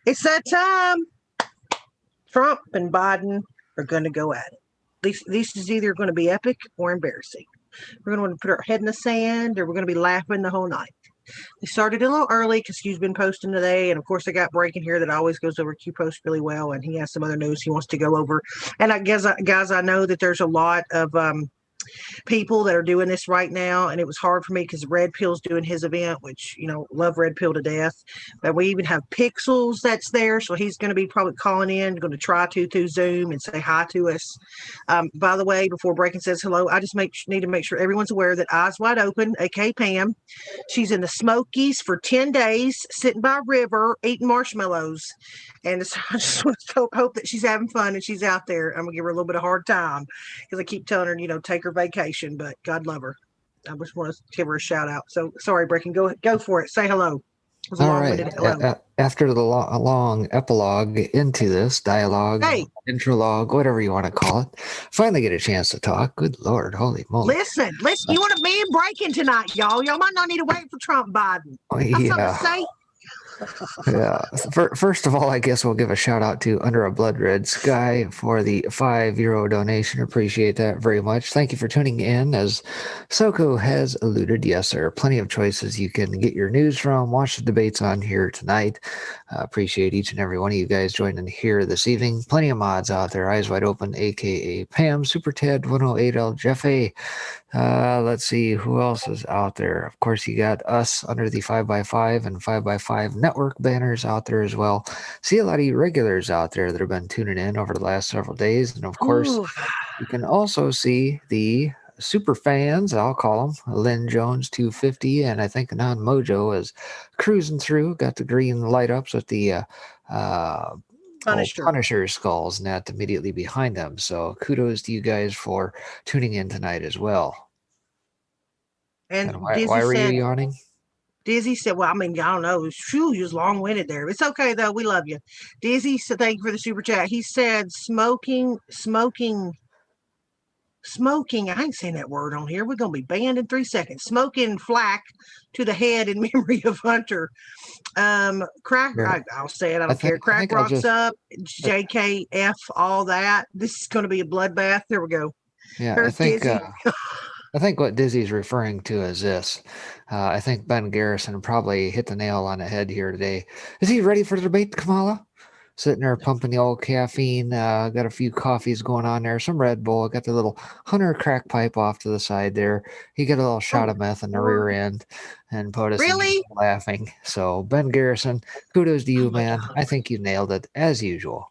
It's that time. Trump and Biden are going to go at it. This is either going to be epic or embarrassing. We're going to put our head in the sand, or we're going to be laughing the whole night. We started a little early because Q's been posting today, and of course I got breaking here that always goes over Q post really well, and he has some other news he wants to go over. And I guess, guys, I know that there's a lot of people that are doing this right now, and it was hard for me because Red Pill's doing his event, which, you know, love Red Pill to death. But we even have Pixels that's there, so he's going to be probably calling in, going to try to through Zoom and say hi to us. By the way, before Breaking says hello, I just need to make sure everyone's aware that Eyes Wide Open, aka Pam, she's in the Smokies for 10 days, sitting by a river, eating marshmallows. And I just want to hope that she's having fun and she's out there. I'm going to give her a little bit of a hard time because I keep telling her, you know, take her vacation, but God love her. I just want to give her a shout out. So sorry, Breaking, go for it. Say hello. It was a long-winded hello. After the long epilogue into this dialogue, intrologue, whatever you want to call it, finally get a chance to talk. Good Lord, holy moly! Listen. You want to be in Breaking tonight, y'all. Y'all might not need to wait for Trump, Biden. That's something to say. Yeah. First of all, I guess we'll give a shout out to Under a Blood Red Sky for the €5 donation. Appreciate that very much. Thank you for tuning in. As Soko has alluded, yes, there are plenty of choices you can get your news from. Watch the debates on here tonight. Appreciate each and every one of you guys joining here this evening. Plenty of mods out there. Eyes Wide Open, aka Pam, Super Ted, 108L, Jeff A. Let's see who else is out there. Of course, you got us under the 5x5 and 5x5 network banners out there as well. See a lot of you regulars out there that have been tuning in over the last several days. And of course, you can also see the super fans, I'll call them, Lynn Jones 250, and I think Non Mojo is cruising through, got the green light ups with the Punisher skulls net immediately behind them. So kudos to you guys for tuning in tonight as well. And why were you yawning? Dizzy said, well, I mean, I don't know. Phew, you was long-winded there. It's okay, though. We love you. Dizzy said, thank you for the super chat. He said, smoking. I ain't saying that word on here. We're going to be banned in 3 seconds. Smoking flack to the head in memory of Hunter. Crack, I'll say it. I don't care. Crack rocks up, JKF, all that. This is going to be a bloodbath. There we go. Yeah, I think what Dizzy's referring to is this. I think Ben Garrison probably hit the nail on the head here today. Is he ready for the debate, Kamala? Sitting there pumping the old caffeine, got a few coffees going on there, some Red Bull, got the little Hunter crack pipe off to the side there. He got a little shot of meth in the rear end and put us laughing. So Ben Garrison, kudos to you, man. I think you nailed it as usual.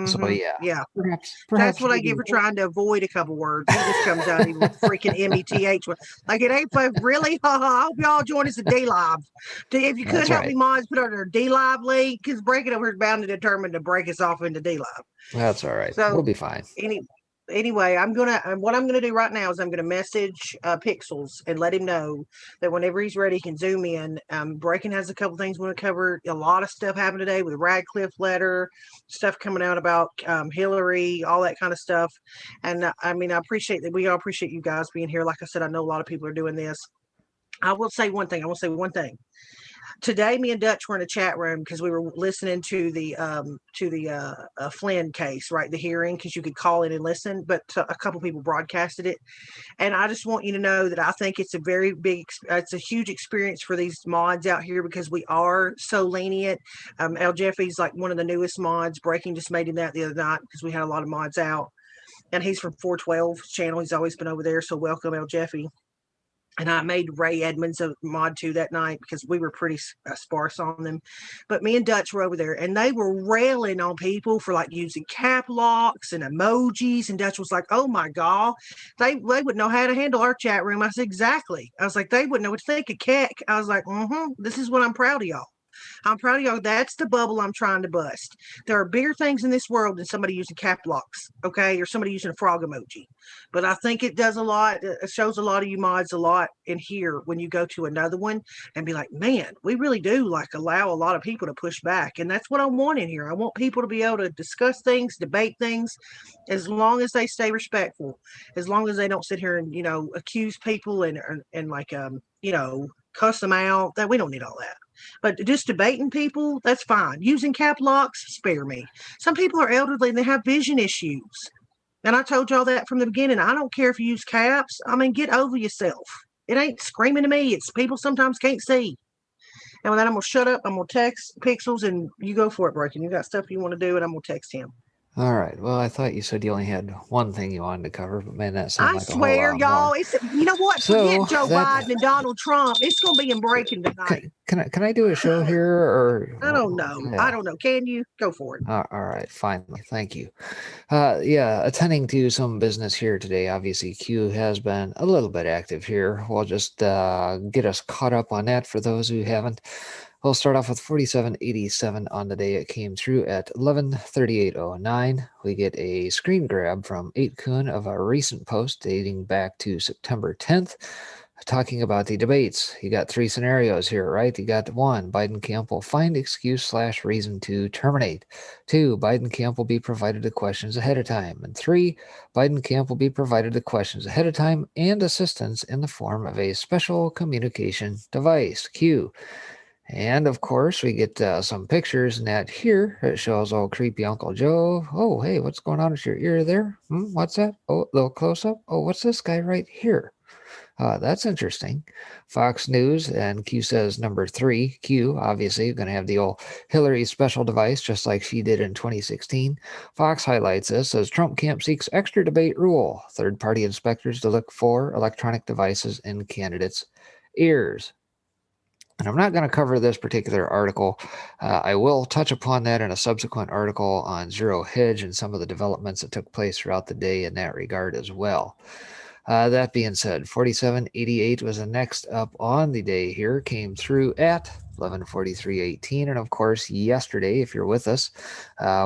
So yeah. Perhaps that's what I get for trying to avoid a couple words. He just comes out even with freaking METH. Like it ain't really. I hope y'all join us at D Live. If you could help me, mods, put under D Live link because Breaking Over is bound and determined to break us off into D Live. That's all right. So we'll be fine. Anyway, what I'm gonna do right now is I'm gonna message Pixels and let him know that whenever he's ready, he can zoom in. Breaking has a couple things we want to cover. A lot of stuff happened today with the Radcliffe letter, stuff coming out about Hillary, all that kind of stuff. And I mean, I appreciate that. We all appreciate you guys being here. Like I said, I know a lot of people are doing this. I will say one thing. Today, me and Dutch were in a chat room because we were listening to the Flynn case, right? The hearing, because you could call in and listen, but a couple people broadcasted it. And I just want you to know that I think it's it's a huge experience for these mods out here because we are so lenient. El Jeffy's like one of the newest mods. Breaking just made him that the other night because we had a lot of mods out. And he's from 412 channel. He's always been over there. So welcome, El Jeffy. And I made Ray Edmonds a mod too that night because we were pretty sparse on them. But me and Dutch were over there and they were railing on people for like using cap locks and emojis. And Dutch was like, oh my God, they wouldn't know how to handle our chat room. I said, exactly. I was like, they wouldn't know what to think of Keck. I was like, this is what I'm proud of y'all. I'm proud of y'all. That's the bubble I'm trying to bust. There are bigger things in this world than somebody using cap locks, okay, or somebody using a frog emoji. But I think it does a lot. It shows a lot of you mods a lot in here when you go to another one and be like, man, we really do like allow a lot of people to push back. And that's what I want in here. I want people to be able to discuss things, debate things, as long as they stay respectful, as long as they don't sit here and, you know, accuse people and like, you know, cuss them out. That we don't need all that. But just debating people, that's fine. Using cap locks, spare me. Some people are elderly and they have vision issues. And I told y'all that from the beginning. I don't care if you use caps. I mean, get over yourself. It ain't screaming to me. It's people sometimes can't see. And with that, I'm going to shut up. I'm going to text Pixels and you go for it, Breaking. You got stuff you want to do, and I'm going to text him. All right. Well, I thought you said you only had one thing you wanted to cover, but man, that sounded I like a whole swear, lot y'all, more. it's, you know what? So Forget Joe that Biden and Donald Trump. It's going to be in Breaking tonight. can I do a show here or I don't know. yeah. I don't know. Can you go for it? All right, finally, thank you. Yeah, attending to some business here today. Obviously, Q has been a little bit active here. We'll just get us caught up on that for those who haven't. We'll start off with 4787 on the day. It came through at 11:38:09. We get a screen grab from 8kun of a recent post dating back to September 10th. Talking about the debates. You got three scenarios here, right? You got one, Biden camp will find excuse/reason to terminate. Two, Biden camp will be provided the questions ahead of time. And three, Biden camp will be provided the questions ahead of time and assistance in the form of a special communication device. Q. And of course, we get some pictures in that here. It shows old creepy Uncle Joe. Oh, hey, what's going on with your ear there? What's that? Oh, little close up. Oh, what's this guy right here? That's interesting. Fox News and Q says number 3. Q, obviously, going to have the old Hillary special device, just like she did in 2016. Fox highlights this as Trump camp seeks extra debate rule. Third-party inspectors to look for electronic devices in candidates' ears. And I'm not going to cover this particular article. I will touch upon that in a subsequent article on Zero Hedge and some of the developments that took place throughout the day in that regard as well. That being said, 4788 was the next up on the day here, came through at 11:43:18. And of course, yesterday, if you're with us,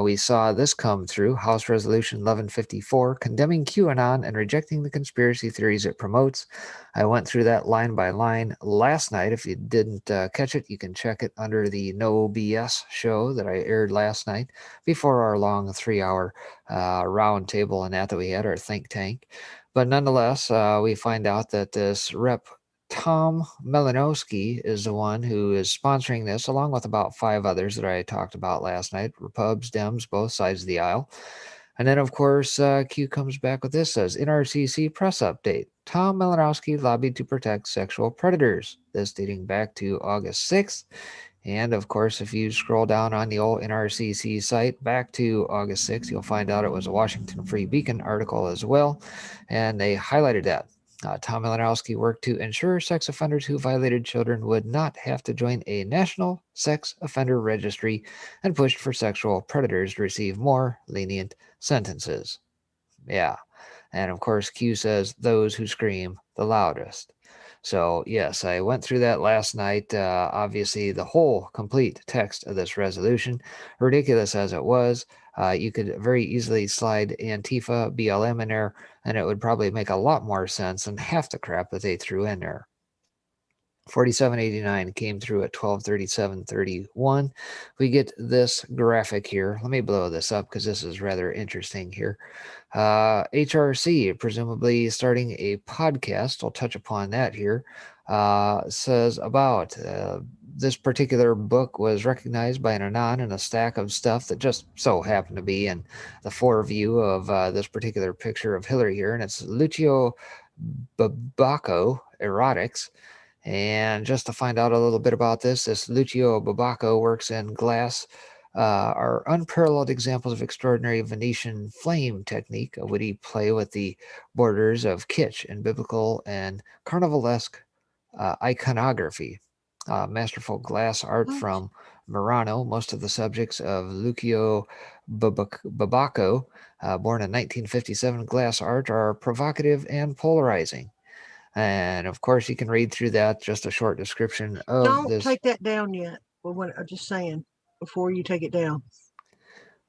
we saw this come through, House Resolution 1154, condemning QAnon and rejecting the conspiracy theories it promotes. I went through that line by line last night. If you didn't catch it, you can check it under the No BS show that I aired last night before our long 3-hour round table and that we had, our think tank. But nonetheless, we find out that this Rep. Tom Malinowski is the one who is sponsoring this, along with about 5 others that I talked about last night. Repubs, Dems, both sides of the aisle. And then, of course, Q comes back with this, says, NRCC press update. Tom Malinowski lobbied to protect sexual predators. This dating back to August 6th. And of course, if you scroll down on the old NRCC site back to August 6th, you'll find out it was a Washington Free Beacon article as well. And they highlighted that. Tom Malinowski worked to ensure sex offenders who violated children would not have to join a national sex offender registry and pushed for sexual predators to receive more lenient sentences. Yeah. And of course, Q says those who scream the loudest. So, yes, I went through that last night. Obviously, the whole complete text of this resolution, ridiculous as it was, you could very easily slide Antifa, BLM in there, and it would probably make a lot more sense than half the crap that they threw in there. 4789 came through at 12:37:31. We get this graphic here. Let me blow this up because this is rather interesting here. HRC, presumably starting a podcast, I'll touch upon that here, says about this particular book was recognized by an Anon in a stack of stuff that just so happened to be in the foreview of this particular picture of Hillary here, and it's Lucio Babacco Erotics. And just to find out a little bit about this Lucio Babacco works in glass, are unparalleled examples of extraordinary Venetian flame technique, a witty play with the borders of kitsch and biblical and carnivalesque iconography. Masterful glass art from Murano. Most of the subjects of Lucio Babacco, born in 1957, glass art are provocative and polarizing. And of course, you can read through that, just a short description of this. Don't take that down yet. Well, I'm just saying, before you take it down.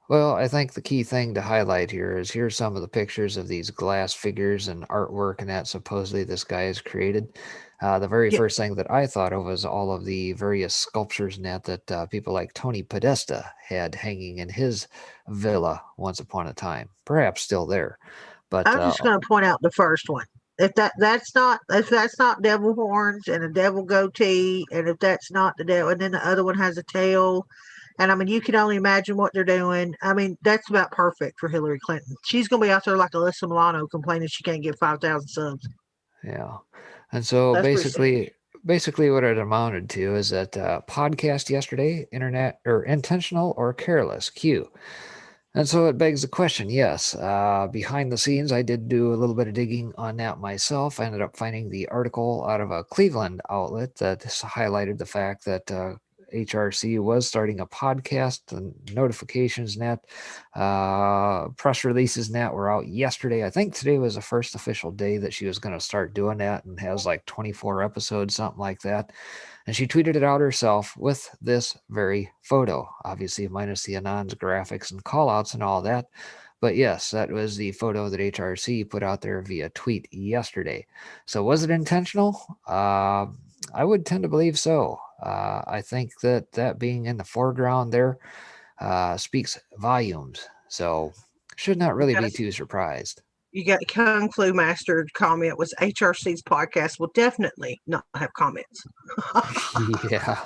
Well, I think the key thing to highlight here is here's some of the pictures of these glass figures and artwork and that supposedly this guy has created. The very first thing that I thought of was all of the various sculptures and that people like Tony Podesta had hanging in his villa once upon a time. Perhaps still there. But I'm just going to point out the first one. if that's not devil horns and a devil goatee, and if that's not the devil, and then the other one has a tail, and I mean you can only imagine what they're doing. I mean that's about perfect for Hillary Clinton. She's gonna be out there like Alyssa Milano complaining she can't get 5,000 subs. Yeah. And so That's pretty sad. basically what it amounted to is that podcast yesterday, internet or intentional or careless, Q. And so it begs the question, yes, behind the scenes, I did do a little bit of digging on that myself. I ended up finding the article out of a Cleveland outlet that highlighted the fact that HRC was starting a podcast, and notifications net, press releases net were out yesterday. I think today was the first official day that she was going to start doing that, and has like 24 episodes, something like that. And she tweeted it out herself with this very photo, obviously minus the Anon's graphics and callouts and all that. But yes, that was the photo that HRC put out there via tweet yesterday. So was it intentional? I would tend to believe so. I think that being in the foreground there speaks volumes. So should not really be too surprised. You got Kung Flu Master comment was HRC's podcast will definitely not have comments. Yeah.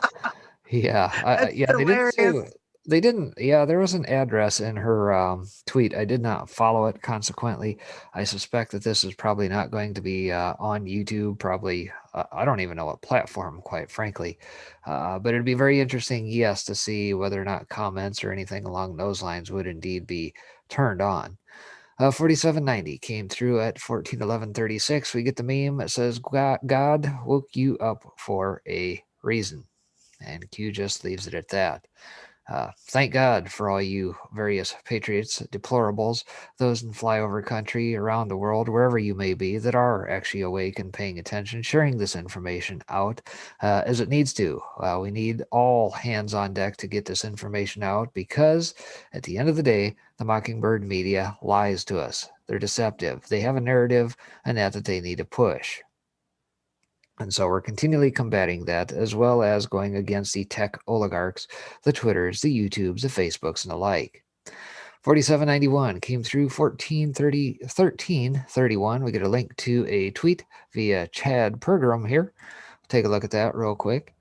Yeah, That's yeah, they didn't say hilarious. they didn't. Yeah, there was an address in her tweet. I did not follow it. Consequently, I suspect that this is probably not going to be on YouTube. Probably, I don't even know what platform, quite frankly. But it'd be very interesting, yes, to see whether or not comments or anything along those lines would indeed be turned on. 4790 came through at 141136. We get the meme. It says, God woke you up for a reason. And Q just leaves it at that. Thank God for all you various patriots, deplorables, those in flyover country, around the world, wherever you may be, that are actually awake and paying attention, sharing this information out as it needs to. We need all hands on deck to get this information out, because at the end of the day, the Mockingbird media lies to us. They're deceptive. They have a narrative and that they need to push. And so we're continually combating that, as well as going against the tech oligarchs, the Twitters, the YouTubes, the Facebooks, and the like. 4791 came through 1331. We get a link to a tweet via Chad Pergram here. Take a look at that real quick.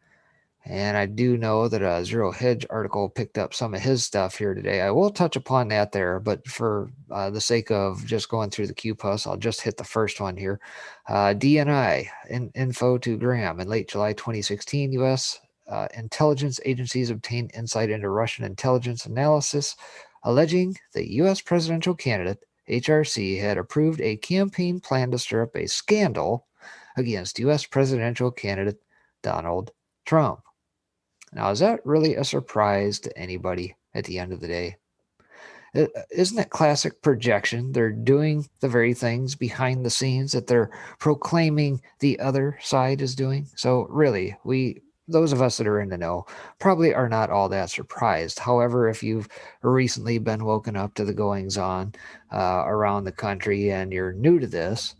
And I do know that a Zero Hedge article picked up some of his stuff here today. I will touch upon that there, but for the sake of just going through the QPUS, I'll just hit the first one here. DNI, info to Graham. In late July 2016, U.S. Intelligence agencies obtained insight into Russian intelligence analysis, alleging the U.S. presidential candidate, HRC, had approved a campaign plan to stir up a scandal against U.S. presidential candidate Donald Trump. Now, is that really a surprise to anybody at the end of the day? Isn't it classic projection? They're doing the very things behind the scenes that they're proclaiming the other side is doing. So really, those of us that are in the know, probably are not all that surprised. However, if you've recently been woken up to the goings on around the country and you're new to this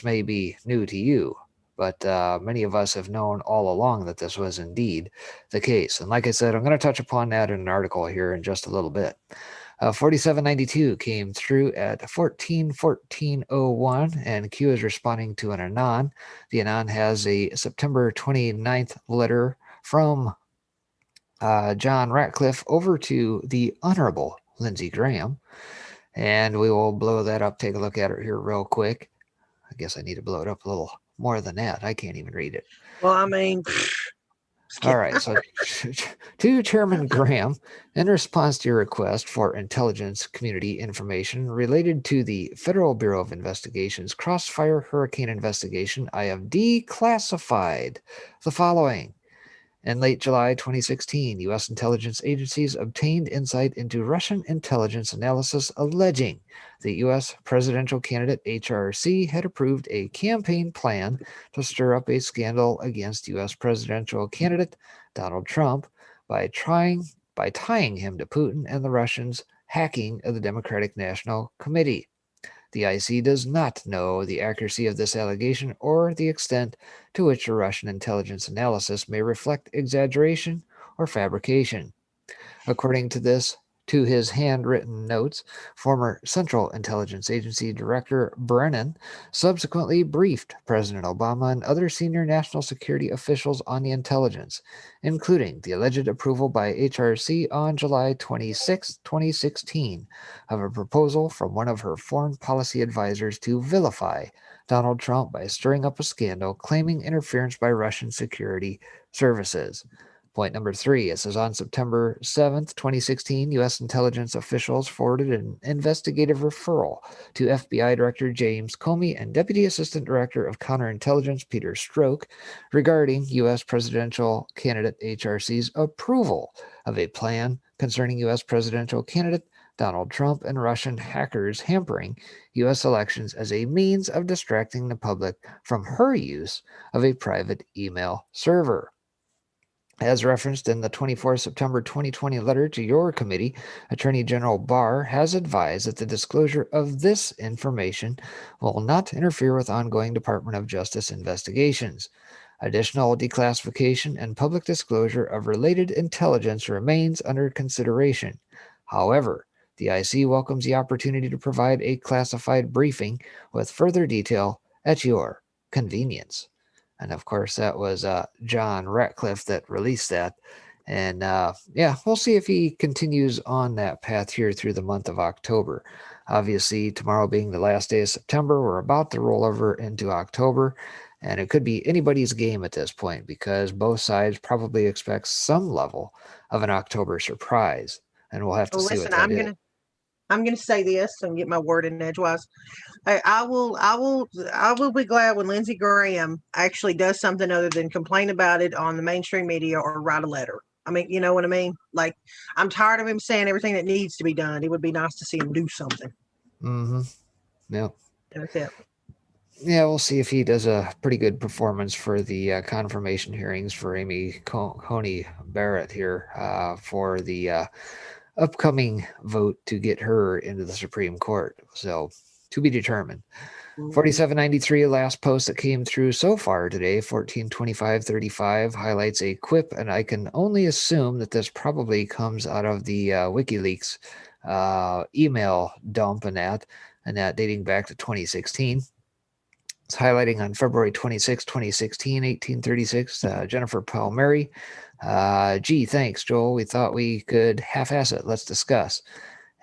may be new to you. But many of us have known all along that this was indeed the case. And like I said, I'm going to touch upon that in an article here in just a little bit. 4792 came through at 141401, and Q is responding to an Anon. The Anon has a September 29th letter from John Ratcliffe over to the Honorable Lindsey Graham. And we will blow that up. Take a look at it here real quick. I guess I need to blow it up a little more than that. I can't even read it. Well, I mean, all right. So to Chairman Graham, in response to your request for intelligence community information related to the Federal Bureau of Investigation's Crossfire Hurricane investigation, I have declassified the following. In late July 2016, U.S. intelligence agencies obtained insight into Russian intelligence analysis alleging the U.S. presidential candidate HRC had approved a campaign plan to stir up a scandal against U.S. presidential candidate Donald Trump by tying him to Putin and the Russians' hacking of the Democratic National Committee. The IC does not know the accuracy of this allegation or the extent to which the Russian intelligence analysis may reflect exaggeration or fabrication. According to this to his handwritten notes, former Central Intelligence Agency Director Brennan subsequently briefed President Obama and other senior national security officials on the intelligence, including the alleged approval by HRC on July 26, 2016, of a proposal from one of her foreign policy advisors to vilify Donald Trump by stirring up a scandal claiming interference by Russian security services. Point number 3, it says on September 7th, 2016, U.S. intelligence officials forwarded an investigative referral to FBI Director James Comey and Deputy Assistant Director of Counterintelligence Peter Strzok regarding U.S. presidential candidate HRC's approval of a plan concerning U.S. presidential candidate Donald Trump and Russian hackers hampering U.S. elections as a means of distracting the public from her use of a private email server. As referenced in the 24 September 2020 letter to your committee, Attorney General Barr has advised that the disclosure of this information will not interfere with ongoing Department of Justice investigations. Additional declassification and public disclosure of related intelligence remains under consideration. However, the IC welcomes the opportunity to provide a classified briefing with further detail at your convenience. And of course, that was John Ratcliffe that released that. And we'll see if he continues on that path here through the month of October. Obviously, tomorrow being the last day of September, we're about to roll over into October. And it could be anybody's game at this point because both sides probably expect some level of an October surprise. And we'll have to see what that is. I'm gonna say this and get my word in edgewise. I will be glad when Lindsey Graham actually does something other than complain about it on the mainstream media or write a letter. I mean, you know what I mean? Like, I'm tired of him saying everything that needs to be done. It would be nice to see him do something. Mm-hmm. Yep. And that's it. Yeah, we'll see if he does a pretty good performance for the confirmation hearings for Amy Coney Barrett here for the upcoming vote to get her into the Supreme Court. So, to be determined. 4793, last post that came through so far today, 142535, highlights a quip, and I can only assume that this probably comes out of the WikiLeaks email dump and that dating back to 2016. It's highlighting on February 26, 2016, 1836, Jennifer Palmieri. Gee, thanks, Joel. We thought we could half-ass it. Let's discuss.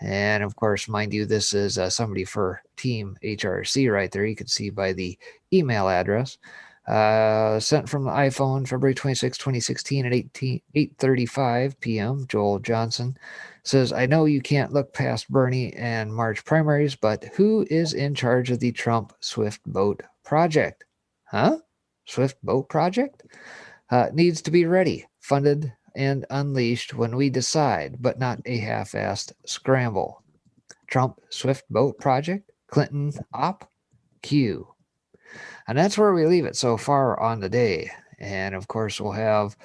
And of course, mind you, this is somebody for Team HRC right there. You can see by the email address. Sent from the iPhone, February 26, 2016 at 8:35 p.m. Joel Johnson says, I know you can't look past Bernie and March primaries, but who is in charge of the Trump Swift Boat Project? Huh? Swift Boat Project? Needs to be ready, funded, and unleashed when we decide, but not a half-assed scramble. Trump Swift Boat Project? Clinton Op? Q. And that's where we leave it so far on the day. And of course, we'll have,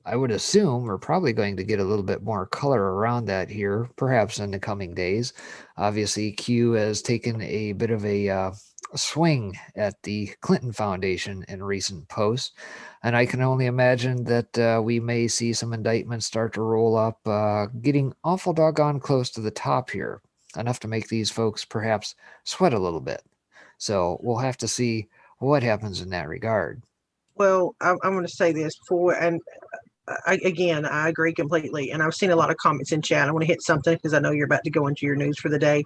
I would assume, we're probably going to get a little bit more color around that here, perhaps in the coming days. Obviously, Q has taken a bit of a swing at the Clinton Foundation in recent posts. And I can only imagine that we may see some indictments start to roll up, getting awful doggone close to the top here, enough to make these folks perhaps sweat a little bit. So we'll have to see what happens in that regard. Well, I'm going to say this before, and I agree completely. And I've seen a lot of comments in chat. I want to hit something because I know you're about to go into your news for the day.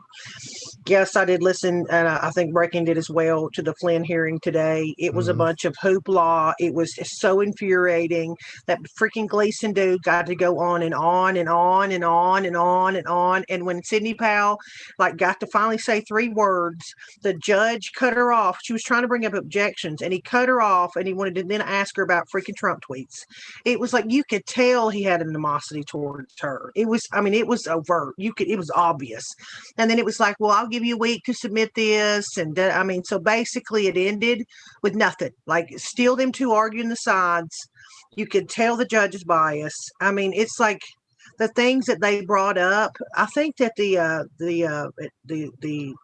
Yes, I did listen, and I think Breaking did as well, to the Flynn hearing today. It was a bunch of hoopla. It was so infuriating. That freaking Gleason dude got to go on and on and on and on and on and on. And when Sidney Powell got to finally say 3 words, the judge cut her off. She was trying to bring up objections, and he cut her off, and he wanted to then ask her about freaking Trump tweets. It was like you could tell he had animosity towards her. It was overt. It was obvious. And then it was like, well, I'll give you a week to submit this. And so basically it ended with nothing. Still them two arguing the sides. You could tell the judge's bias. I mean, it's like the things that they brought up. I think that the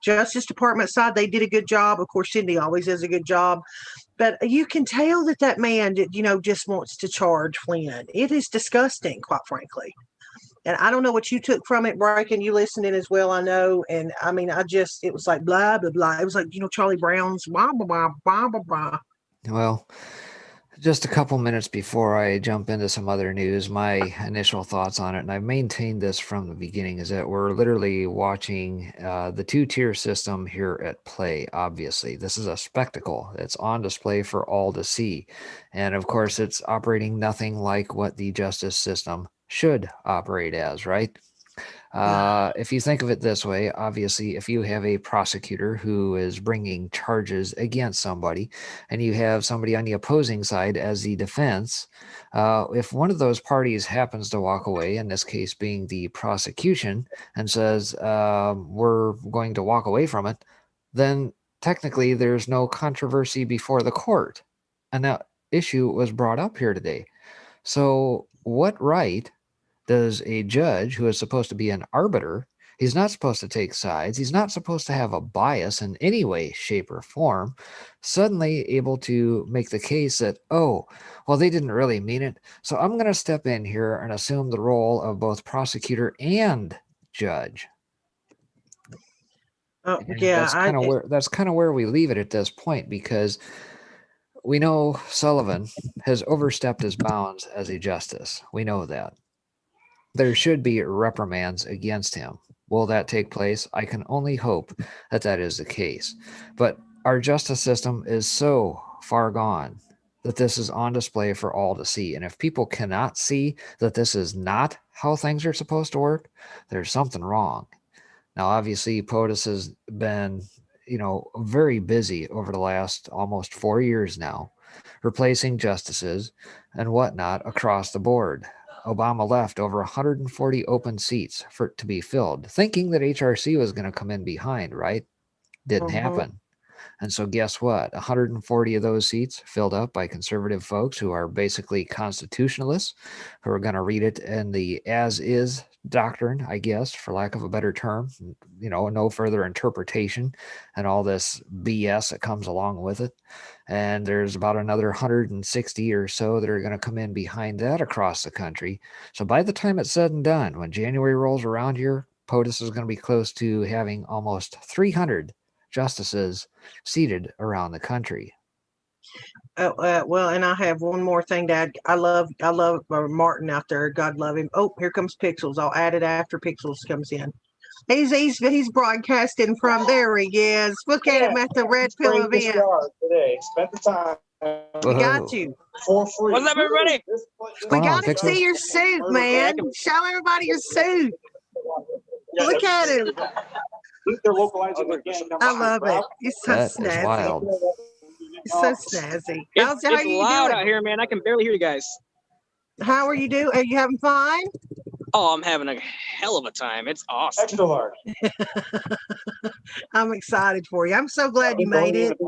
Justice Department side, they did a good job. Of course, Cindy always does a good job. But you can tell that man, just wants to charge Flynn. It is disgusting, quite frankly. And I don't know what you took from it, Breaking. You listened in as well, I know. And I mean, it was like blah, blah, blah. It was like, Charlie Brown's blah, blah, blah, blah, blah, blah. Well, just a couple minutes before I jump into some other news, my initial thoughts on it, and I've maintained this from the beginning, is that we're literally watching the two-tier system here at play, obviously. This is a spectacle. It's on display for all to see. And of course, it's operating nothing like what the justice system should operate as, right? If you think of it this way, obviously, if you have a prosecutor who is bringing charges against somebody and you have somebody on the opposing side as the defense, if one of those parties happens to walk away, in this case being the prosecution, and says, we're going to walk away from it, then technically there's no controversy before the court. And that issue was brought up here today. So what right does a judge, who is supposed to be an arbiter, he's not supposed to take sides, he's not supposed to have a bias in any way, shape, or form, suddenly able to make the case that, oh, well, they didn't really mean it, so I'm going to step in here and assume the role of both prosecutor and judge. Yeah, that's kind of where we leave it at this point, because we know Sullivan has overstepped his bounds as a justice. We know that. There should be reprimands against him. Will that take place? I can only hope that that is the case. But our justice system is so far gone that this is on display for all to see. And if people cannot see that this is not how things are supposed to work, there's something wrong. Now, obviously, POTUS has been, very busy over the last almost 4 years now, replacing justices and whatnot across the board. Obama left over 140 open seats to be filled, thinking that HRC was going to come in behind, right? Didn't happen. And so guess what? 140 of those seats filled up by conservative folks who are basically constitutionalists, who are going to read it in the as-is doctrine, I guess, for lack of a better term, no further interpretation and all this BS that comes along with it. And there's about another 160 or so that are going to come in behind that across the country. So by the time it's said and done, when January rolls around here, POTUS is going to be close to having almost 300 justices seated around the country. Well, and I have one more thing to add. I love Martin out there. God love him. Oh, here comes Pixels. I'll add it after Pixels comes in. He's broadcasting from there. He is. Look at him at the Red Pill event today. Spent the time. We got you For free. What's up, everybody? We got to see your suit, man. Show everybody your suit. Look at him. They're localizing again. I love it. He's so That is snazzy. wild. He's so snazzy. It's How are you loud doing? out here, man. I can barely hear you guys. How are you doing? Are you having fun? Oh, I'm having a hell of a time. It's awesome. Extra large. I'm excited for you. I'm so glad you made it.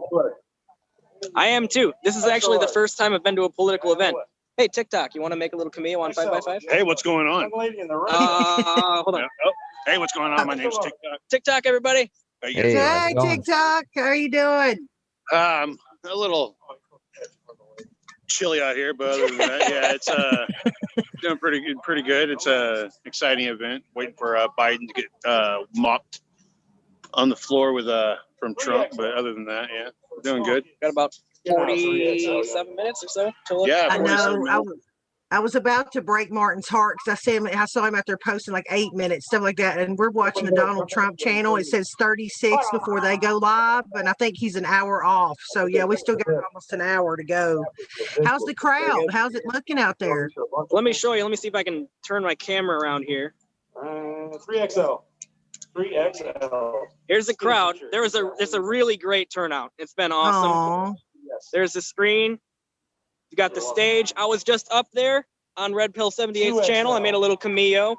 I am too. This is actually the first time I've been to a political event. Hey, TikTok, you want to make a little cameo on 5x5? Hey, what's going on? Hold on. Oh, hey, what's going on? My name's TikTok. TikTok, everybody. How you Hey, guys how's Hey, it going? TikTok. How are you doing? doing? A little chilly out here, but other than that, yeah, it's doing pretty good. It's a exciting event. Waiting for Biden to get mocked on the floor with from Trump, but other than that, yeah, we're doing good. Got about 47 minutes or so. Till Yeah, I 47 know. minutes. I was about to break Martin's heart because I saw him out there posting like 8 minutes, stuff like that. And we're watching the Donald Trump channel. It says 36 before they go live, and I think he's an hour off. So yeah, we still got almost an hour to go. How's the crowd? How's it looking out there? Let me show you. Let me see if I can turn my camera around here. 3XL. 3XL. Here's the crowd. It's a really great turnout. It's been awesome. Aw. There's the screen. You got the stage. I was just up there on Red Pill 78's channel. I made a little cameo.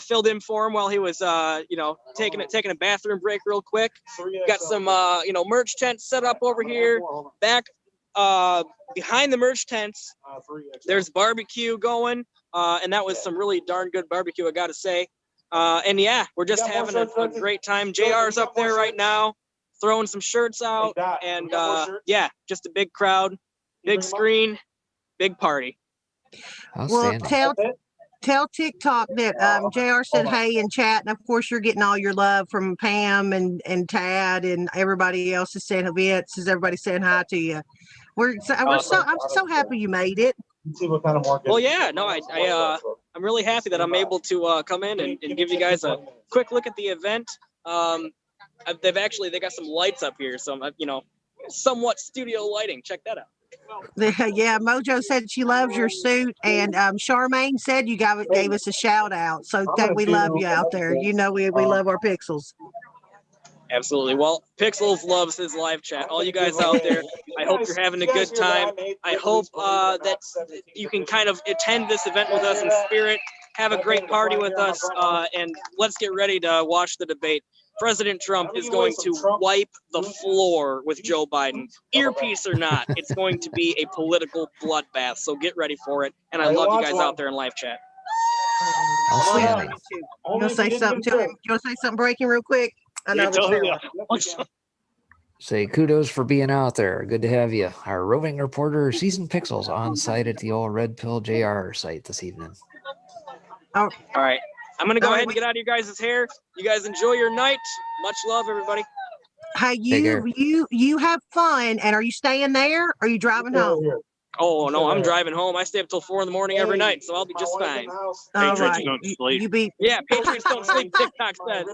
Filled in for him while he was, taking a bathroom break real quick. Got some, merch tents set up over here. Back behind the merch tents, there's barbecue going. And that was some really darn good barbecue, I got to say. And yeah, we're just having a great time. JR's up there right now, throwing some shirts out. And yeah, just a big crowd, big screen, big party. Well, Outstanding. tell TikTok that JR said hey in chat, and of course you're getting all your love from Pam and Tad and everybody else is saying Vince. Is everybody saying hi to you? I'm so happy you made it. See what kind of market. Well, yeah, no, I'm really happy that I'm able to come in and give you guys a quick look at the event. They got some lights up here, so somewhat studio lighting. Check that out. Yeah, Mojo said she loves your suit, and Charmaine said you gave us a shout out. So we love you out there. We love our pixels. Absolutely. Well, Pixels loves his live chat. All you guys out there, I hope you're having a good time. I hope that you can kind of attend this event with us in spirit, have a great party with us, and let's get ready to watch the debate. President Trump is going to wipe the floor with Joe Biden. Earpiece or not, it's going to be a political bloodbath. So get ready for it. And I love you guys out there in live chat. You want to say something to him? You want to say something breaking real quick? I know Say kudos for being out there. Good to have you. Our roving reporter, Seasoned Pixels, on site at the old Red Pill JR site this evening. All right. I'm going to go ahead and get out of you guys' hair. You guys enjoy your night. Much love, everybody. Hey, you have fun. And are you staying there? Or are you driving home? Oh, no, I'm driving home. I stay up till 4 a.m. every night, so I'll be just fine. Patriots don't sleep. Yeah, Patriots don't sleep, TikTok said.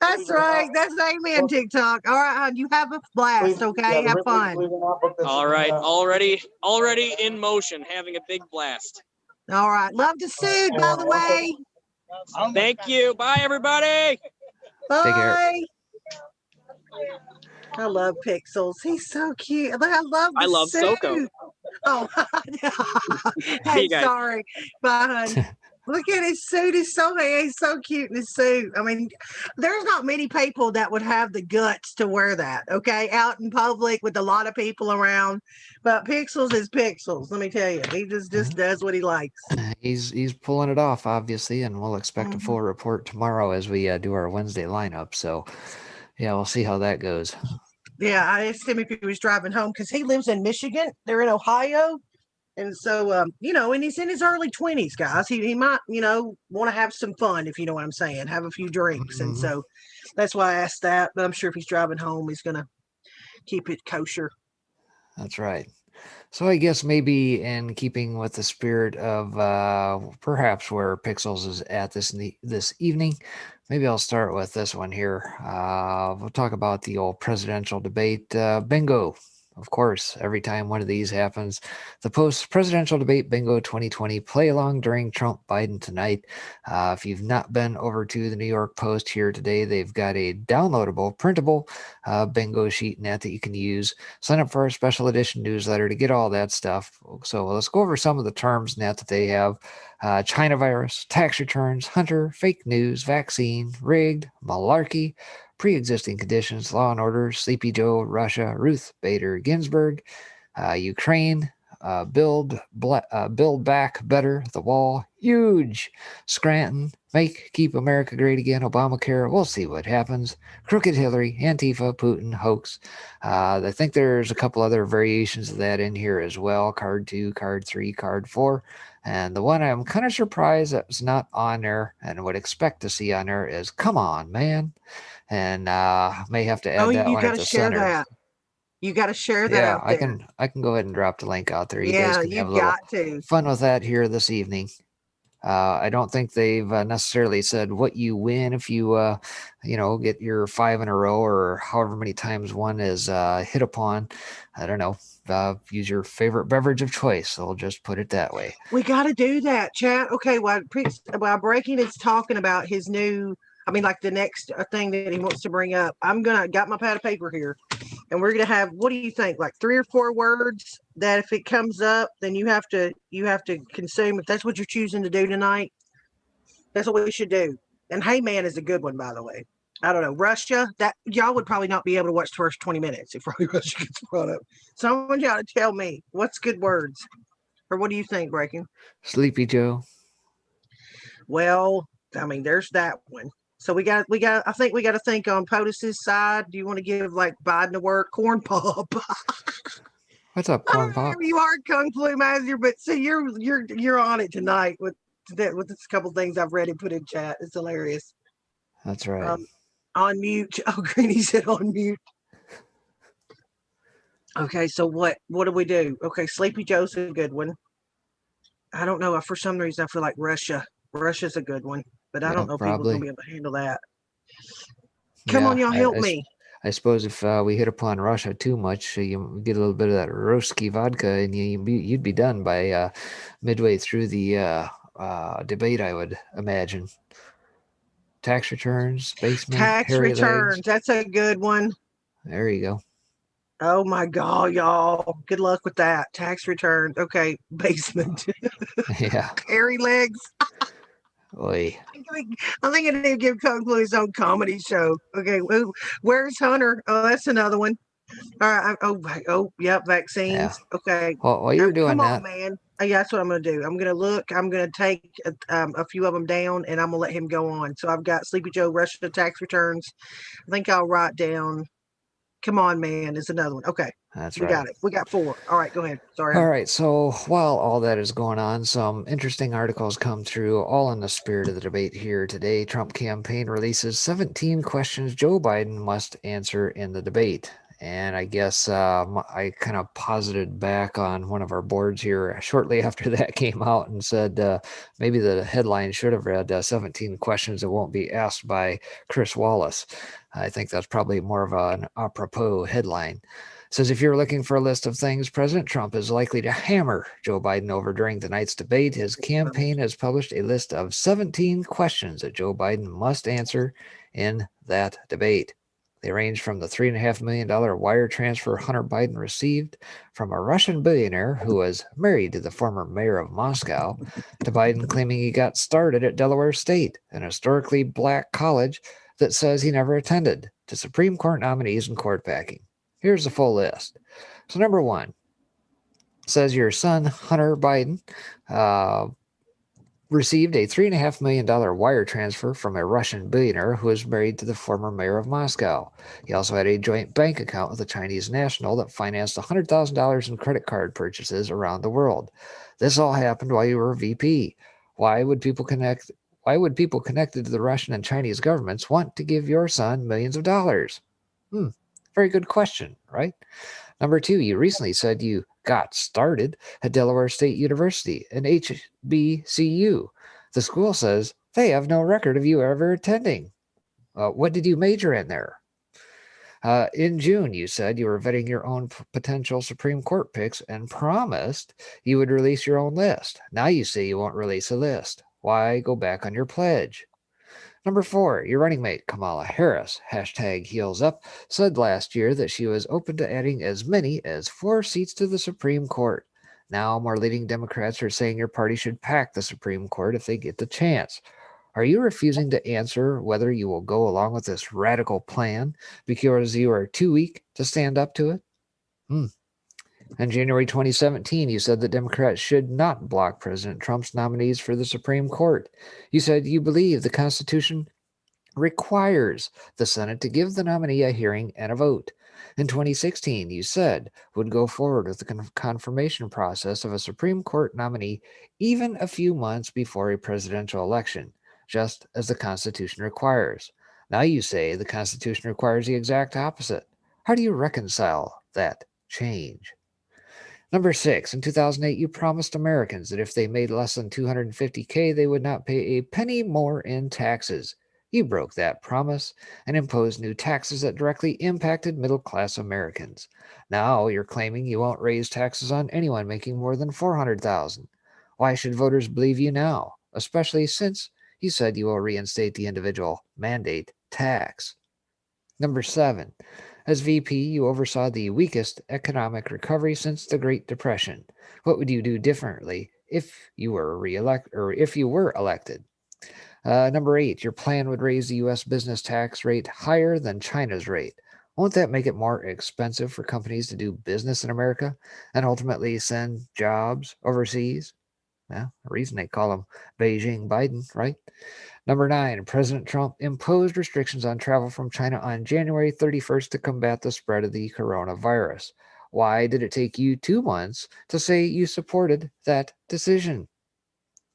That's right. That's amen, TikTok. All right, hon, you have a blast, okay? Have fun. All right, already in motion, having a big blast. All right. Love the suit, by the way. Thank you. Bye, everybody. Bye. Take care. I love Pixels. He's so cute. I love suit. Soko. Oh, hey, sorry. Bye, hon. Look at his suit. He's so cute in his suit. I mean, there's not many people that would have the guts to wear that, okay, out in public with a lot of people around. But Pixels is Pixels. Let me tell you, he just does what he likes. He's pulling it off, obviously, and we'll expect a full report tomorrow as we do our Wednesday lineup. So, yeah, we'll see how that goes. Yeah, I asked him if he was driving home because he lives in Michigan. They're in Ohio. And so, and he's in his early 20s, guys. He might, want to have some fun, if you know what I'm saying, have a few drinks. And so that's why I asked that. But I'm sure if he's driving home, he's going to keep it kosher. That's right. So I guess maybe in keeping with the spirit of perhaps where Pixels is at this evening, maybe I'll start with this one here. We'll talk about the old presidential debate bingo. Of course, every time one of these happens, the post-presidential debate bingo 2020 play along during Trump-Biden tonight. If you've not been over to the New York Post here today, they've got a downloadable, printable bingo sheet in that you can use. Sign up for our special edition newsletter to get all that stuff. So let's go over some of the terms that they have. China virus, tax returns, hunter, fake news, vaccine, rigged, malarkey, pre-existing conditions, law and order, Sleepy Joe, Russia, Ruth Bader Ginsburg, Ukraine, build back better, the wall, huge, Scranton, keep America great again, Obamacare, we'll see what happens, crooked Hillary, Antifa, Putin, hoax. I think there's a couple other variations of that in here as well, card 2, card 3, card 4. And the one I'm kind of surprised that was not on there and would expect to see on there is, come on, man. And may have to add that one at the center. That. You got to share that. Yeah, out there. I can go ahead and drop the link out there. You guys can have a little fun with that here this evening. I don't think they've necessarily said what you win if you get your 5 in a row or however many times one is hit upon. I don't know. Use your favorite beverage of choice. I'll just put it that way. We got to do that, chat. Okay, while Breaking is talking about his new. The next thing that he wants to bring up, got my pad of paper here, and we're gonna have. What do you think? Like 3 or 4 words that if it comes up, then you have to consume. If that's what you're choosing to do tonight, that's what we should do. And hey, man is a good one, by the way. I don't know Russia. That y'all would probably not be able to watch the first 20 minutes if Russia gets brought up. So I want y'all to tell me what's good words, or what do you think, Breaking? Sleepy Joe. Well, there's that one. So we got. I think we got to think on POTUS's side. Do you want to give Biden a word? Corn pop. What's up, corn pop? You are Kung Flu Master, but see, you're on it tonight with with a couple things I've read and put in chat. It's hilarious. That's right. On mute. Oh, Greeny said on mute. Okay, so what do we do? Okay, Sleepy Joe's a good one. I don't know. For some reason, I feel like Russia. Russia's a good one, but I don't know if people's gonna probably. be able to handle that. Come on, Yeah, y'all, help me. I suppose if we hit upon Russia too much, you get a little bit of that Ruski vodka, and you'd be done by midway through the debate, I would imagine. Tax returns, basement, Tax hairy returns. legs. That's a good one. There you go. Oh my God, y'all. Good luck with that. Tax returns. Okay, basement. Yeah. Hairy legs. Oy. I'm thinking they'd give Coldplay his own comedy show. Okay, where's Hunter? Oh, that's another one. All right. Yep, vaccines. Yeah. Okay. Well, while you're doing come that, on, man. Yeah, that's what I'm going to do. I'm going to look. I'm going to take a few of them down, and I'm going to let him go on. So I've got Sleepy Joe, Russia tax returns. I think I'll write down. Come on, man. Is another one. Okay. that's We right. got it. We got 4. All right, go ahead. Sorry. All right, so while all that is going on, some interesting articles come through, all in the spirit of the debate here today. Trump campaign releases 17 questions Joe Biden must answer in the debate. And I guess I kind of posited back on one of our boards here shortly after that came out and said maybe the headline should have read 17 questions that won't be asked by Chris Wallace. I think that's probably more of an apropos headline. Says if you're looking for a list of things President Trump is likely to hammer Joe Biden over during tonight's debate, his campaign has published a list of 17 questions that Joe Biden must answer in that debate. They range from the $3.5 million wire transfer Hunter Biden received from a Russian billionaire who was married to the former mayor of Moscow, to Biden claiming he got started at Delaware State, an historically black college that says he never attended, to Supreme Court nominees and court packing. Here's the full list. So number 1 says your son, Hunter Biden, received a $3.5 million wire transfer from a Russian billionaire who was married to the former mayor of Moscow. He also had a joint bank account with a Chinese national that financed $100,000 in credit card purchases around the world. This all happened while you were VP. Why would people connected to the Russian and Chinese governments want to give your son millions of dollars? Very good question, right? Number 2, you recently said you got started at Delaware State University, an HBCU. The school says they have no record of you ever attending. What did you major in there? In June, you said you were vetting your own potential Supreme Court picks and promised you would release your own list. Now you say you won't release a list. Why go back on your pledge? Number 4, your running mate, Kamala Harris, #HeelsUp, said last year that she was open to adding as many as 4 seats to the Supreme Court. Now, more leading Democrats are saying your party should pack the Supreme Court if they get the chance. Are you refusing to answer whether you will go along with this radical plan because you are too weak to stand up to it? In January 2017, you said that Democrats should not block President Trump's nominees for the Supreme Court. You said you believe the Constitution requires the Senate to give the nominee a hearing and a vote. In 2016, you said would go forward with the confirmation process of a Supreme Court nominee even a few months before a presidential election, just as the Constitution requires. Now you say the Constitution requires the exact opposite. How do you reconcile that change? Number 6, in 2008, you promised Americans that if they made less than $250K, they would not pay a penny more in taxes. You broke that promise and imposed new taxes that directly impacted middle-class Americans. Now you're claiming you won't raise taxes on anyone making more than $400,000. Why should voters believe you now, especially since you said you will reinstate the individual mandate tax? Number 7, as VP, you oversaw the weakest economic recovery since the Great Depression. What would you do differently if you were elected? Number 8, your plan would raise the U.S. business tax rate higher than China's rate. Won't that make it more expensive for companies to do business in America and ultimately send jobs overseas? Well, the reason they call him Beijing Biden, right? Number 9, President Trump imposed restrictions on travel from China on January 31st to combat the spread of the coronavirus. Why did it take you 2 months to say you supported that decision?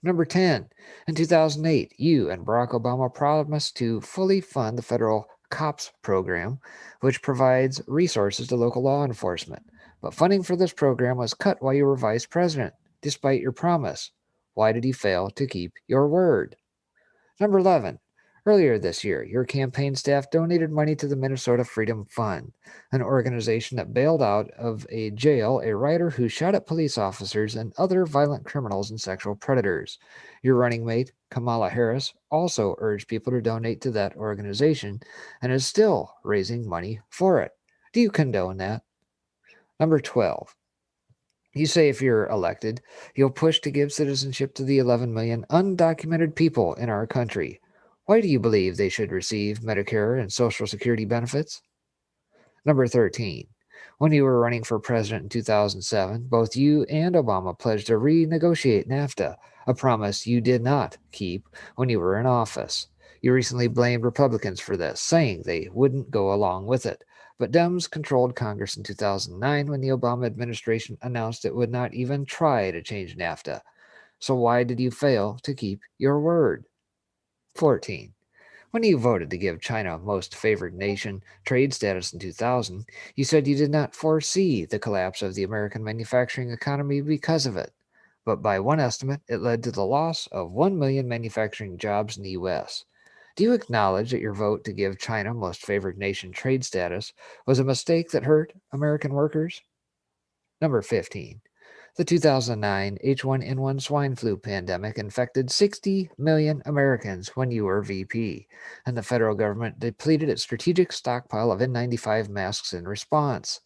Number 10, in 2008, you and Barack Obama promised to fully fund the federal COPS program, which provides resources to local law enforcement. But funding for this program was cut while you were vice president, despite your promise. Why did you fail to keep your word? Number 11, earlier this year, your campaign staff donated money to the Minnesota Freedom Fund, an organization that bailed out of a jail a writer who shot at police officers and other violent criminals and sexual predators. Your running mate, Kamala Harris, also urged people to donate to that organization and is still raising money for it. Do you condone that? Number 12. You say if you're elected, you'll push to give citizenship to the 11 million undocumented people in our country. Why do you believe they should receive Medicare and Social Security benefits? Number 13. When you were running for president in 2007, both you and Obama pledged to renegotiate NAFTA, a promise you did not keep when you were in office. You recently blamed Republicans for this, saying they wouldn't go along with it. But Dems controlled Congress in 2009 when the Obama administration announced it would not even try to change NAFTA. So why did you fail to keep your word? 14. When you voted to give China most favored nation trade status in 2000, you said you did not foresee the collapse of the American manufacturing economy because of it. But by one estimate, it led to the loss of 1 million manufacturing jobs in the U.S. Do you acknowledge that your vote to give China most favored nation trade status was a mistake that hurt American workers? Number 15. The 2009 H1N1 swine flu pandemic infected 60 million Americans when you were VP, and the federal government depleted its strategic stockpile of N95 masks in response.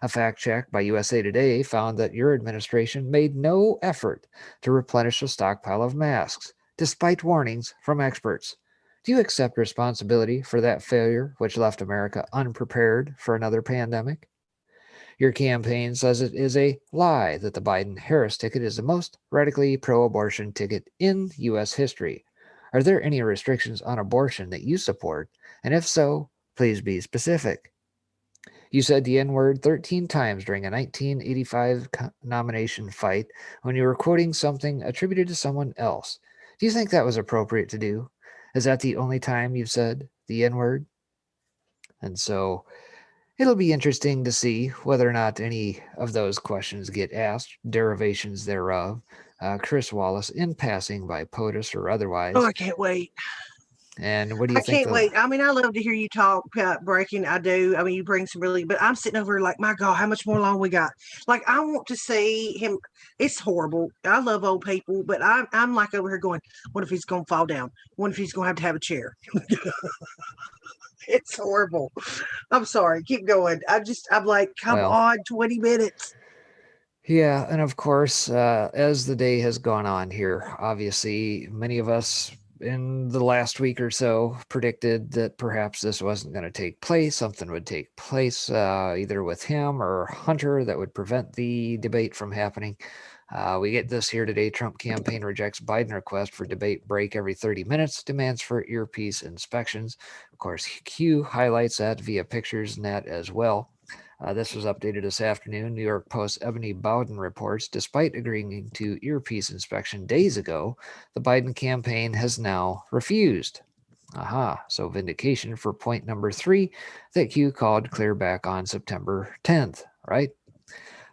A fact check by USA Today found that your administration made no effort to replenish the stockpile of masks, despite warnings from experts. Do you accept responsibility for that failure, which left America unprepared for another pandemic? Your campaign says it is a lie that the Biden-Harris ticket is the most radically pro-abortion ticket in U.S. history. Are there any restrictions on abortion that you support? And if so, please be specific. You said the N-word 13 times during a 1985 nomination fight when you were quoting something attributed to someone else. Do you think that was appropriate to do? Is that the only time you've said the N-word? And so it'll be interesting to see whether or not any of those questions get asked, derivations thereof. Chris Wallace, in passing by POTUS or otherwise. Oh, I can't wait. And what do you I think? can't wait. I mean, I love to hear you talk breaking. I do. I mean, you bring some really, but I'm sitting over like, my God, how much more long we got? Like, I want to see him. It's horrible. I love old people, but I'm like over here going, what if he's going to fall down? What if he's going to have a chair? It's horrible. I'm sorry. Keep going. I'm like, come on, 20 minutes. Yeah. And of course, as the day has gone on here, obviously, many of us in the last week or so predicted that perhaps this wasn't going to take place. Something would take place either with him or Hunter that would prevent the debate from happening. We get this here today. Trump campaign rejects Biden request for debate break every 30 minutes, demands for earpiece inspections. Of course, Q highlights that via pictures and that as well. This was updated this afternoon. New York Post Ebony Bowden reports, despite agreeing to earpiece inspection days ago, the Biden campaign has now refused. Aha, so vindication for point number 3 that Q called clear back on September 10th, right?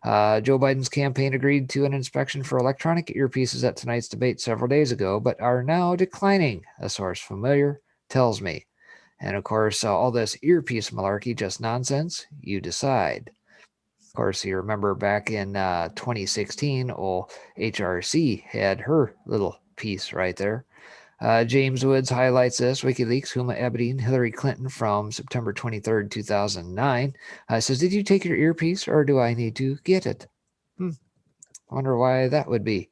Joe Biden's campaign agreed to an inspection for electronic earpieces at tonight's debate several days ago, but are now declining, a source familiar tells me. And of course, all this earpiece malarkey, just nonsense, you decide. Of course, you remember back in 2016, old HRC had her little piece right there. James Woods highlights this. WikiLeaks, Huma Abedin, Hillary Clinton from September 23rd, 2009, says, did you take your earpiece or do I need to get it? Wonder why that would be.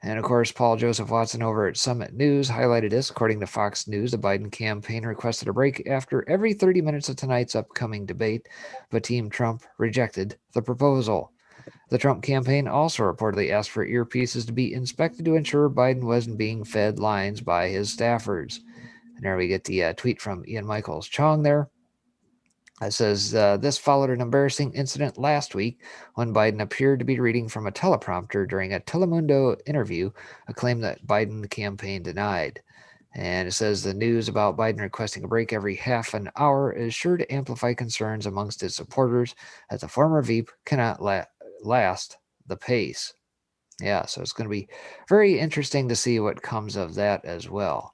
And of course, Paul Joseph Watson over at Summit News highlighted this. According to Fox News, the Biden campaign requested a break after every 30 minutes of tonight's upcoming debate, but Team Trump rejected the proposal. The Trump campaign also reportedly asked for earpieces to be inspected to ensure Biden wasn't being fed lines by his staffers. And there we get the tweet from Ian Michaels Chong there. It says this followed an embarrassing incident last week when Biden appeared to be reading from a teleprompter during a Telemundo interview, a claim that Biden campaign denied. And it says the news about Biden requesting a break every half an hour is sure to amplify concerns amongst his supporters that the former VP cannot last the pace. Yeah, so it's going to be very interesting to see what comes of that as well.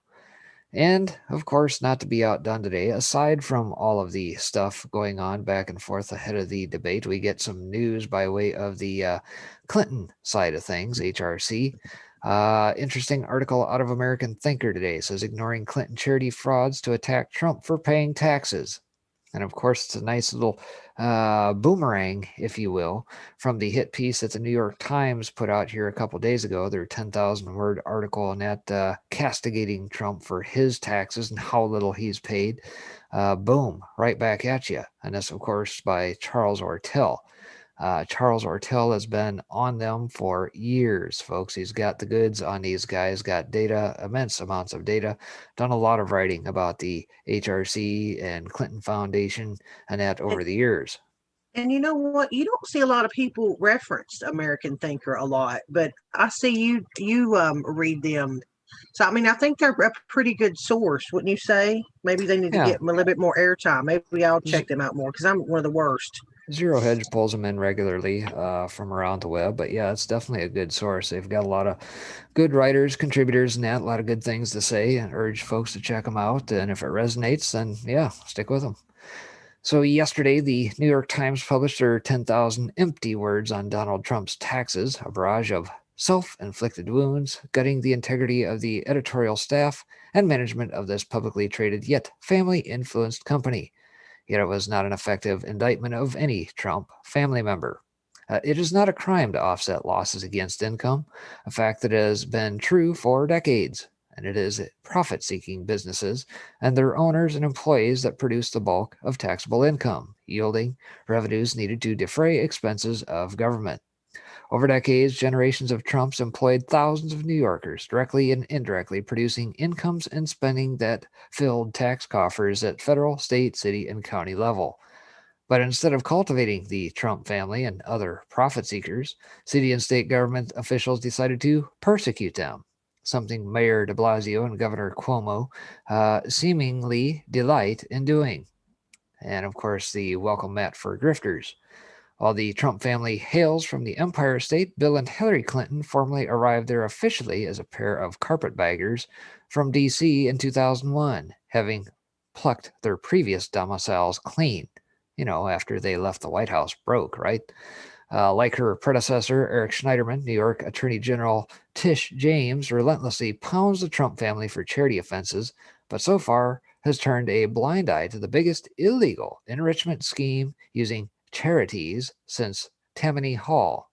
And, of course, not to be outdone today, aside from all of the stuff going on back and forth ahead of the debate, we get some news by way of the Clinton side of things, HRC. Interesting article out of American Thinker today. It says, ignoring Clinton charity frauds to attack Trump for paying taxes. And of course, it's a nice little boomerang, if you will, from the hit piece that the New York Times put out here a couple days ago. Their 10,000-word article on that castigating Trump for his taxes and how little he's paid. Boom, right back at you. And this, of course, by Charles Ortel. Charles Ortel has been on them for years, folks. He's got the goods on these guys, got data, immense amounts of data, done a lot of writing about the HRC and Clinton Foundation and that over the years. And you know what? You don't see a lot of people reference American Thinker a lot, but I see you read them. So, I mean, I think they're a pretty good source, wouldn't you say? Maybe they need to get a little bit more airtime. Maybe I'll check them out more because I'm one of the worst. Zero Hedge pulls them in regularly from around the web, but yeah, it's definitely a good source. They've got a lot of good writers, contributors, and that, a lot of good things to say, and urge folks to check them out. And if it resonates, then yeah, stick with them. So yesterday, the New York Times published their 10,000 empty words on Donald Trump's taxes, a barrage of self-inflicted wounds, gutting the integrity of the editorial staff and management of this publicly traded yet family-influenced company. Yet it was not an effective indictment of any Trump family member. It is not a crime to offset losses against income, a fact that has been true for decades, and it is profit-seeking businesses and their owners and employees that produce the bulk of taxable income, yielding revenues needed to defray expenses of government. Over decades, generations of Trumps employed thousands of New Yorkers, directly and indirectly producing incomes and spending that filled tax coffers at federal, state, city, and county level. But instead of cultivating the Trump family and other profit seekers, city and state government officials decided to persecute them, something Mayor de Blasio and Governor Cuomo seemingly delight in doing. And of course, the welcome mat for grifters. While the Trump family hails from the Empire State, Bill and Hillary Clinton formally arrived there officially as a pair of carpetbaggers from D.C. in 2001, having plucked their previous domiciles clean, after they left the White House broke, right? Like her predecessor, Eric Schneiderman, New York Attorney General Tish James relentlessly pounds the Trump family for charity offenses, but so far has turned a blind eye to the biggest illegal enrichment scheme using charities since Tammany Hall.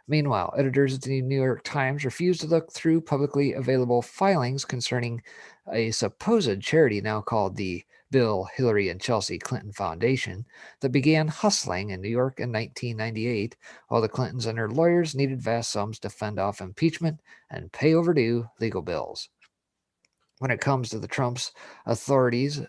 Meanwhile, editors at the New York Times refused to look through publicly available filings concerning a supposed charity now called the Bill, Hillary, and Chelsea Clinton Foundation that began hustling in New York in 1998 while the Clintons and their lawyers needed vast sums to fend off impeachment and pay overdue legal bills. When it comes to the Trumps, authorities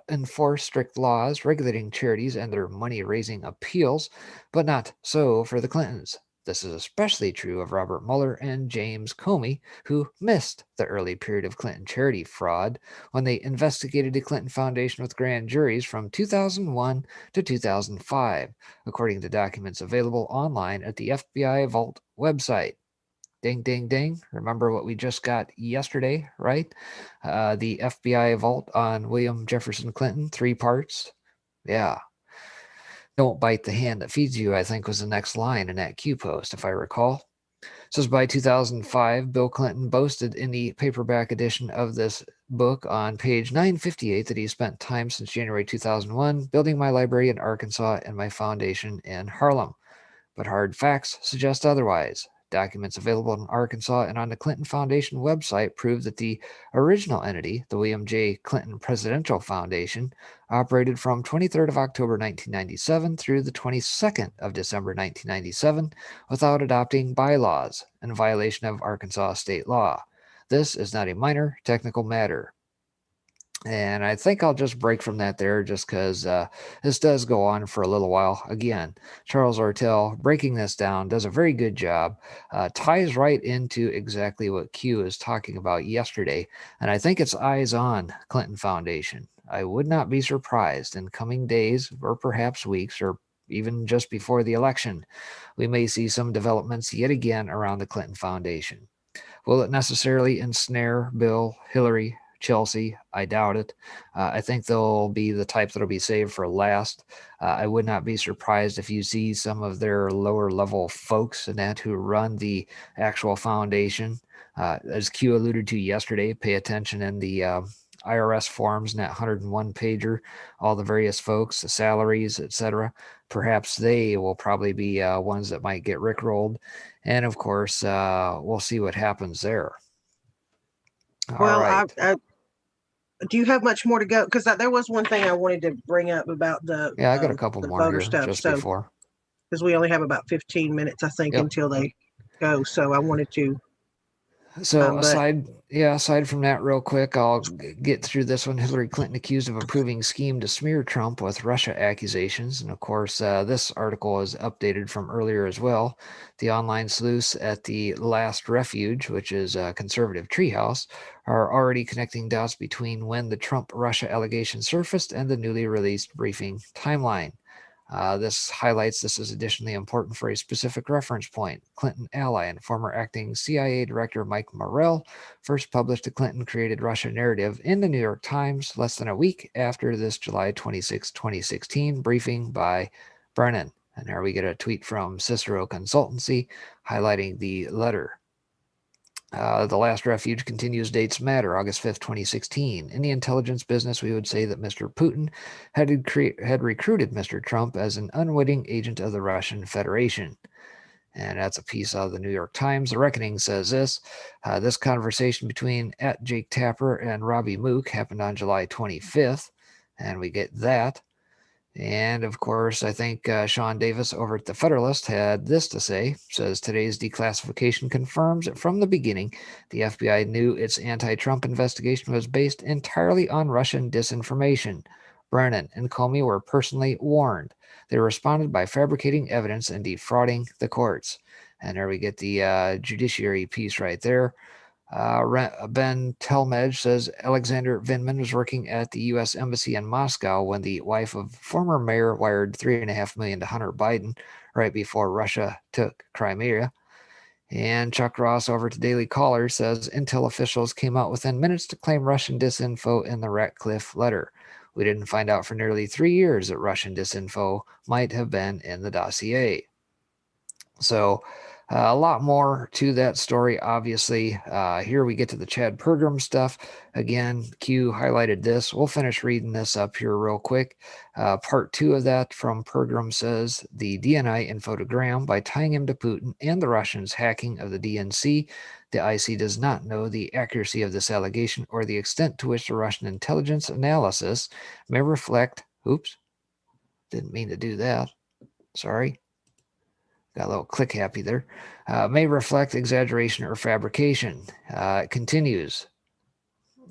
enforce strict laws regulating charities and their money-raising appeals, but not so for the Clintons. This is especially true of Robert Mueller and James Comey, who missed the early period of Clinton charity fraud when they investigated the Clinton Foundation with grand juries from 2001 to 2005, according to documents available online at the FBI Vault website. Ding, ding, ding. Remember what we just got yesterday, right? The FBI Vault on William Jefferson Clinton, 3 parts. Yeah. Don't bite the hand that feeds you, I think was the next line in that Q post, if I recall. It says by 2005, Bill Clinton boasted in the paperback edition of this book on page 958 that he spent time since January 2001 building my library in Arkansas and my foundation in Harlem. But hard facts suggest otherwise. Documents available in Arkansas and on the Clinton Foundation website prove that the original entity, the William J. Clinton Presidential Foundation, operated from 23rd of October 1997 through the 22nd of December 1997 without adopting bylaws in violation of Arkansas state law. This is not a minor technical matter. And I think I'll just break from that there just because this does go on for a little while. Again, Charles Ortel breaking this down does a very good job, ties right into exactly what Q is talking about yesterday. And I think it's eyes on Clinton Foundation. I would not be surprised in coming days or perhaps weeks or even just before the election, we may see some developments yet again around the Clinton Foundation. Will it necessarily ensnare Bill, Hillary, Chelsea? I doubt it. I think they'll be the type that'll be saved for last. I would not be surprised if you see some of their lower level folks and that who run the actual foundation. As Q alluded to yesterday, pay attention in the IRS forms in that 101 pager, all the various folks, the salaries, etc. Perhaps they will probably be ones that might get rickrolled. And of course, we'll see what happens there. All right. Do you have much more to go? Because there was one thing I wanted to bring up about the I got a couple the more voter here stuff. just So before. because we only have about 15 minutes, I think, Yep. until they go. So I wanted to. So aside from that, real quick, I'll get through this one. Hillary Clinton accused of approving scheme to smear Trump with Russia accusations. And of course, this article is updated from earlier as well. The online sleuths at the Last Refuge, which is a conservative treehouse, are already connecting dots between when the Trump-Russia allegation surfaced and the newly released briefing timeline. This highlights this is additionally important for a specific reference point. Clinton ally and former acting CIA Director Mike Morrell first published the Clinton-created Russia narrative in the New York Times less than a week after this July 26, 2016 briefing by Brennan. And here we get a tweet from Cicero Consultancy highlighting the letter. The Last Refuge continues dates matter, August 5th, 2016. In the intelligence business, we would say that Mr. Putin had recruited Mr. Trump as an unwitting agent of the Russian Federation. And that's a piece out of the New York Times. The Reckoning says this. This conversation between @Jake Tapper and Robbie Mook happened on July 25th. And we get that. And of course, I think Sean Davis over at the Federalist had this to say. Says today's declassification confirms that from the beginning, the FBI knew its anti-Trump investigation was based entirely on Russian disinformation. Brennan and Comey were personally warned. They responded by fabricating evidence and defrauding the courts. And there we get the judiciary piece right there. Ben Telmej says Alexander Vindman was working at the U.S. Embassy in Moscow when the wife of former mayor wired $3.5 million to Hunter Biden right before Russia took Crimea. And Chuck Ross over to Daily Caller says Intel officials came out within minutes to claim Russian disinfo in the Ratcliffe letter. We didn't find out for nearly 3 years that Russian disinfo might have been in the dossier. So a lot more to that story, obviously. Here we get to the Chad Pergram stuff. Again, Q highlighted this. We'll finish reading this up here real quick. Part 2 of that from Pergram says the DNI infogram by tying him to Putin and the Russians hacking of the DNC. The IC does not know the accuracy of this allegation or the extent to which the Russian intelligence analysis may reflect. Oops, didn't mean to do that. Sorry. Got a little click happy there. May reflect exaggeration or fabrication. It continues.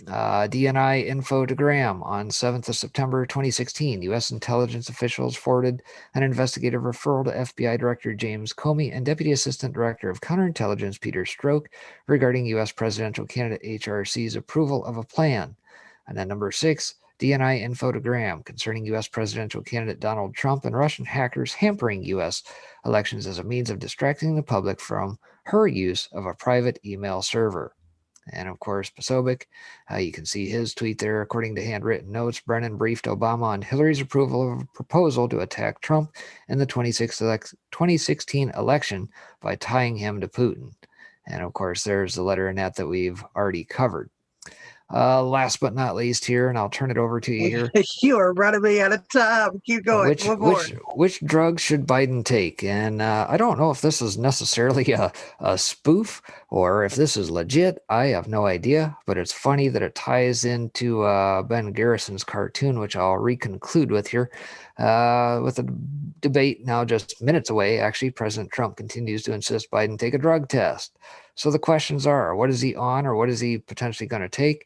DNI infogram on 7th of September 2016. U.S. intelligence officials forwarded an investigative referral to FBI Director James Comey and Deputy Assistant Director of Counterintelligence Peter Strzok regarding U.S. presidential candidate HRC's approval of a plan. And then number 6. DNI infogram concerning U.S. presidential candidate Donald Trump and Russian hackers hampering U.S. elections as a means of distracting the public from her use of a private email server. And of course, Posobiec, you can see his tweet there. According to handwritten notes, Brennan briefed Obama on Hillary's approval of a proposal to attack Trump in the 2016 election by tying him to Putin. And of course, there's the letter in that we've already covered. Last but not least here, and I'll turn it over to you here. You are running me out of time. Keep going. Which drugs should Biden take? And I don't know if this is necessarily a spoof or if this is legit. I have no idea, but it's funny that it ties into Ben Garrison's cartoon, which I'll reconclude with here. With the debate now just minutes away, actually, President Trump continues to insist Biden take a drug test. So the questions are, what is he on, or what is he potentially going to take?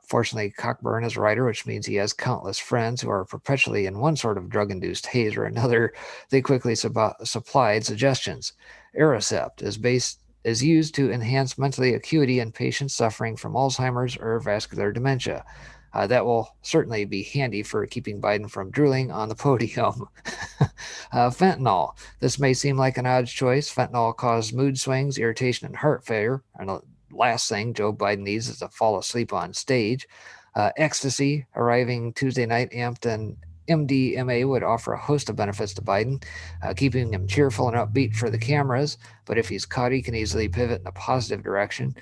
Fortunately, Cockburn is a writer, which means he has countless friends who are perpetually in one sort of drug-induced haze or another. They quickly supplied suggestions. Aricept is used to enhance mental acuity in patients suffering from Alzheimer's or vascular dementia. That will certainly be handy for keeping Biden from drooling on the podium. Fentanyl. This may seem like an odd choice. Fentanyl causes mood swings, irritation, and heart failure. And the last thing Joe Biden needs is to fall asleep on stage. Ecstasy, arriving Tuesday night, amped and MDMA would offer a host of benefits to Biden, keeping him cheerful and upbeat for the cameras. But if he's caught, he can easily pivot in a positive direction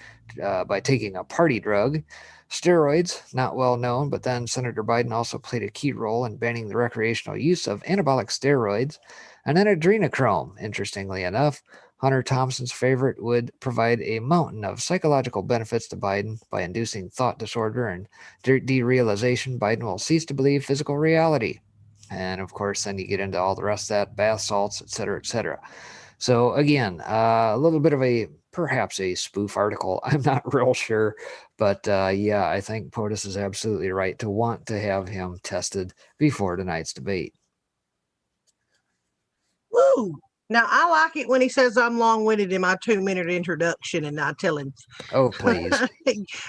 by taking a party drug. Steroids, not well known, but then Senator Biden also played a key role in banning the recreational use of anabolic steroids. And then adrenochrome, interestingly enough, Hunter Thompson's favorite, would provide a mountain of psychological benefits to Biden by inducing thought disorder and derealization. Biden will cease to believe physical reality. And of course, then you get into all the rest of that, bath salts, et cetera, et cetera. So again, a little bit of perhaps a spoof article. I'm not real sure, but yeah, I think POTUS is absolutely right to want to have him tested before tonight's debate. Woo! Now, I like it when he says I'm long-winded in my 2-minute introduction, and I tell him, oh, please.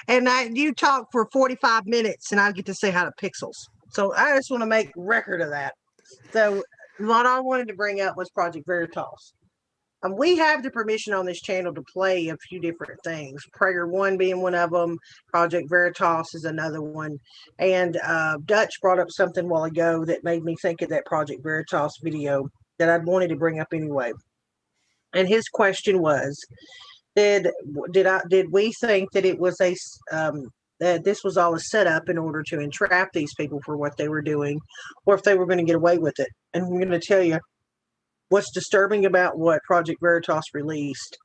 And you talk for 45 minutes, and I get to say how to pixels. So I just want to make record of that. So what I wanted to bring up was Project Veritas. We have the permission on this channel to play a few different things. Prager 1 being one of them. Project Veritas is another one. And Dutch brought up something a while ago that made me think of that Project Veritas video that I'd wanted to bring up anyway. And his question was, did we think that it was that this was all a setup in order to entrap these people for what they were doing, or if they were going to get away with it? And I'm going to tell you, what's disturbing about what Project Veritas released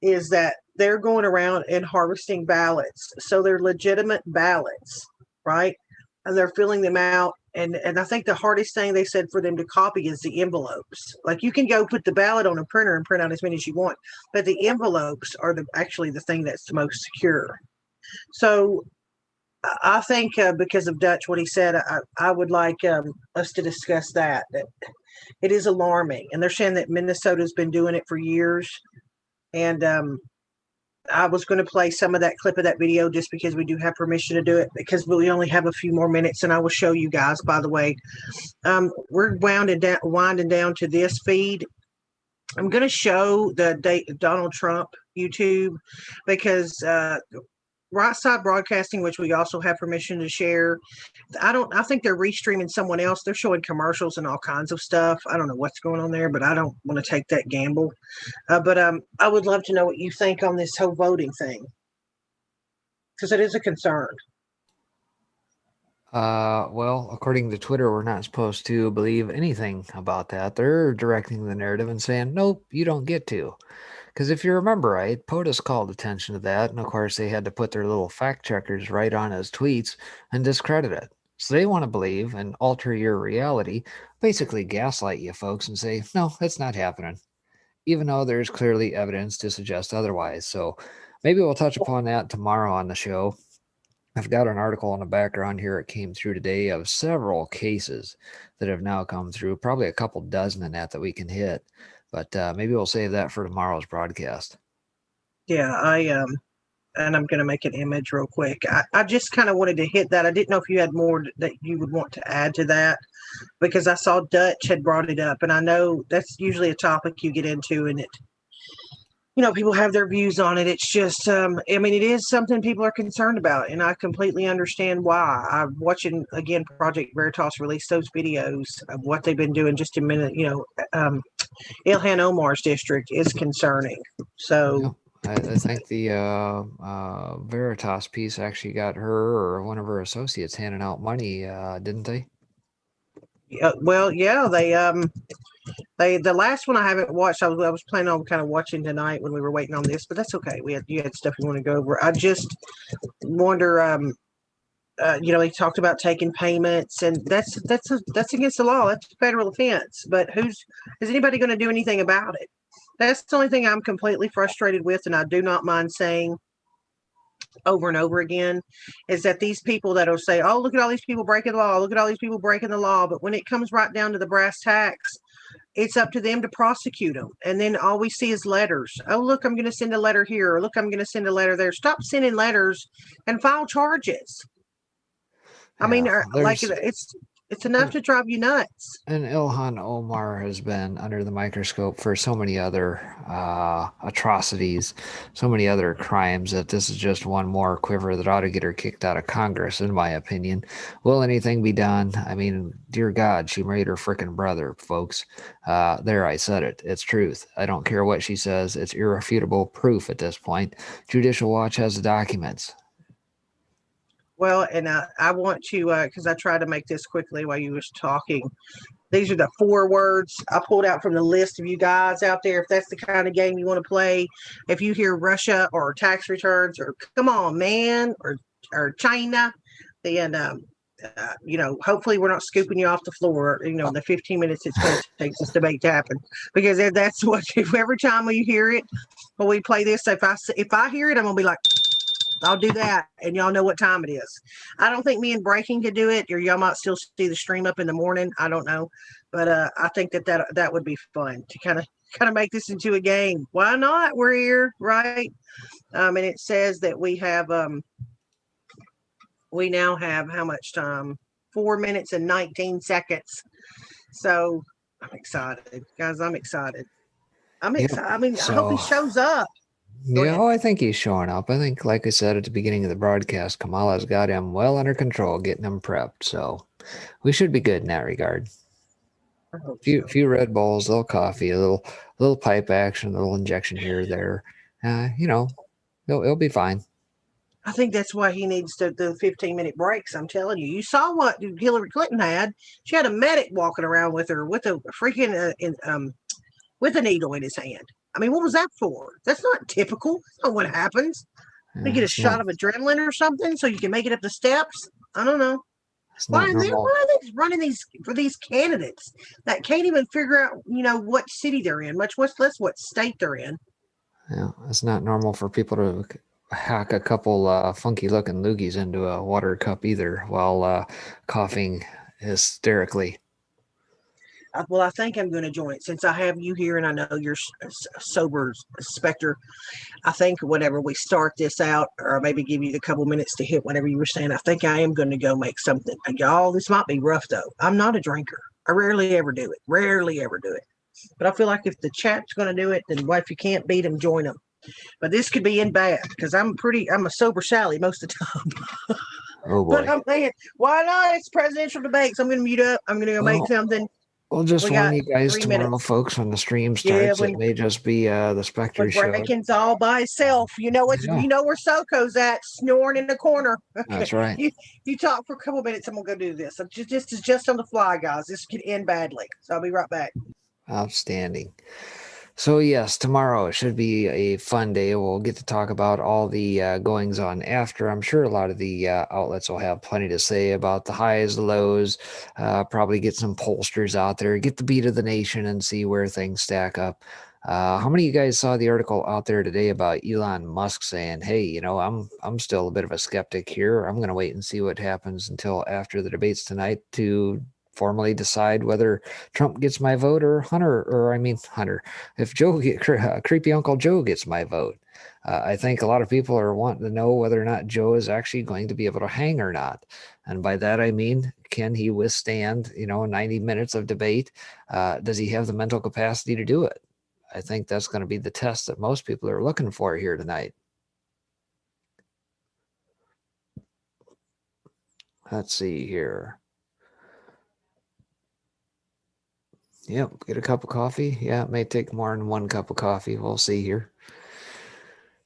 is that they're going around and harvesting ballots. So they're legitimate ballots, right? And they're filling them out. And I think the hardest thing they said for them to copy is the envelopes. Like, you can go put the ballot on a printer and print out as many as you want, but the envelopes are actually the thing that's the most secure. So I think because of Dutch, what he said, I would like us to discuss that it is alarming. And they're saying that Minnesota's been doing it for years. And I was going to play some of that clip of that video just because we do have permission to do it, because we only have a few more minutes. And I will show you guys, by the way. We're winding down to this feed. I'm going to show the Donald Trump YouTube, because Right Side Broadcasting, which we also have permission to share, I think they're restreaming someone else. They're showing commercials and all kinds of stuff. I don't know what's going on there, but I don't want to take that gamble. But I would love to know what you think on this whole voting thing, because it is a concern. Well, according to Twitter, we're not supposed to believe anything about that. They're directing the narrative and saying, nope, you don't get to. Because if you remember right, POTUS called attention to that, and of course they had to put their little fact checkers right on his tweets and discredit it. So they want to believe and alter your reality, basically gaslight you folks and say, no, it's not happening, even though there's clearly evidence to suggest otherwise. So maybe we'll touch upon that tomorrow on the show. I've got an article in the background here. It came through today of several cases that have now come through, probably a couple dozen in that we can hit. But maybe we'll save that for tomorrow's broadcast. Yeah, and I'm going to make an image real quick. I just kind of wanted to hit that. I didn't know if you had more that you would want to add to that, because I saw Dutch had brought it up, and I know that's usually a topic you get into, and people have their views on it. It's just, it is something people are concerned about, and I completely understand why. I'm watching, again, Project Veritas release those videos of what they've been doing just a minute. Ilhan Omar's district is concerning. So I think the Veritas piece actually got her or one of her associates handing out money, didn't they? Well, yeah, they the last one I haven't watched. I was planning on kind of watching tonight when we were waiting on this, but that's okay. You had stuff you want to go over. I just wonder. He talked about taking payments, and that's against the law. That's a federal offense. But is anybody going to do anything about it? That's the only thing I'm completely frustrated with, and I do not mind saying over and over again, is that these people that'll say, oh, look at all these people breaking the law, look at all these people breaking the law, but when it comes right down to the brass tacks, it's up to them to prosecute them. And then all we see is letters. Oh, look, I'm going to send a letter here, or look, I'm going to send a letter there. Stop sending letters and file charges. I mean, like, it's enough to drive you nuts. And Ilhan Omar has been under the microscope for so many other atrocities, so many other crimes, that this is just one more quiver that ought to get her kicked out of Congress, in my opinion. Will anything be done? I mean, dear God, she married her frickin' brother, folks. There, I said it. It's truth. I don't care what she says. It's irrefutable proof at this point. Judicial Watch has the documents. Well, and I want to, because I tried to make this quickly while you was talking. These are the 4 words I pulled out from the list of you guys out there. If that's the kind of game you want to play, if you hear Russia or tax returns or come on, man, or China, then, hopefully we're not scooping you off the floor, in the 15 minutes it's going to take this debate to happen. Because that's what, every time we hear it, when we play this, if I hear it, I'm going to be like, I'll do that, and y'all know what time it is. I don't think me and Breaking could do it, or y'all might still see the stream up in the morning. I don't know, but I think that would be fun to kind of make this into a game. Why not? We're here, right? And it says that we now have how much time? 4 minutes and 19 seconds. So I'm excited, guys. I'm excited. Yep. I mean, I hope he shows up. Yeah, I think he's showing up. I think, like I said at the beginning of the broadcast, Kamala's got him well under control, getting him prepped. So we should be good in that regard. A few Red Bulls, a little coffee, a little pipe action, a little injection here or there. It'll be fine. I think that's why he needs the 15-minute breaks. I'm telling you. You saw what Hillary Clinton had. She had a medic walking around with her with a freaking with a needle in his hand. I mean, what was that for? That's not typical. That's not what happens. They get a shot of adrenaline or something so you can make it up the steps. I don't know. Why are they running these for these candidates that can't even figure out, what city they're in, much less what state they're in? Yeah, it's not normal for people to hack a couple funky looking loogies into a water cup either while coughing hysterically. Well, I think I'm going to join it since I have you here and I know you're sober, Spectre. I think whenever we start this out, or maybe give you a couple minutes to hit whatever you were saying, I think I am going to go make something. Y'all, this might be rough though. I'm not a drinker. I rarely ever do it. But I feel like if the chat's going to do it, then if you can't beat them, join them. But this could be in bad because I'm a sober Sally most of the time. Oh boy. But I'm saying, why not? It's presidential debates. I'm going to mute up. I'm going to go make something. We'll just warn you guys tomorrow, folks, when the stream starts. It may just be the Spectre show. Breaking's all by itself. You know where Soko's at, snoring in the corner. That's right. You talk for a couple minutes. I'm gonna go do this. Just on the fly, guys. This could end badly. So I'll be right back. Outstanding. So yes, tomorrow it should be a fun day. We'll get to talk about all the goings on after. I'm sure a lot of the outlets will have plenty to say about the highs, the lows, probably get some pollsters out there, get the beat of the nation and see where things stack up. How many of you guys saw the article out there today about Elon Musk saying, hey, I'm still a bit of a skeptic here. I'm going to wait and see what happens until after the debates tonight to formally decide whether Trump gets my vote or Hunter, if creepy Uncle Joe gets my vote. I think a lot of people are wanting to know whether or not Joe is actually going to be able to hang or not. And by that, I mean, can he withstand, 90 minutes of debate? Does he have the mental capacity to do it? I think that's going to be the test that most people are looking for here tonight. Let's see here. Yep, get a cup of coffee. Yeah, it may take more than one cup of coffee. We'll see here.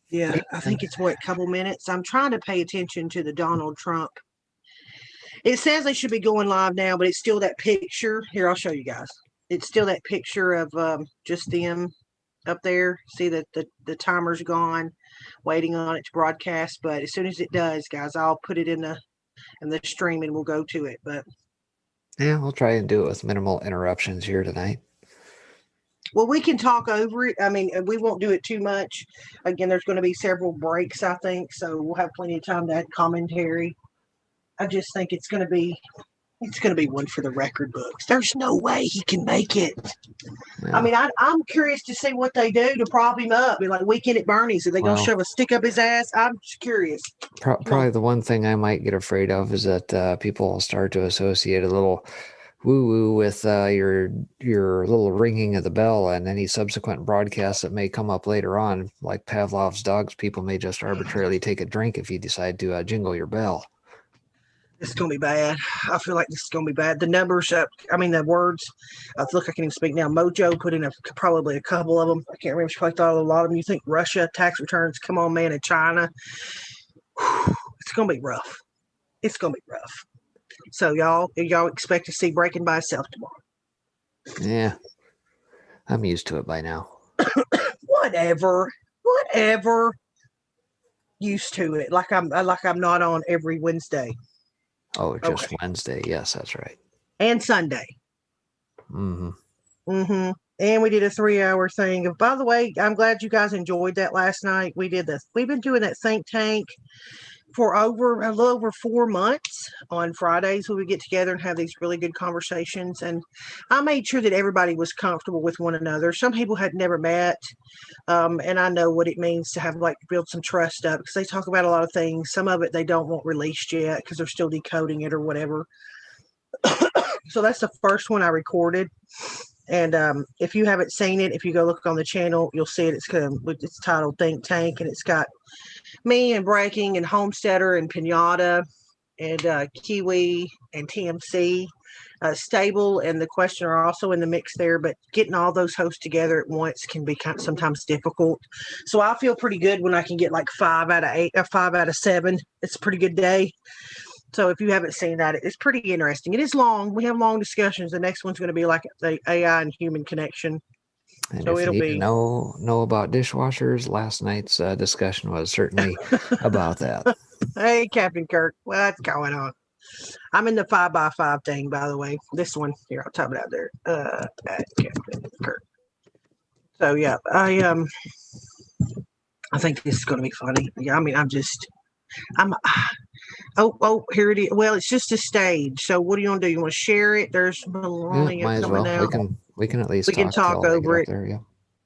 Yeah, I think it's a couple minutes. I'm trying to pay attention to the Donald Trump. It says they should be going live now, but it's still that picture. Here, I'll show you guys. It's still that picture of just them up there. See that the timer's gone, waiting on it to broadcast. But as soon as it does, guys, I'll put it in the stream and we'll go to it. But yeah, we'll try and do it with minimal interruptions here tonight. Well, we can talk over it. I mean, we won't do it too much. Again, there's going to be several breaks, I think, so we'll have plenty of time to add commentary. I just think it's going to be one for the record books. There's no way he can make it. Yeah. I mean, I'm curious to see what they do to prop him up. Be like Weekend at Bernie's. Are they going to shove a stick up his ass? I'm just curious. Probably the one thing I might get afraid of is that people will start to associate a little woo-woo with your little ringing of the bell, and any subsequent broadcasts that may come up later on, like Pavlov's dogs. People may just arbitrarily take a drink if you decide to jingle your bell. This is going to be bad. I feel like this is going to be bad. The numbers, the words. Look, I can't even speak now. Mojo put in probably a couple of them. I can't remember. She probably thought a lot of them. You think Russia, tax returns, come on, man, and China. It's going to be rough. It's going to be rough. So y'all expect to see Breaking by itself tomorrow. Yeah. I'm used to it by now. Whatever. Used to it. Like I'm not on every Wednesday. Oh, just Wednesday. Yes, that's right. And Sunday. Mm-hmm. Mm-hmm. And we did a 3-hour thing. By the way, I'm glad you guys enjoyed that last night. We did this. We've been doing that think tank for a little over 4 months. On Fridays, we would get together and have these really good conversations. And I made sure that everybody was comfortable with one another. Some people had never met. And I know what it means to have build some trust up, because they talk about a lot of things. Some of it they don't want released yet because they're still decoding it or whatever. So that's the first one I recorded. And if you haven't seen it, if you go look on the channel, you'll see it. It's titled Think Tank, and it's got me and Breaking and Homesteader and Pinata and Kiwi and TMC. Stable and the question are also in the mix there, but getting all those hosts together at once can be sometimes difficult. So I feel pretty good when I can get 5 out of 8 or 5 out of 7. It's a pretty good day. So if you haven't seen that, it's pretty interesting. It is long. We have long discussions. The next one's going to be like the AI and human connection. And So if it'll you need be to know about dishwashers, last night's discussion was certainly about that. Hey, Captain Kirk, what's going on? I'm in the 5x5 thing, by the way. This one here, I'll type it out there. Captain Kirk. So yeah, I think this is going to be funny. Yeah, I mean, here it is. Well, it's just a stage. So what do you want to do? You want to share it? There's Melania Might as coming well. out. We can at least We can talk till I over get it. up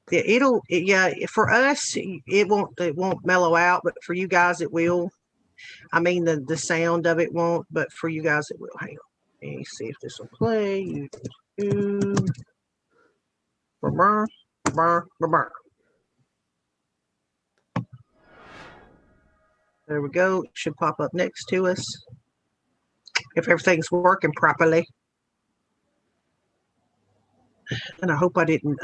there, Yeah. For us, it won't mellow out, but for you guys, it will. I mean, the sound of it won't, but for you guys, it will. Hang on. Let me see if this will play. YouTube. There we go. It should pop up next to us if everything's working properly. And I hope I didn't.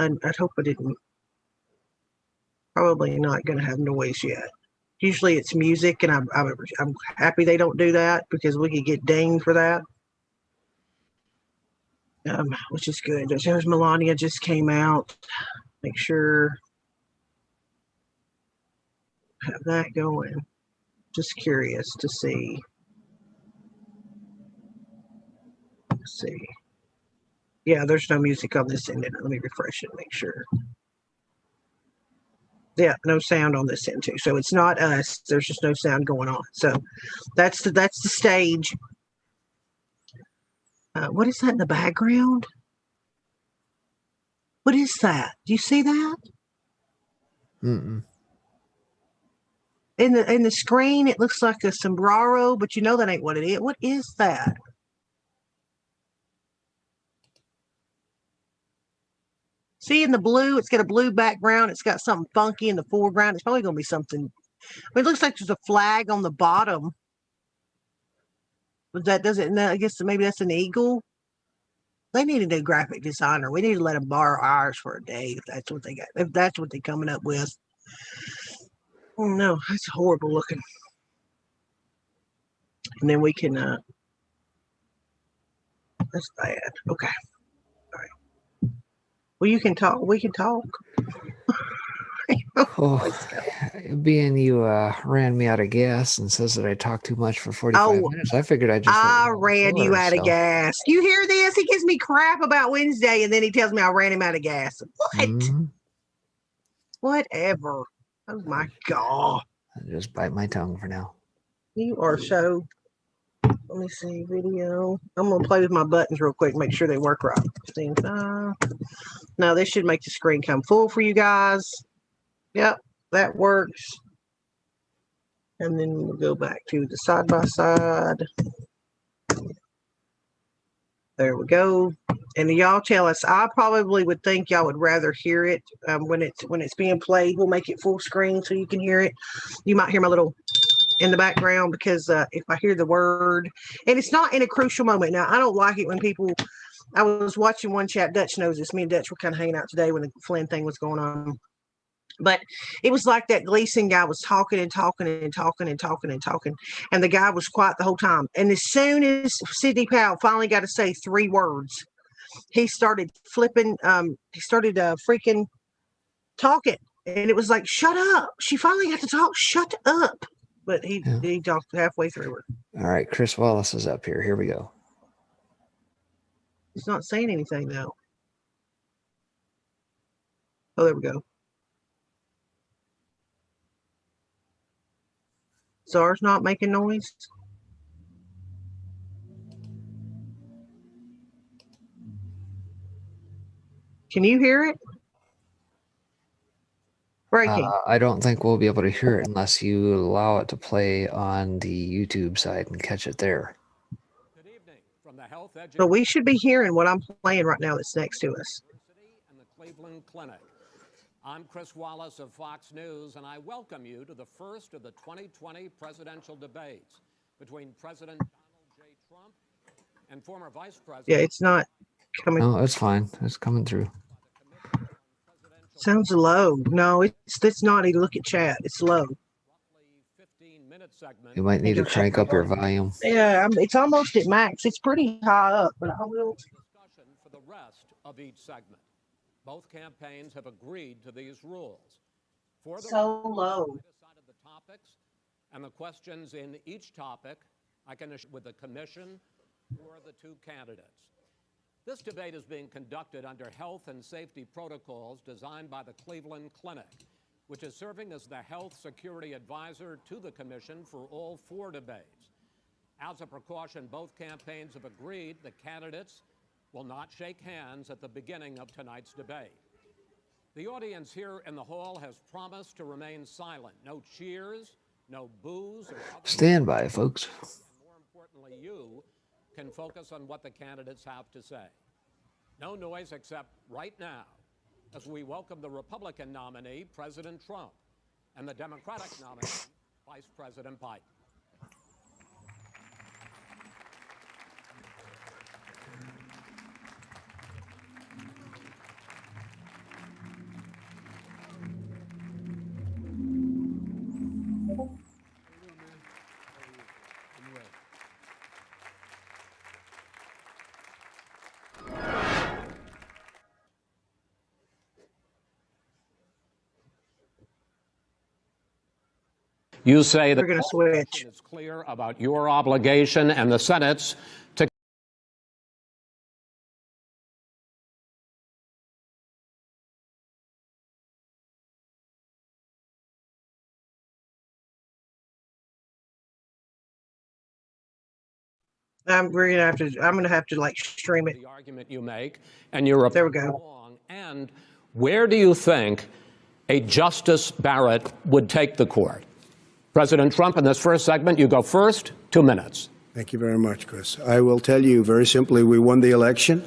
Probably not going to have noise yet. Usually it's music, and I'm happy they don't do that, because we could get dinged for that. Which is good. There's Melania just came out. Make sure have that going. Just curious to see. Let's see. Yeah, there's no music on this end. Let me refresh it and make sure. Yeah, no sound on this end too. So it's not us. There's just no sound going on. So that's the stage. What is that in the background? What is that? Do you see that? Mm-mm. In the screen, it looks like a sombrero, but you know that ain't what it is. What is that? See, in the blue, it's got a blue background. It's got something funky in the foreground. It's probably going to be something. It looks like there's a flag on the bottom. But that doesn't. I guess maybe that's an eagle. They need a new graphic designer. We need to let them borrow ours for a day if that's what they got. If that's what they're coming up with. Oh no, that's horrible looking. And then we can. That's bad. Okay. All right. Well, you can talk. We can talk. Oh, being you ran me out of gas and says that I talk too much for 45 Oh, minutes, I figured I'd just I ran you out of gas. You hear this? He gives me crap about Wednesday, and then he tells me I ran him out of gas. What? Whatever. Oh my God. I just bite my tongue for now. You are so. Let me see video. I'm gonna play with my buttons real quick, make sure they work right. No, this should make the screen come full for you guys. Yep, that works. And then we'll go back to the side by side. There we go. And y'all tell us. I probably would think y'all would rather hear it when it's being played. We'll make it full screen so you can hear it. You might hear my little in the background because if I hear the word, and it's not in a crucial moment. Now, I don't like it when people. I was watching one chat. Dutch knows this. Me and Dutch were kind of hanging out today when the Flynn thing was going on. But it was like that Gleason guy was talking and talking and talking and talking and talking. And the guy was quiet the whole time. And as soon as Sidney Powell finally got to say 3 words, he started flipping. He started freaking talking. And it was like, shut up. She finally got to talk. Shut up. But he talked halfway through her. All right. Chris Wallace is up here. Here we go. He's not saying anything, though. Oh, there we go. SARS not making noise. Can you hear it? Breaking. I don't think we'll be able to hear it unless you allow it to play on the YouTube side and catch it there. Good evening from the Health Education. So we should be hearing what I'm playing right now that's next to us. And the Cleveland Clinic. I'm Chris Wallace of Fox News, and I welcome you to the first of the 2020 presidential debates between President Donald J. Trump and former Vice President. Yeah, it's not coming. No, it's fine. It's coming through. Sounds low. No, it's not. You look at chat. It's low. You might need to crank up your volume. Yeah, it's almost at max. It's pretty high up, but I will. Discussion for the rest of each segment. Both campaigns have agreed to these rules. For the So low. decided the topics and the questions in each topic, I can assure with the commission or the 2 candidates. This debate is being conducted under health and safety protocols designed by the Cleveland Clinic, which is serving as the health security advisor to the commission for all 4 debates. As a precaution, both campaigns have agreed the candidates will not shake hands at the beginning of tonight's debate. The audience here in the hall has promised to remain silent. No cheers, no boos. Or Stand by, folks. And more importantly, you can focus on what the candidates have to say. No noise except right now as we welcome the Republican nominee, President Trump, and the Democratic nominee, Vice President Biden. You say that We're going to switch. it's clear about your obligation and the Senate's to I'm going to have to like stream it. the argument you make, and you're There we go. wrong. And where do you think a Justice Barrett would take the court? President Trump, in this first segment, you go first, 2 minutes. Thank you very much, Chris. I will tell you very simply, we won the election.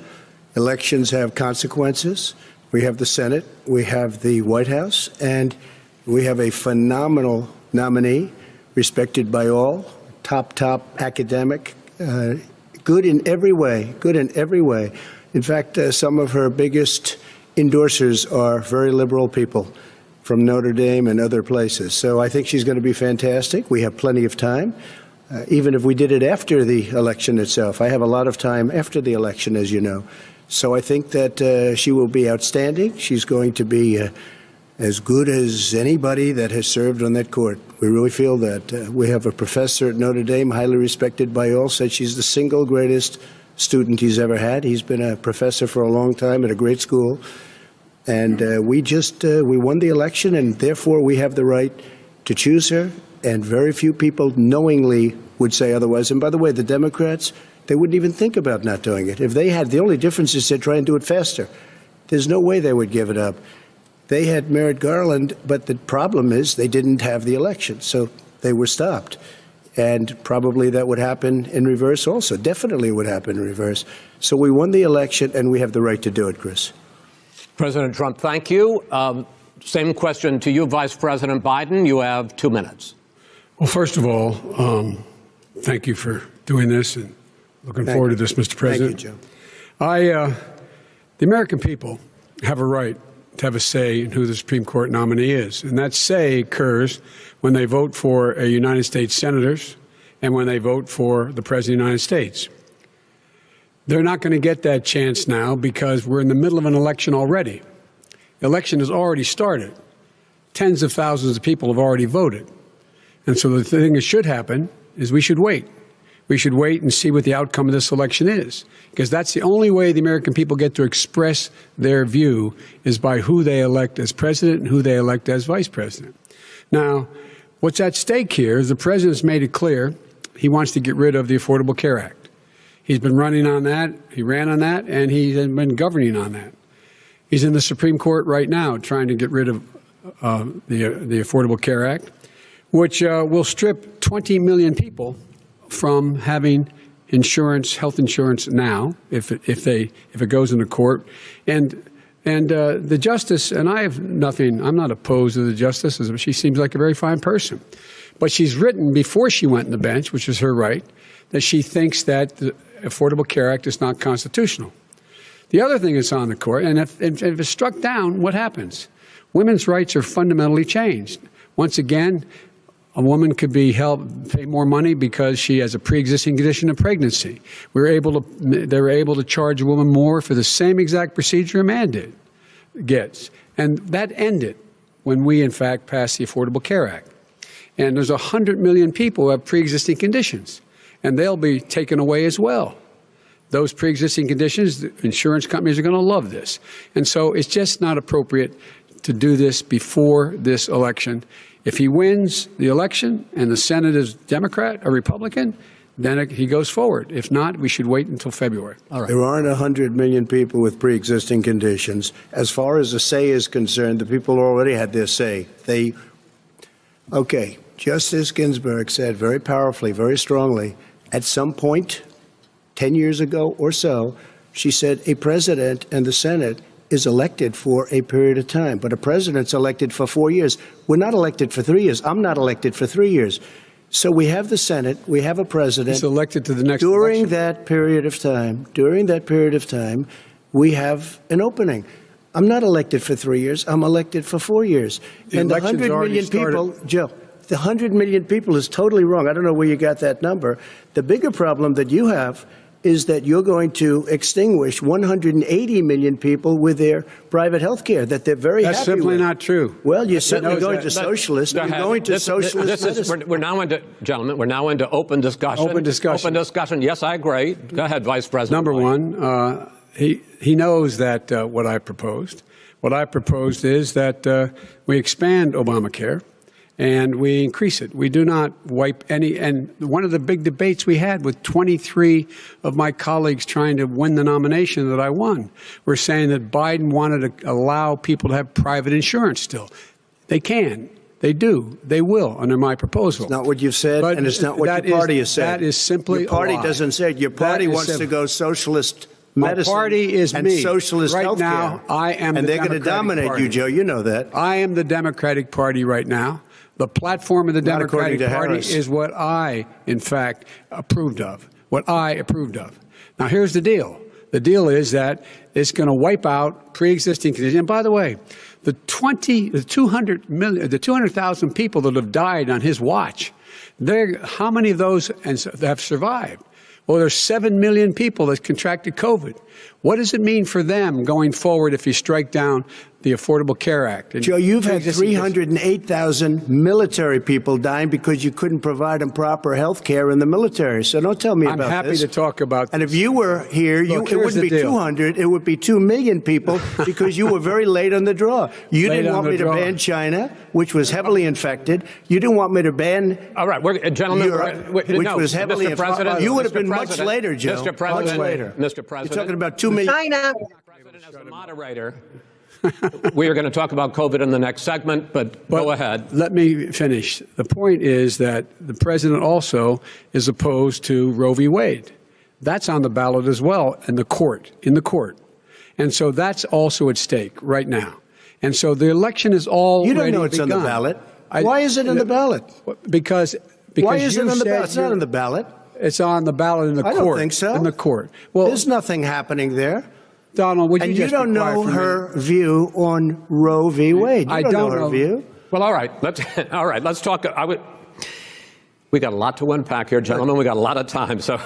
Elections have consequences. We have the Senate, we have the White House, and we have a phenomenal nominee, respected by all, top academic, good in every way, In fact, some of her biggest endorsers are very liberal people from Notre Dame and other places. So I think she's going to be fantastic. We have plenty of time, even if we did it after the election itself. I have a lot of time after the election, as you know. So I think that she will be outstanding. She's going to be as good as anybody that has served on that court. We really feel that. We have a professor at Notre Dame, highly respected by all, said she's the single greatest student he's ever had. He's been a professor for a long time at a great school. And we won the election, and therefore we have the right to choose her. And very few people knowingly would say otherwise. And by the way, the Democrats, they wouldn't even think about not doing it. If they had, the only difference is they'd try and do it faster. There's no way they would give it up. They had Merrick Garland, but the problem is they didn't have the election, so they were stopped. And probably that would happen in reverse also. Definitely would happen in reverse. So we won the election, and we have the right to do it, Chris. President Trump, thank you. Same question to you, Vice President Biden. You have 2 minutes. Well, first of all, thank you for doing this, and looking forward to this, Mr. President. Thank you, Joe. The American people have a right to have a say in who the Supreme Court nominee is. And that say occurs when they vote for a United States senators and when they vote for the President of the United States. They're not going to get that chance now because we're in the middle of an election already. The election has already started. Tens of thousands of people have already voted. And so the thing that should happen is we should wait. We should wait and see what the outcome of this election is, because that's the only way the American people get to express their view is by who they elect as president and who they elect as vice president. Now, what's at stake here is the president's made it clear he wants to get rid of the Affordable Care Act. He's been running on that, he ran on that, and he's been governing on that. He's in the Supreme Court right now trying to get rid of the Affordable Care Act, which will strip 20 million people from having insurance, health insurance now, if it goes into court, and the justice, and I have nothing. I'm not opposed to the justice. She seems like a very fine person, but she's written before she went on the bench, which is her right, that she thinks that the Affordable Care Act is not constitutional. The other thing that's on the court, and if it's struck down, what happens? Women's rights are fundamentally changed. Once again, a woman could be pay more money because she has a pre-existing condition of pregnancy. They were able to charge a woman more for the same exact procedure a man gets. And that ended when we, in fact, passed the Affordable Care Act. And there's 100 million people who have pre-existing conditions, and they'll be taken away as well. Those pre-existing conditions, the insurance companies are going to love this. And so it's just not appropriate to do this before this election. If he wins the election and the Senate is Democrat or Republican, then he goes forward. If not, we should wait until February. All right. There aren't 100 million people with pre-existing conditions. As far as the say is concerned, the people already had their say. Okay, Justice Ginsburg said very powerfully, very strongly, at some point, 10 years ago or so, she said a president and the Senate is elected for a period of time, but a president's elected for 4 years. We're not elected for 3 years. I'm not elected for 3 years. So we have the Senate, we have a president. He's elected to the next during election. that period of time, we have an opening. I'm not elected for 3 years. I'm elected for 4 years. And the 100 million people, Joe, the 100 million people is totally wrong. I don't know where you got that number. The bigger problem that you have is that you're going to extinguish 180 million people with their private health care that they're very happy with. That's simply not true. Well, you're certainly going to socialist. You're going to socialist medicine. We're now into, gentlemen, we're now into open discussion. Open discussion. Open discussion. Yes, I agree. Go ahead, Vice President. Number one, he knows that what I proposed. What I proposed is that we expand Obamacare and we increase it. We do not wipe any. And one of the big debates we had with 23 of my colleagues trying to win the nomination that I won, were saying that Biden wanted to allow people to have private insurance still. They can. They do. They will under my proposal. It's not what you've said, and it's not what your party has said. That is simply your party a lie. doesn't say it. Your party wants to go socialist medicine. My party is and me. socialist right healthcare. now, I am and the they're going to Democratic dominate Party. you, Joe. You know that. I am the Democratic Party right now. The platform of the Not according Democratic to Party Harris. is what I, in fact, approved of. What I approved of. Now, here's the deal. The deal is that it's going to wipe out pre-existing conditions. And by the way, the 200,000 people that have died on his watch, how many of those have survived? Well, there's 7 million people that contracted COVID. What does it mean for them going forward if you strike down the Affordable Care Act. Joe, you've had 308,000 military people dying because you couldn't provide them proper health care in the military. So don't tell me I'm about happy this. to talk about And this. if you were here, Look, it here's wouldn't the be deal. 200, it would be 2 million people because you were very late on the draw. You Late didn't on want the me to draw. ban China, which was heavily infected. You didn't want me to ban All right, gentlemen, Europe, which was heavily Mr. President, You would have Mr. been much President, later, Joe. Mr. President, much later. Mr. President, You're talking about 2 million. China. President, as a moderator, we are going to talk about COVID in the next segment, but go ahead. Let me finish. The point is that the president also is opposed to Roe v. Wade. That's on the ballot as well in the court. And so that's also at stake right now. And so the election is already You don't know it's begun. on the ballot. Why is it on the ballot? Because Why is it you on the said ballot? It's not you're- on the ballot. It's on the ballot in the I court. don't think so. In the court. Well, There's nothing happening there. Donald, would you And you just be don't quiet know for a minute? her view on Roe v. Wade. You I don't don't know her know. view. Well, all right, let's talk. We got a lot to unpack here, gentlemen. We got a lot of time. So,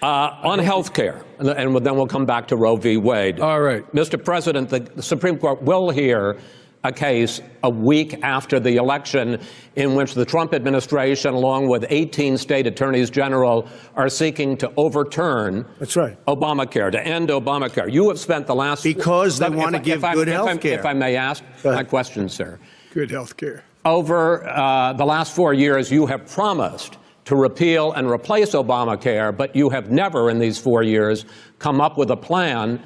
on health care, and then we'll come back to Roe v. Wade. All right. Mr. President, the Supreme Court will hear a case a week after the election in which the Trump administration, along with 18 state attorneys general, are seeking to overturn That's right. Obamacare, to end Obamacare. You have spent the last... Because they want to give good health care. If I may ask my question, sir. Good health care. Over the last 4 years, you have promised to repeal and replace Obamacare, but you have never in these 4 years come up with a plan,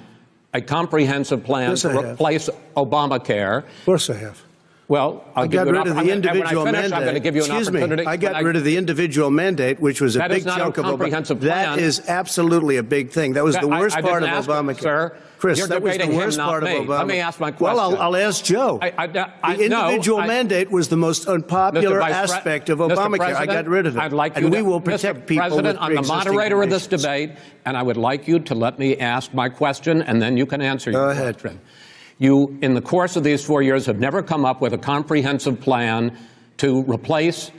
a comprehensive plan Yes, to I have. replace Obamacare. Of course I have. Well, I got rid of the individual when I finish, mandate. I'm going to give you an Excuse opportunity. me. I got rid of the individual mandate, which was a That big is not chunk a of comprehensive That plan. is absolutely a big thing. That was the worst I part of didn't ask Obamacare. Sir, Chris, you're that was the debating him, worst not part of me. Obamacare. Let me ask my question. Well, I'll ask Joe. The individual mandate was the most unpopular aspect of Obamacare. I got rid of it. I'd like and you we to, will protect Mr. people President, with I'm the pre-existing moderator of this conditions. debate, and I would like you to let me ask my question, and then you can answer your Go ahead. question. You, in the course of these 4 years, have never come up with a comprehensive plan to replace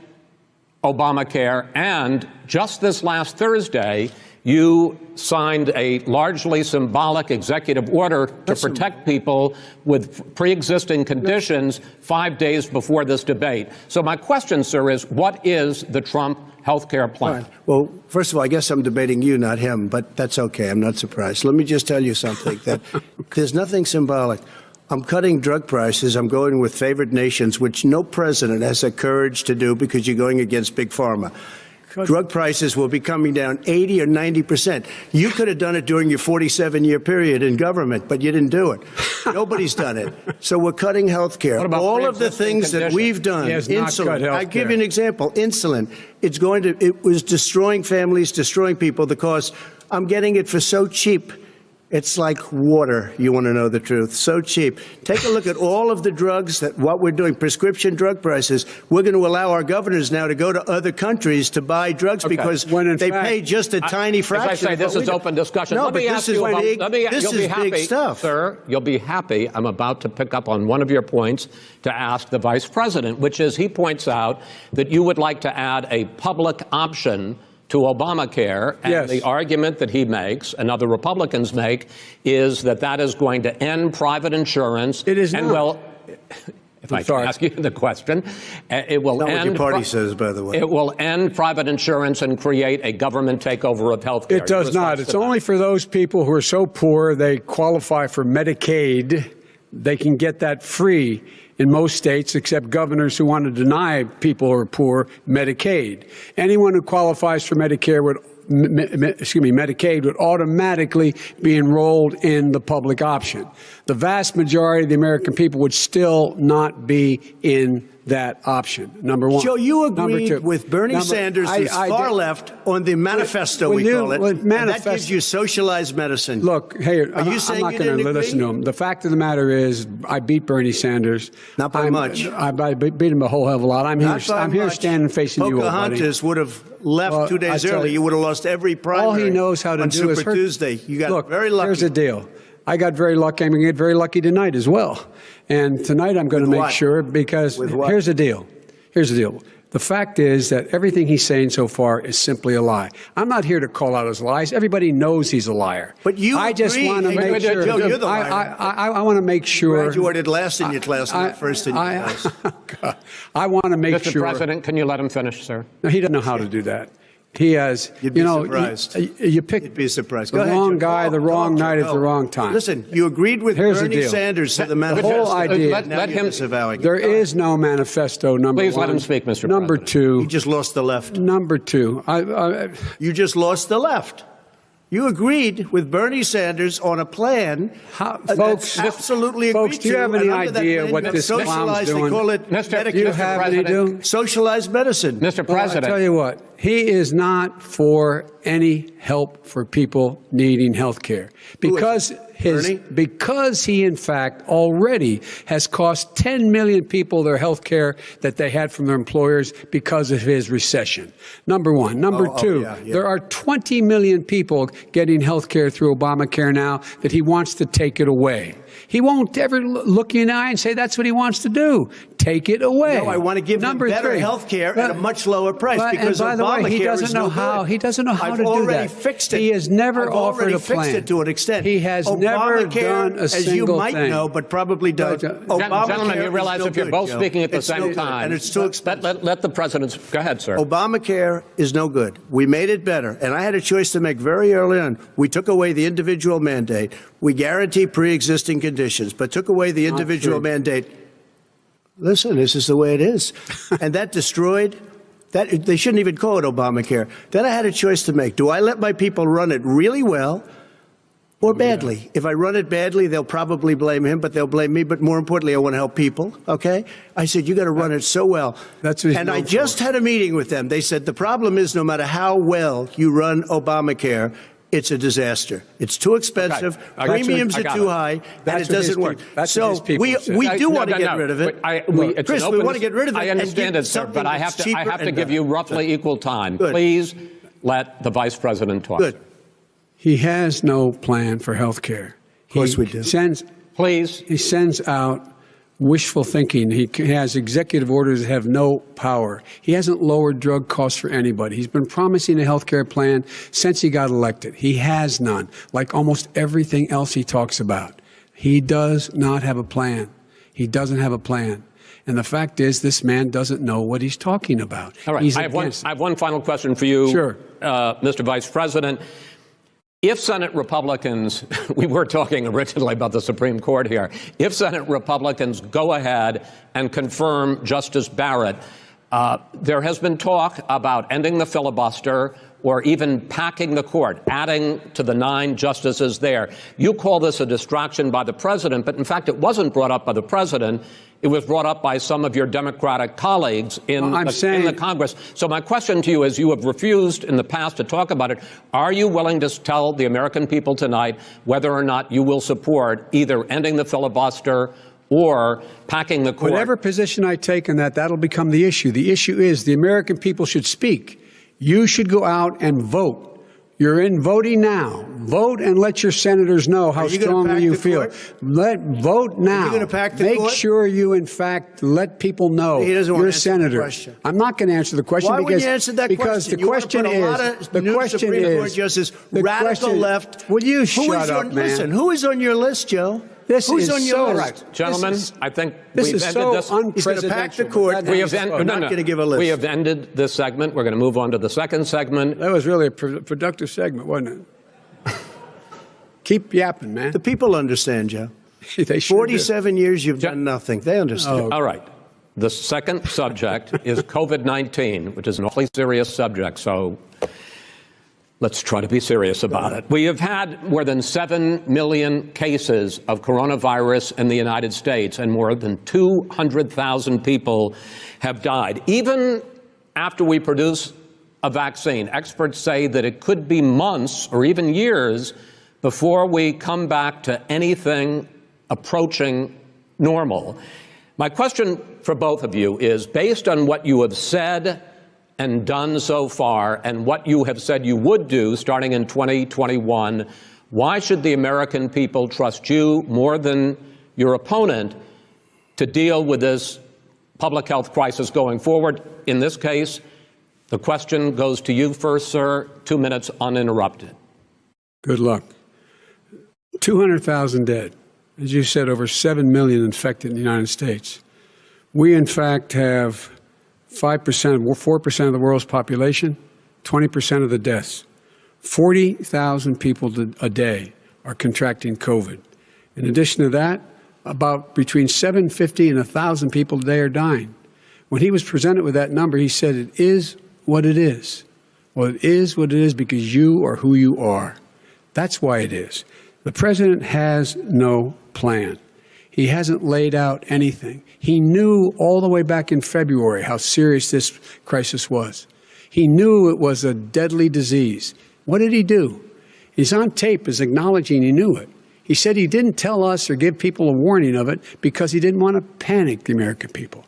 Obamacare, and just this last Thursday, you signed a largely symbolic executive order to protect people with pre-existing conditions 5 days before this debate. So my question, sir, is what is the Trump health care plan? Fine. Well, first of all, I guess I'm debating you, not him, but that's okay. I'm not surprised. Let me just tell you something, that there's nothing symbolic. I'm cutting drug prices. I'm going with favored nations, which no president has the courage to do because you're going against big pharma. Drug prices will be coming down 80 or 90%. You could have done it during your 47-year period in government, but you didn't do it. Nobody's done it. So we're cutting health care. What about all of the pre-existing things that conditions? we've done, He has not cut insulin. health I give care. you an example. Insulin. It was destroying families, destroying people. The cost. I'm getting it for so cheap. It's like water. You want to know the truth. So cheap. Take a look at all of the drugs what we're doing, prescription drug prices. We're going to allow our governors now to go to other countries to buy drugs because When in they fact- pay just a tiny fraction. As I say, of this what is we do. open discussion. No, Let but me this ask is you about, big. this This is big stuff. Sir, you'll be happy. I'm about to pick up on one of your points to ask the vice president, which is he points out that you would like to add a public option to Obamacare, and Yes. the argument that he makes and other Republicans make is that is going to end private insurance. It is and not. well, if I can sorry. ask you the question, it will Not what end your party says, by the way. it will end private insurance and create a government takeover of health care. It does not. It's only for those people who are so poor they qualify for Medicaid. They can get that free in most states, except governors who want to deny people who are poor Medicaid. Anyone who qualifies for Medicare Medicaid would automatically be enrolled in the public option. The vast majority of the American people would still not be in that option, number one. Joe, you Number agreed two. with Bernie Sanders, who's far left, on the manifesto, When we you- call it. when And that manifest- gives you socialized medicine. Look, hey, Are you saying I'm you not going didn't to agree? listen to him. The fact of the matter is, I beat Bernie Sanders. Not by much. I beat him a whole hell of a lot. I'm Not here. by I'm here much. standing facing you, old buddy. Pocahontas would have left Well, 2 days I tell early. you, You would have lost every primary. All he knows how to on do Super is hurt. Tuesday. You got Look, very lucky. here's the deal. I got very lucky. I'm going to get very lucky tonight as well. And tonight I'm going to With make what? sure because With what? here's the deal. Here's the deal. The fact is that everything he's saying so far is simply a lie. I'm not here to call out his lies. Everybody knows he's a liar. But you I just agree. want to make sure. Joe, you're the liar. I want to make sure. Graduated last in your class, not first in your class. I want to make Mr. sure. President, can you let him finish, sir? No, he doesn't know how to do that. He has, You'd be you know, surprised. you pick You'd be surprised. the Go ahead, wrong Joe. guy, the wrong night at the wrong time. Listen, you agreed with Here's the Bernie deal. Sanders to the The manifesto. whole idea. Let him. There is no manifesto, number Please one. let him speak, Mr. Number President. two. You just lost the left. Number two. You just lost the left. You agreed with Bernie Sanders on a plan Folks, that's absolutely agreed folks, do you to, have any and under that idea plan, what you have this clown's socialized, doing? They call it Mr. Do you Medicare. have any President. do? Socialized medicine. Mr. Well, President. I'll tell you what, he is not for any help for people needing health care because Bernie? because he in fact already has cost 10 million people their health care that they had from their employers because of his recession. Number one. Number two, yeah. there are 20 million people getting health care through Obamacare now that he wants to take it away. He won't ever look you in the eye and say that's what he wants to do. Take it away. No, I want to give them better health care at a much lower price because and by the way, Obamacare he doesn't is know no how. good. He doesn't know how I've to do already that. fixed it. He has never I've offered already a plan. fixed it to an extent. He has never Obamacare, done a as you single might thing. know, but probably don't. Gentlemen, you realize if you're both speaking at the it's no same good, time, and it's too expensive. let the president. Go ahead, sir. Obamacare is no good. We made it better, and I had a choice to make very early on. We took away the individual mandate. We guarantee pre-existing conditions, but took away the individual mandate. Listen, this is the way it is, and that destroyed. That they shouldn't even call it Obamacare. Then I had a choice to make. Do I let my people run it really well or badly? Yeah. If I run it badly, they'll probably blame him, but they'll blame me. But more importantly, I want to help people. Okay? I said, you got to run it so well. That's what he's and I known just for. had a meeting with them. They said the problem is no matter how well you run Obamacare, it's a disaster. It's too expensive. Okay. Premiums are too high, and it doesn't work. So we do want to get rid of it. Chris, we want to get rid of it. I understand it, sir, but I have to give you roughly equal time. Good. Please let the vice president talk. Good. He has no plan for health care. Of course we do. He sends out wishful thinking. He has executive orders that have no power. He hasn't lowered drug costs for anybody. He's been promising a health care plan since he got elected. He has none, like almost everything else he talks about. He does not have a plan. He doesn't have a plan. And the fact is, this man doesn't know what he's talking about. All right. I have one final question for you, sure. Mr. Vice President. If Senate Republicans, we were talking originally about the Supreme Court here, if Senate Republicans go ahead and confirm Justice Barrett, there has been talk about ending the filibuster or even packing the court, adding to the 9 justices there. You call this a distraction by the president, but in fact it wasn't brought up by the president. It was brought up by some of your Democratic colleagues in the Congress. So my question to you is, you have refused in the past to talk about it. Are you willing to tell the American people tonight whether or not you will support either ending the filibuster or packing the court? Whatever position I take on that, that'll become the issue. The issue is the American people should speak. You should go out and vote. You're in voting now. Vote and let your senators know how strongly you feel. Vote now. Are you going to pack the Make court? sure you, in fact, let people know He doesn't want you're a to answer the senator. question. I'm not going to answer the question Why because wouldn't you answer that because question? the question You want to put a lot is of the new question Supreme Court is justices, the radical question- left. Will you Who shut is up, on, man? Listen, who is on your list, Joe? This Who's is on your so list? right. Gentlemen, I think we've ended this. He's going to pack the court. We have We're not going to give a list. We have ended this segment. We're going to move on to the second segment. That was really a productive segment, wasn't it? Keep yapping, man. The people understand, Joe. They sure 47 years, you've done nothing. They understand. All right. The second subject is COVID-19, which is an awfully serious subject. So let's try to be serious about it. We have had more than 7 million cases of coronavirus in the United States, and more than 200,000 people have died. Even after we produce a vaccine, experts say that it could be months or even years before we come back to anything approaching normal. My question for both of you is, based on what you have said and done so far and what you have said you would do starting in 2021, why should the American people trust you more than your opponent to deal with this public health crisis going forward. In this case, the question goes to you first, sir. 2 minutes uninterrupted. Good luck. 200,000 dead. As you said, over 7 million infected in the United States. We, in fact, have 5%, 4% of the world's population, 20% of the deaths. 40,000 people a day are contracting COVID. In addition to that, about between 750 and 1,000 people a day are dying. When he was presented with that number, he said, it is what it is. Well, it is what it is because you are who you are. That's why it is. The president has no plan. He hasn't laid out anything. He knew all the way back in February how serious this crisis was. He knew it was a deadly disease. What did he do? He's on tape as acknowledging he knew it. He said he didn't tell us or give people a warning of it because he didn't want to panic the American people.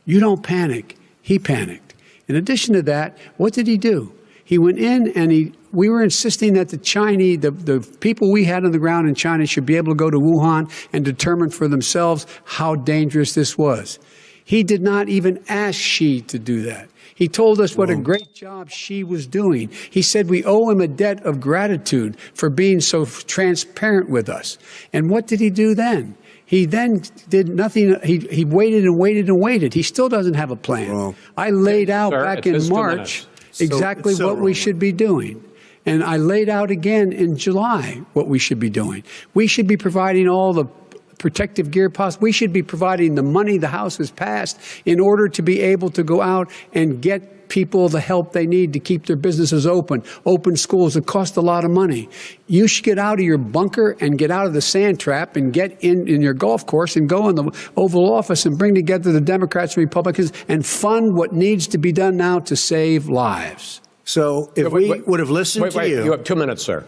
You don't panic. He panicked. In addition to that, what did he do? He went in and we were insisting that the Chinese, the people we had on the ground in China should be able to go to Wuhan and determine for themselves how dangerous this was. He did not even ask Xi to do that. He told us what a great job Xi was doing. He said we owe him a debt of gratitude for being so transparent with us. And what did he do then? He then did nothing. He waited and waited and waited. He still doesn't have a plan. Well, I laid out sir, back in March exactly what we should be doing. And I laid out again in July what we should be doing. We should be providing all the protective gear possible. We should be providing the money the House has passed in order to be able to go out and get people the help they need to keep their businesses open schools. It costs a lot of money. You should get out of your bunker and get out of the sand trap and get in your golf course and go in the Oval Office and bring together the Democrats and Republicans and fund what needs to be done now to save lives. So if we would have listened to you. You have 2 minutes, sir.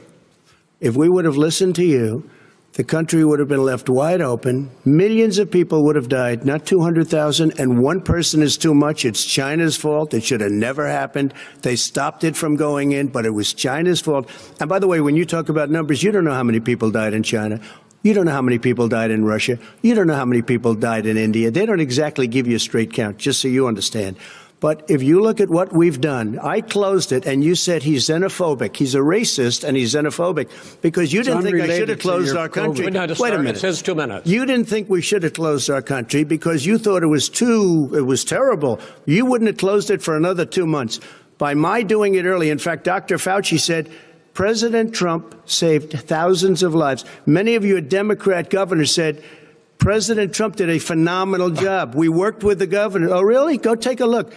If we would have listened to you, the country would have been left wide open. Millions of people would have died, not 200,000. And one person is too much. It's China's fault. It should have never happened. They stopped it from going in, but it was China's fault. And by the way, when you talk about numbers, you don't know how many people died in China. You don't know how many people died in Russia. You don't know how many people died in India. They don't exactly give you a straight count, just so you understand. But if you look at what we've done, I closed it, and you said he's xenophobic. He's a racist, and he's xenophobic because you didn't think I should have closed our country. Wait a minute. It says 2 minutes. You didn't think we should have closed our country because you thought it was terrible. You wouldn't have closed it for another 2 months. By my doing it early, in fact, Dr. Fauci said, President Trump saved thousands of lives. Many of you Democrat governors said, President Trump did a phenomenal job. We worked with the governor. Oh, really? Go take a look.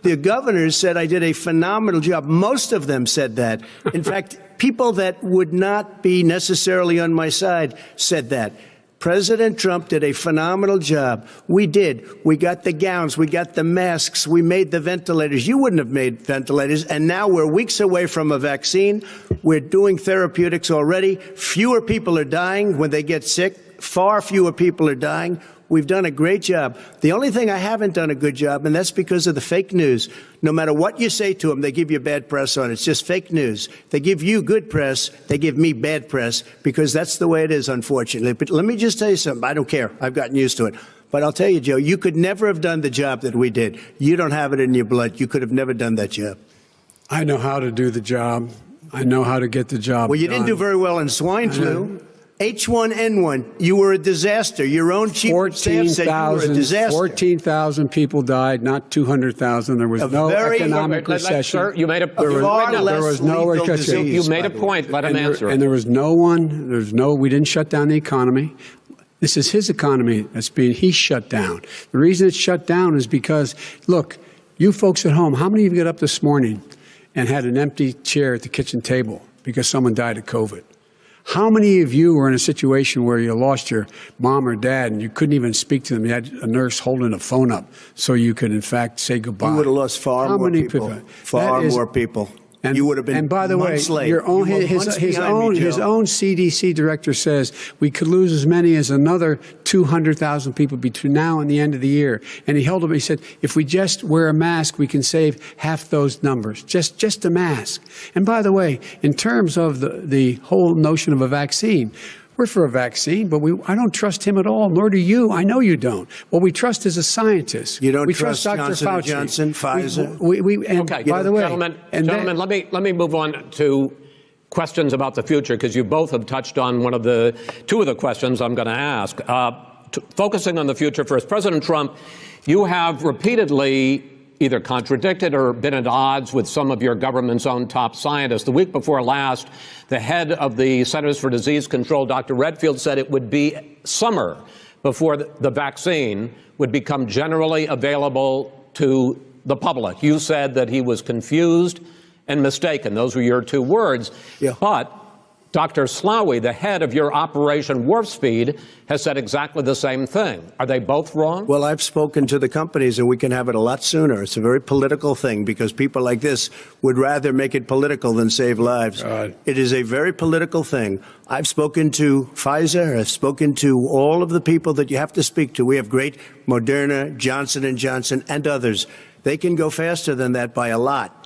The governors said I did a phenomenal job. Most of them said that. In fact, people that would not be necessarily on my side said that. President Trump did a phenomenal job. We did. We got the gowns. We got the masks. We made the ventilators. You wouldn't have made ventilators. And now we're weeks away from a vaccine. We're doing therapeutics already. Fewer people are dying when they get sick. Far fewer people are dying. We've done a great job. The only thing I haven't done a good job, and that's because of the fake news. No matter what you say to them, they give you bad press on it. It's just fake news. They give you good press. They give me bad press because that's the way it is, unfortunately. But let me just tell you something. I don't care. I've gotten used to it. But I'll tell you, Joe, you could never have done the job that we did. You don't have it in your blood. You could have never done that job. I know how to do the job. I know how to get the job Well, you done. didn't do very well in swine flu. H1N1, you were a disaster. Your own chief of staff said you were a disaster. 14,000 people died, not 200,000. There was no economic recession. Sir, you made a there was no recession. You made a point. Let him answer it. And there was we didn't shut down the economy. This is his economy he's shut down. The reason it's shut down is because, look, you folks at home, how many of you got up this morning and had an empty chair at the kitchen table because someone died of COVID? How many of you were in a situation where you lost your mom or dad and you couldn't even speak to them? You had a nurse holding a phone up so you could, in fact, say goodbye. You would have lost far more people. Far more people. And, you would have been. And by the way, his own CDC director says we could lose as many as another 200,000 people between now and the end of the year. And he held up. He said, if we just wear a mask, we can save half those numbers. Just a mask. And by the way, in terms of the whole notion of a vaccine, We're for a vaccine, but I don't trust him at all, nor do you. I know you don't. What we trust is a scientist. You don't we trust Dr. Johnson Fauci. & Johnson, Pfizer? Okay, by the way, gentlemen, let me move on to questions about the future, because you both have touched on two of the questions I'm going to ask. Focusing on the future first, President Trump, you have repeatedly either contradicted or been at odds with some of your government's own top scientists. The week before last, the head of the Centers for Disease Control, Dr. Redfield, said it would be summer before the vaccine would become generally available to the public. You said that he was confused and mistaken. Those were your two words. Yeah. But Dr. Slaoui, the head of your Operation Warp Speed, has said exactly the same thing. Are they both wrong? Well, I've spoken to the companies, and we can have it a lot sooner. It's a very political thing because people like this would rather make it political than save lives. It is a very political thing. I've spoken to Pfizer. I've spoken to all of the people that you have to speak to. We have great Moderna, Johnson & Johnson, and others. They can go faster than that by a lot.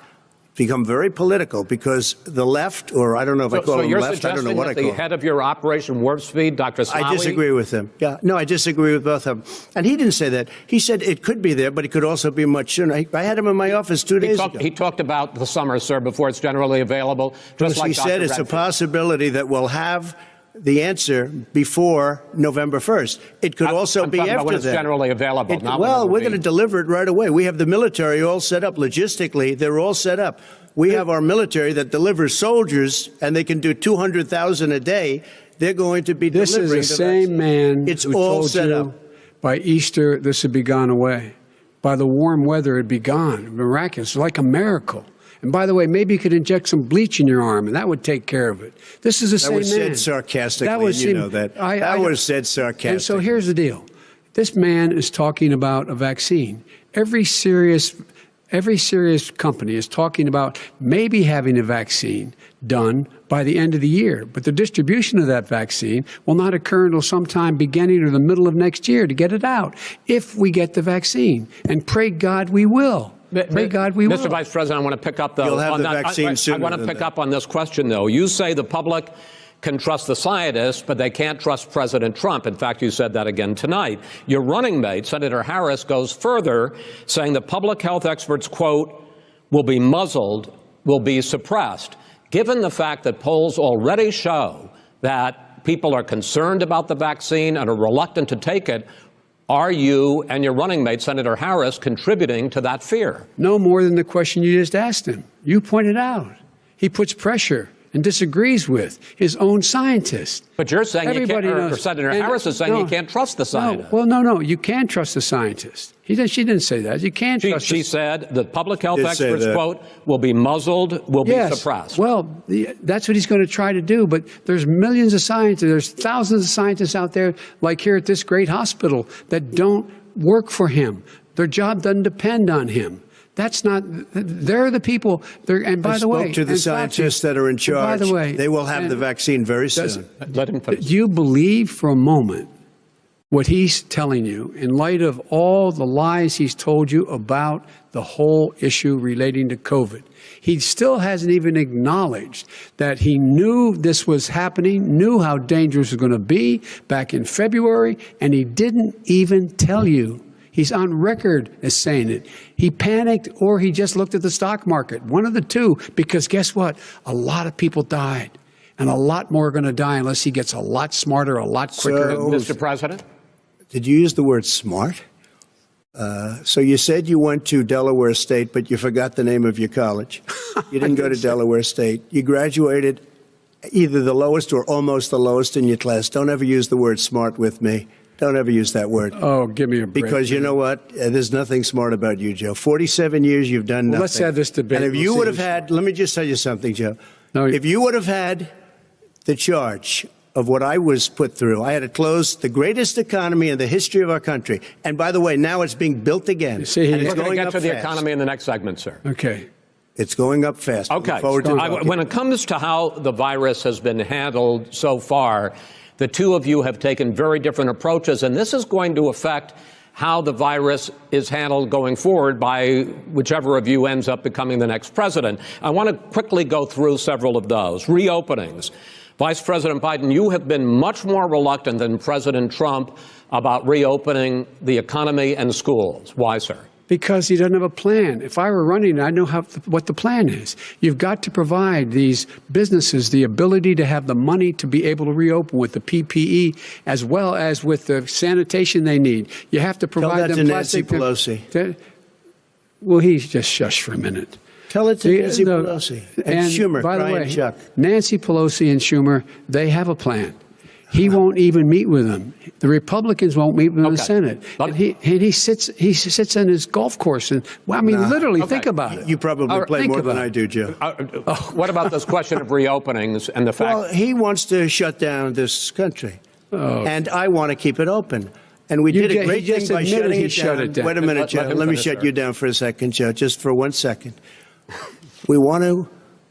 Become very political because the left, or I don't know if I call them left, I don't know what I call them. So you're suggesting that the head of your Operation Warp Speed, Dr. Slaoui? I disagree with him. Yeah, no, I disagree with both of them. And he didn't say that. He said it could be there, but it could also be much sooner. I had him in my office 2 days ago. He talked about the summer, sir, before it's generally available. Just like he said it's a possibility that we'll have the answer before November 1st. It could also be after when it's that. Generally available. Well, we're going to deliver it right away. We have the military all set up. Logistically, they're all set up. We have our military that delivers soldiers, and they can do 200,000 a day. They're going to be delivering. This is the same man it's who all told set you up. by Easter this would be gone away. By the warm weather, it'd be gone. Miraculous, like a miracle. And by the way, maybe you could inject some bleach in your arm, and that would take care of it. This is the same man. That was said sarcastically, that was, you know that. That was said sarcastically. And so here's the deal. This man is talking about a vaccine. Every serious company is talking about maybe having a vaccine done by the end of the year. But the distribution of that vaccine will not occur until sometime beginning or the middle of next year to get it out, if we get the vaccine. And pray God we will. Pray God we will. Mr. Vice President, I want to pick up You'll have the vaccine sooner I want to pick up on this question, though. You say the public can trust the scientists, but they can't trust President Trump. In fact, you said that again tonight. Your running mate, Senator Harris, goes further, saying the public health experts, quote, will be muzzled, will be suppressed. Given the fact that polls already show that people are concerned about the vaccine and are reluctant to take it, are you and your running mate, Senator Harris, contributing to that fear? No more than the question you just asked him. You pointed out. He puts pressure and disagrees with his own scientists. But you're saying Everybody you can't, knows. or Senator And Harris is saying no, you can't trust the scientists. No, you can trust the scientists. She didn't say that. You can't trust. She said the public health Did say experts, that. quote, will be muzzled, will be suppressed. Well, that's what he's going to try to do. But there's millions of scientists, there's thousands of scientists out there, like here at this great hospital, that don't work for him. Their job doesn't depend on him. That's not. They're the people. And by the way, I spoke to the scientists that are in charge. By the way, they will have the vaccine very soon. Let him finish. Do you believe for a moment what he's telling you in light of all the lies he's told you about the whole issue relating to COVID? He still hasn't even acknowledged that he knew this was happening, knew how dangerous it was going to be back in February, and he didn't even tell you. He's on record as saying it. He panicked or he just looked at the stock market. One of the two, because guess what? A lot of people died. And a lot more are going to die unless he gets a lot smarter, a lot quicker. Mr. President? Did you use the word smart? So you said you went to Delaware State, but you forgot the name of your college. You didn't go to Delaware State. You graduated either the lowest or almost the lowest in your class. Don't ever use the word smart with me. Don't ever use that word. Oh, give me a break. Because you know what? There's nothing smart about you, Joe. 47 years, you've done nothing. Let's have this debate. And if you would have had, let me just tell you something, Joe. No, if you would have had the charge of what I was put through, I had to close the greatest economy in the history of our country. And by the way, now it's being built again. See, and it's We're going to going get up to the fast. economy in the next segment, sir. Okay. It's going up fast. Okay. Look forward to talking. When it comes to how the virus has been handled so far, the two of you have taken very different approaches, and this is going to affect how the virus is handled going forward by whichever of you ends up becoming the next president. I want to quickly go through several of those. Reopenings. Vice President Biden, you have been much more reluctant than President Trump about reopening the economy and schools. Why, sir? Because he doesn't have a plan. If I were running, I know what the plan is. You've got to provide these businesses the ability to have the money to be able to reopen with the PPE as well as with the sanitation they need. You have to provide them Nancy Pelosi. Well, he's just shush for a minute. Tell it to Nancy Pelosi and Schumer. By the way, Chuck. Nancy Pelosi and Schumer, they have a plan. He won't even meet with them. The Republicans won't meet with him in the Senate. And he sits on his golf course. And well, I mean, literally, think about it. You probably play more than I do, Joe. What about this question of reopenings and the fact? Well, he wants to shut down this country, and I want to keep it open. And we did a great thing by shutting it down. Wait a minute, Joe. Let me shut you down for a second, Joe, just for 1 second.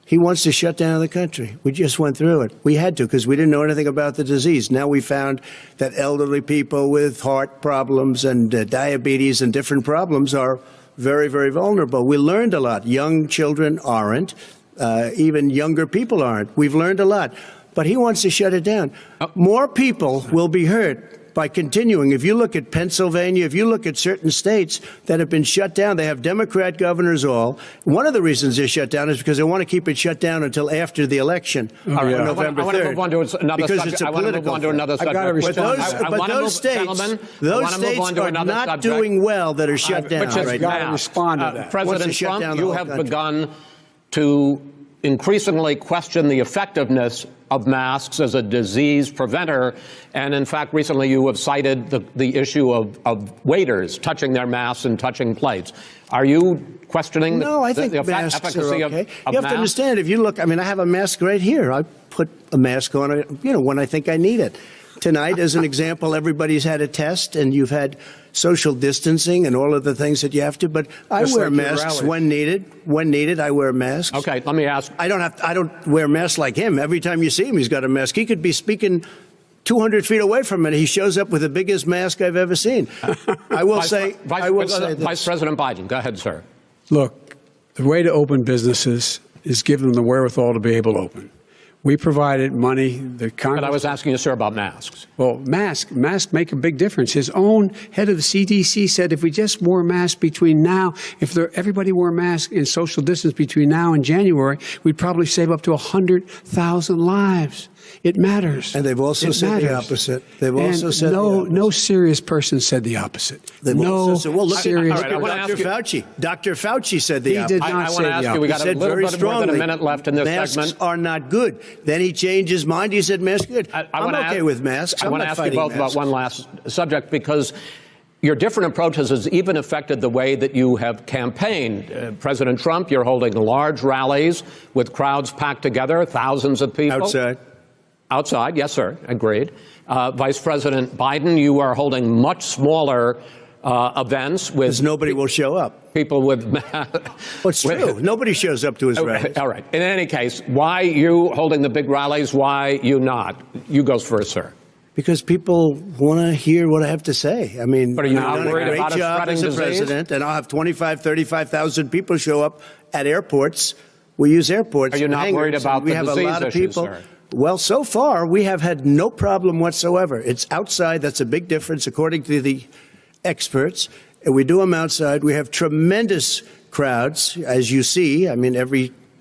He wants to shut down the country. We just went through it. We had to because we didn't know anything about the disease. Now we found that elderly people with heart problems and diabetes and different problems are very, very vulnerable. We learned a lot. Young children aren't. Even younger people aren't. We've learned a lot. But he wants to shut it down. More people will be hurt by continuing. If you look at Pennsylvania, if you look at certain states that have been shut down, they have Democrat governors all. One of the reasons they're shut down is because they want to keep it shut down until after the election on November 3rd. I want to move on to another subject. I want to move on to another subject. But those states are not doing well that are shut down right now. Respond to that. President Trump, you have begun to increasingly question the effectiveness of masks as a disease preventer. And in fact, recently you have cited the issue of waiters touching their masks and touching plates. Are you questioning the efficacy of masks? You have to understand, if you look, I mean, I have a mask right here. I put a mask on, when I think I need it. Tonight, as an example, everybody's had a test, and you've had social distancing and all of the things that you have to. But I wear masks when needed. When needed, I wear masks. Okay, let me ask. I don't wear masks like him. Every time you see him, he's got a mask. He could be speaking 200 feet away from it. He shows up with the biggest mask I've ever seen. I will say this. Vice President Biden, go ahead, sir. Look, the way to open businesses is give them the wherewithal to be able to open. We provided money. But I was asking you, sir, about masks. Well, masks make a big difference. His own head of the CDC said if we just wore masks between now, everybody wore masks in social distance between now and January, we'd probably save up to 100,000 lives. It matters. And they've also said the opposite. They've also said no serious person said the opposite. Look at Dr. Fauci. Dr. Fauci said the opposite. He did not say the opposite. We got a little bit more than a minute left in this segment. Masks are not good. Then he changed his mind. He said masks are good. I'm okay with masks. I want to ask you both about one last subject, because your different approaches has even affected the way that you have campaigned. President Trump, you're holding large rallies with crowds packed together, thousands of people. Outside, yes, sir, agreed. Vice President Biden, you are holding much smaller events with... Because nobody will show up. People with... Well, it's true. Nobody shows up to his rallies. All right. In any case, why you holding the big rallies? Why you not? You go first, sir. Because people want to hear what I have to say. I mean, but are you not worried about a spreading disease? President, and I'll have 35,000 people show up at airports. We use airports. Are you not worried about the disease issues, sir? Well, so far, we have had no problem whatsoever. It's outside. That's a big difference, according to the experts. And we do them outside. We have tremendous crowds, as you see. I mean,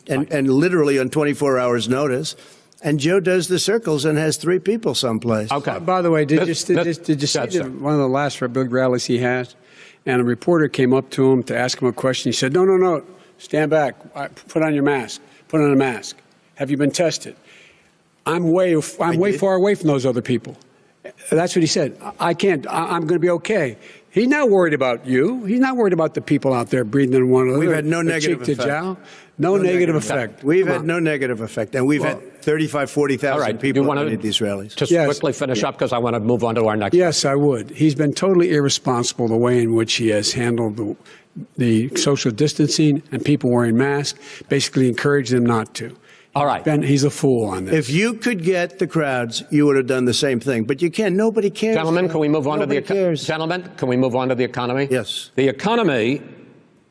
and literally on 24 hours notice. And Joe does the circles and has 3 people someplace. Okay. By the way, did you see one of the last big rallies he had? And a reporter came up to him to ask him a question. He said, no, stand back. Put on your mask. Put on a mask. Have you been tested? I'm way far away from those other people. That's what he said. I'm going to be okay. He's not worried about you. He's not worried about the people out there breathing in one another. We've had no negative effect. No negative effect. We've had no negative effect. And we've had 35,000, 40,000 people at these rallies. Just quickly finish up, because I want to move on to our next. Yes, I would. He's been totally irresponsible the way in which he has handled the social distancing and people wearing masks, basically encouraged them not to. All right. He's a fool on this. If you could get the crowds, you would have done the same thing. But you can't. Nobody cares. Gentlemen, can we move on to the economy? Gentlemen, can we move on to the economy? Yes. The economy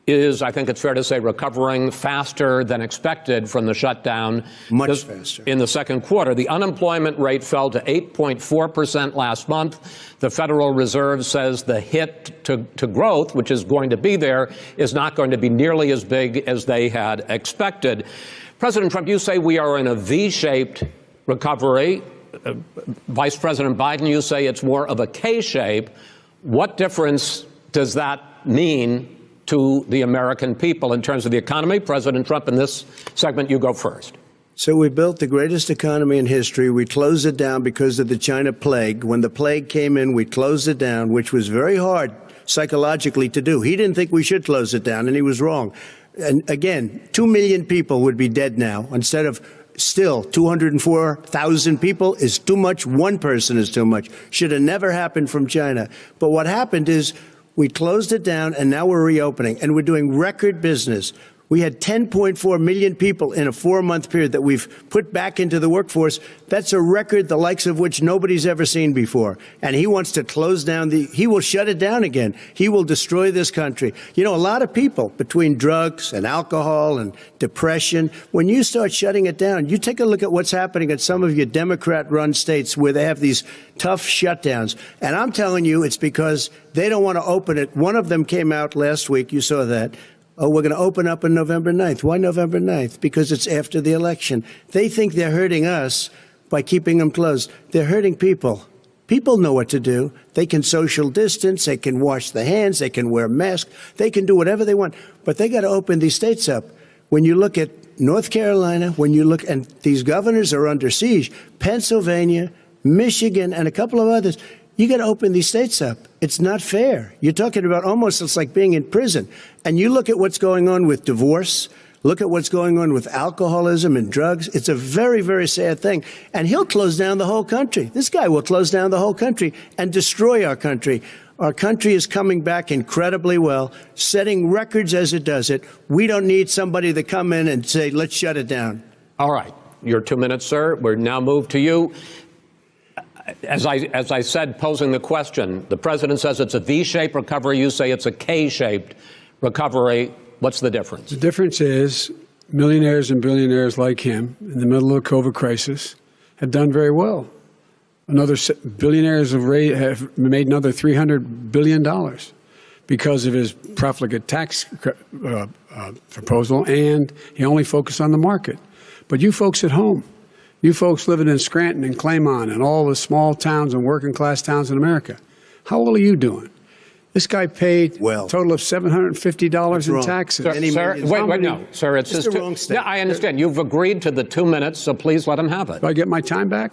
is, I think it's fair to say, recovering faster than expected from the shutdown. Much faster. In the second quarter. The unemployment rate fell to 8.4% last month. The Federal Reserve says the hit to growth, which is going to be there, is not going to be nearly as big as they had expected. President Trump, you say we are in a V-shaped recovery. Vice President Biden, you say it's more of a K-shape. What difference does that mean to the American people in terms of the economy? President Trump, in this segment, you go first. So we built the greatest economy in history. We closed it down because of the China plague. When the plague came in, we closed it down, which was very hard psychologically to do. He didn't think we should close it down, and he was wrong. And again, 2 million people would be dead now instead of still 204,000 people is too much. One person is too much. Should have never happened from China. But what happened is we closed it down, and now we're reopening, and we're doing record business. We had 10.4 million people in a 4-month period that we've put back into the workforce. That's a record the likes of which nobody's ever seen before. And he wants to close down he will shut it down again. He will destroy this country. You know, a lot of people, between drugs and alcohol and depression, when you start shutting it down, you take a look at what's happening at some of your Democrat-run states where they have these tough shutdowns. And I'm telling you, it's because they don't want to open it. One of them came out last week. You saw that. Oh, we're going to open up on November 9th. Why November 9th? Because it's after the election. They think they're hurting us by keeping them closed. They're hurting people. People know what to do. They can social distance. They can wash their hands. They can wear masks. They can do whatever they want. But they got to open these states up. When you look at North Carolina, when you look, and these governors are under siege, Pennsylvania, Michigan, and a couple of others, you got to open these states up. It's not fair. You're talking about almost it's like being in prison. And you look at what's going on with divorce, look at what's going on with alcoholism and drugs. It's a very, very sad thing. And he'll close down the whole country. This guy will close down the whole country and destroy our country. Our country is coming back incredibly well, setting records as it does it. We don't need somebody to come in and say, let's shut it down. All right. Your 2 minutes, sir. We're now moved to you. As I said, posing the question, the president says it's a V-shaped recovery. You say it's a K-shaped recovery. What's the difference? The difference is millionaires and billionaires like him in the middle of the COVID crisis have done very well. Billionaires have made another $300 billion because of his profligate tax proposal, and he only focused on the market. But you folks at home, you folks living in Scranton and Claymont and all the small towns and working class towns in America, how well are you doing? This guy paid a total of $750 in taxes. Sir, wait, no, sir, it's just wrong statement. Yeah, I understand. You've agreed to the 2 minutes, so please let him have it. Do I get my time back?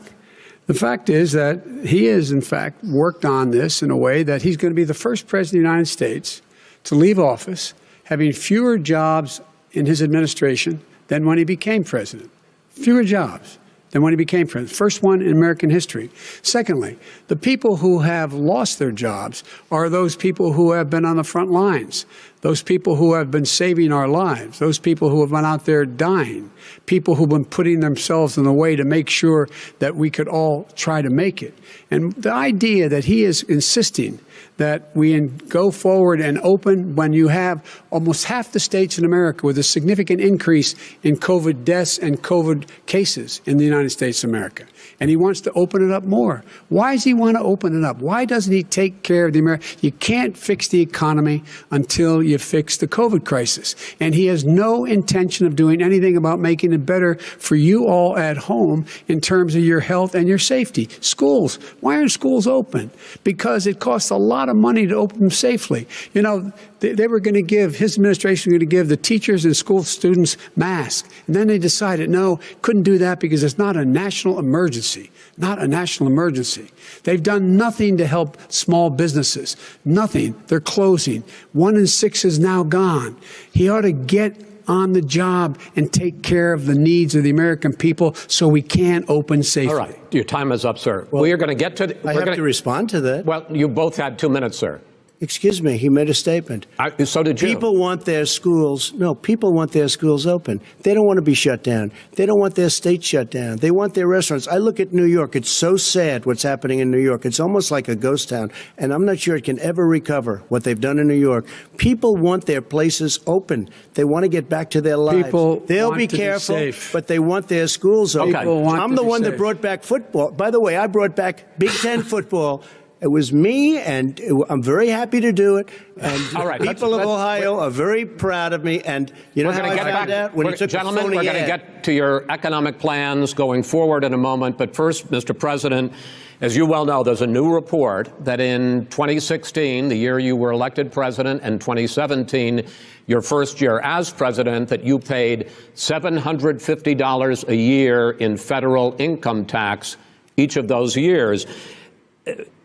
The fact is that he has, in fact, worked on this in a way that he's going to be the first president of the United States to leave office having fewer jobs in his administration than when he became president. Fewer jobs than when he became president. First one in American history. Secondly, the people who have lost their jobs are those people who have been on the front lines, those people who have been saving our lives, those people who have been out there dying, people who have been putting themselves in the way to make sure that we could all try to make it. And the idea that he is insisting that we go forward and open when you have almost half the states in America with a significant increase in COVID deaths and COVID cases in the United States of America. And he wants to open it up more. Why does he want to open it up? Why doesn't he take care of the American? You can't fix the economy until you fix the COVID crisis. And he has no intention of doing anything about making it better for you all at home in terms of your health and your safety. Schools. Why aren't schools open? Because it costs a lot of money to open them safely. You know, they were going to give, his administration was going to give the teachers and school students masks. And then they decided, no, couldn't do that because it's not a national emergency. Not a national emergency. They've done nothing to help small businesses. Nothing. They're closing. 1 in 6 is now gone. He ought to get on the job and take care of the needs of the American people so we can open safely. All right. Your time is up, sir. Well, we are going to get to... I have to respond to that. Well, you both had 2 minutes, sir. Excuse me, he made a statement. So did you. People want their schools. No, people want their schools open. They don't want to be shut down. They don't want their state shut down. They want their restaurants. I look at New York. It's so sad what's happening in New York. It's almost like a ghost town. And I'm not sure it can ever recover what they've done in New York. People want their places open. They want to get back to their lives. They'll be careful, but they want their schools open. I'm the one that brought back football. By the way, I brought back Big Ten football. It was me, and I'm very happy to do it. And all right, people of Ohio are very proud of me. And you know how I found out? When you took gentlemen, we're going to get to your economic plans going forward in a moment. But first, Mr. President, as you well know, there's a new report that in 2016, the year you were elected president, and 2017, your first year as president, that you paid $750 a year in federal income tax each of those years.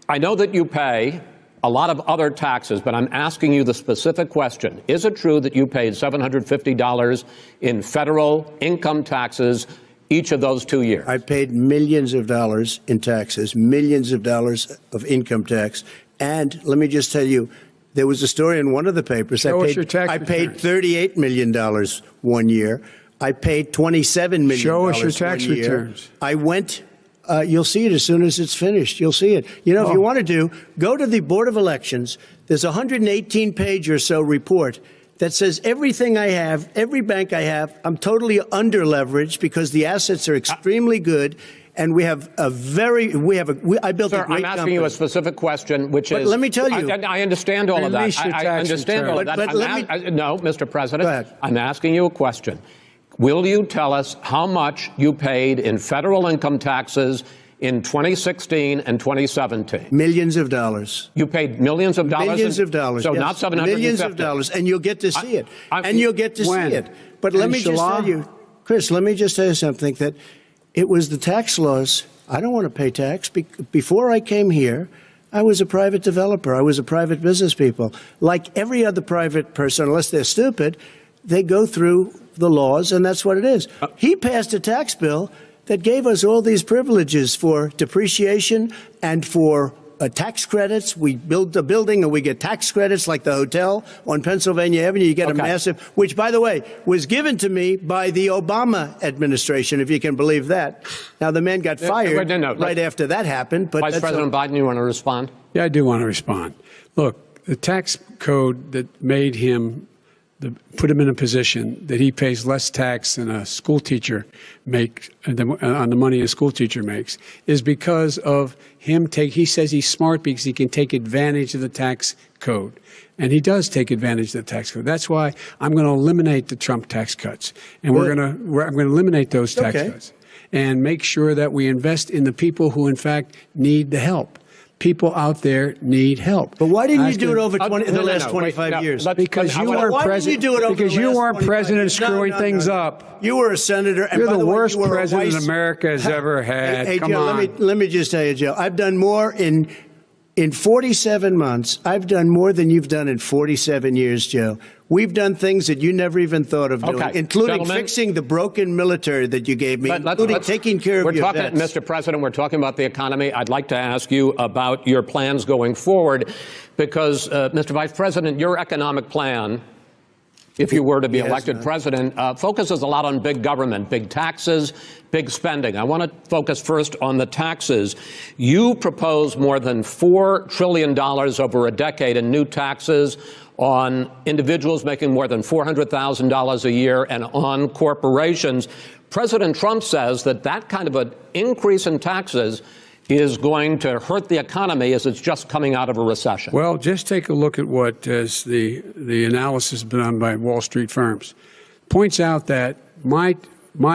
I know that you pay a lot of other taxes, but I'm asking you the specific question. Is it true that you paid $750 in federal income taxes each of those 2 years? I paid millions of dollars in taxes, millions of dollars of income tax. And let me just tell you, there was a story in one of the papers. I paid $38 million 1 year. I paid $27 million. Show us your tax returns. I went. You'll see it as soon as it's finished. You'll see it. You know, if you want to go to the Board of Elections. There's a 118-page or so report that says everything I have, every bank I have, I'm totally under-leveraged because the assets are extremely good. And we have a very, I built a great company. I'm asking you a specific question, which is. But let me tell you. I understand all of that. I understand all of that. No, Mr. President. Go ahead. I'm asking you a question. Will you tell us how much you paid in federal income taxes in 2016 and 2017? Millions of dollars. You paid millions of dollars? Millions of dollars. So yes. not 750. Millions of dollars. And you'll get to see it. And you'll get to see it. But let me just tell you, Chris, let me just tell you something, that it was the tax laws. I don't want to pay tax. Before I came here, I was a private developer. I was a private business people. Like every other private person, unless they're stupid, they go through the laws, and that's what it is. He passed a tax bill that gave us all these privileges for depreciation and for tax credits. We build a building and we get tax credits, like the hotel on Pennsylvania Avenue. You get a massive, which, by the way, was given to me by the Obama administration, if you can believe that. Now, the man got fired right after that happened. But Vice President Biden, you want to respond? Yeah, I do want to respond. Look, the tax code that made him put him in a position that he pays less tax than a school teacher makes on the money a school teacher makes is because of him he says he's smart because he can take advantage of the tax code. And he does take advantage of the tax code. That's why I'm going to eliminate the Trump tax cuts. And I'm going to eliminate those tax cuts and make sure that we invest in the people who, in fact, need the help. People out there need help. But why didn't you do it over the last 25 years? Because you weren't president. Because you weren't president screwing things up. You were a senator. And you're the worst president America has ever had. Hey, Joe, let me just tell you, Joe. I've done more in 47 months. I've done more than you've done in 47 years, Joe. We've done things that you never even thought of doing, including fixing the broken military that you gave me, including taking care of your vets. Mr. President, we're talking about the economy. I'd like to ask you about your plans going forward, because, Mr. Vice President, your economic plan, if you were to be elected president, focuses a lot on big government, big taxes, big spending. I want to focus first on the taxes. You propose more than $4 trillion over a decade in new taxes on individuals making more than $400,000 a year and on corporations. President Trump says that kind of an increase in taxes is going to hurt the economy as it's just coming out of a recession. Well, just take a look at what is the analysis done by Wall Street firms. Points out that my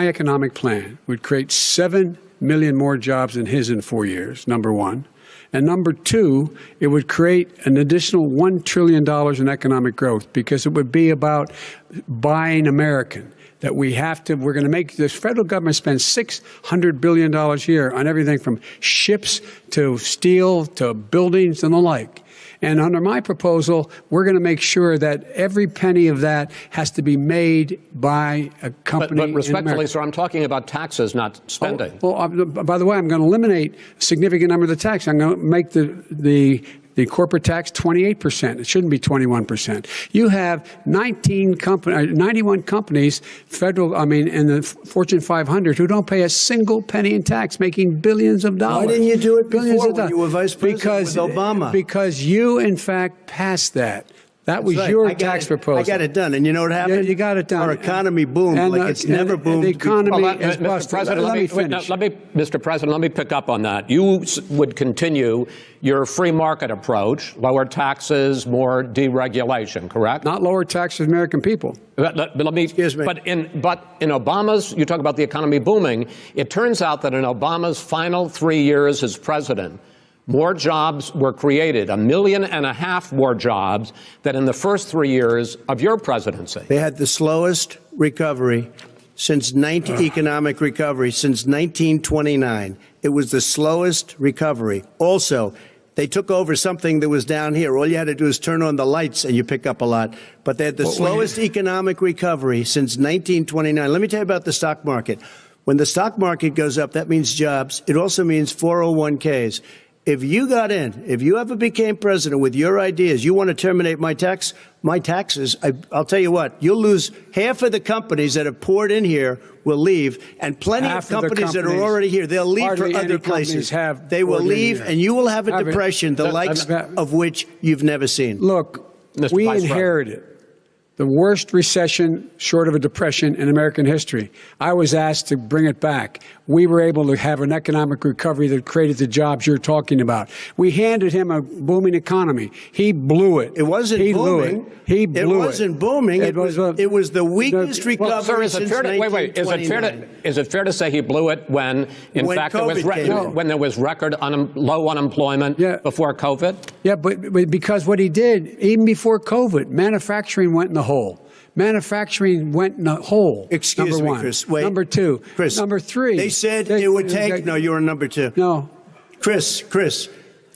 economic plan would create 7 million more jobs than his in 4 years, number one. And number two, it would create an additional $1 trillion in economic growth, because it would be about buying American. That we're going to make this federal government spend $600 billion a year on everything from ships to steel to buildings and the like. And under my proposal, we're going to make sure that every penny of that has to be made by a company. But respectfully, sir, I'm talking about taxes, not spending. By the way, I'm going to eliminate a significant number of the tax. I'm going to make the The corporate tax, 28%. It shouldn't be 21%. You have 91 companies, in the Fortune 500 who don't pay a single penny in tax, making billions of dollars. Why didn't you do it Billions before of when you were vice president with Obama? Because you, in fact, passed that. That was your tax proposal. I got it done. And you know what happened? You got it done. Our economy boomed like it's never boomed. The economy is Mr. busted. President, Let me finish. Mr. President, let me pick up on that. You would continue your free market approach, lower taxes, more deregulation, correct? Not lower taxes for American people. But let me. Excuse me. But in Obama's, you talk about the economy booming. It turns out that in Obama's final 3 years as president, more jobs were created, 1.5 million more jobs than in the first 3 years of your presidency. They had the slowest recovery since economic recovery since 1929. It was the slowest recovery. Also, they took over something that was down here. All you had to do is turn on the lights and you pick up a lot. But they had the slowest economic recovery since 1929. Let me tell you about the stock market. When the stock market goes up, that means jobs. It also means 401ks. If you got in, if you ever became president with your ideas, you want to terminate my taxes, I'll tell you what, you'll lose half of the companies that have poured in here will leave, and plenty of companies that are already here, they'll leave for other places. They will leave, and you will have a depression, the likes of which you've never seen. Look, we inherited the worst recession short of a depression in American history. I was asked to bring it back. We were able to have an economic recovery that created the jobs you're talking about. We handed him a booming economy. He blew it. It wasn't booming. He blew it. It wasn't booming. It was the weakest recovery sir, since 1929. Is it fair to say he blew it when fact, when there was record low unemployment before COVID? Yeah, but because what he did, even before COVID, manufacturing went in the hole. Manufacturing went in a hole. Excuse me, Chris. Wait. Number two. Chris. Number three. They said it would take. No, you're on number two. No. Chris.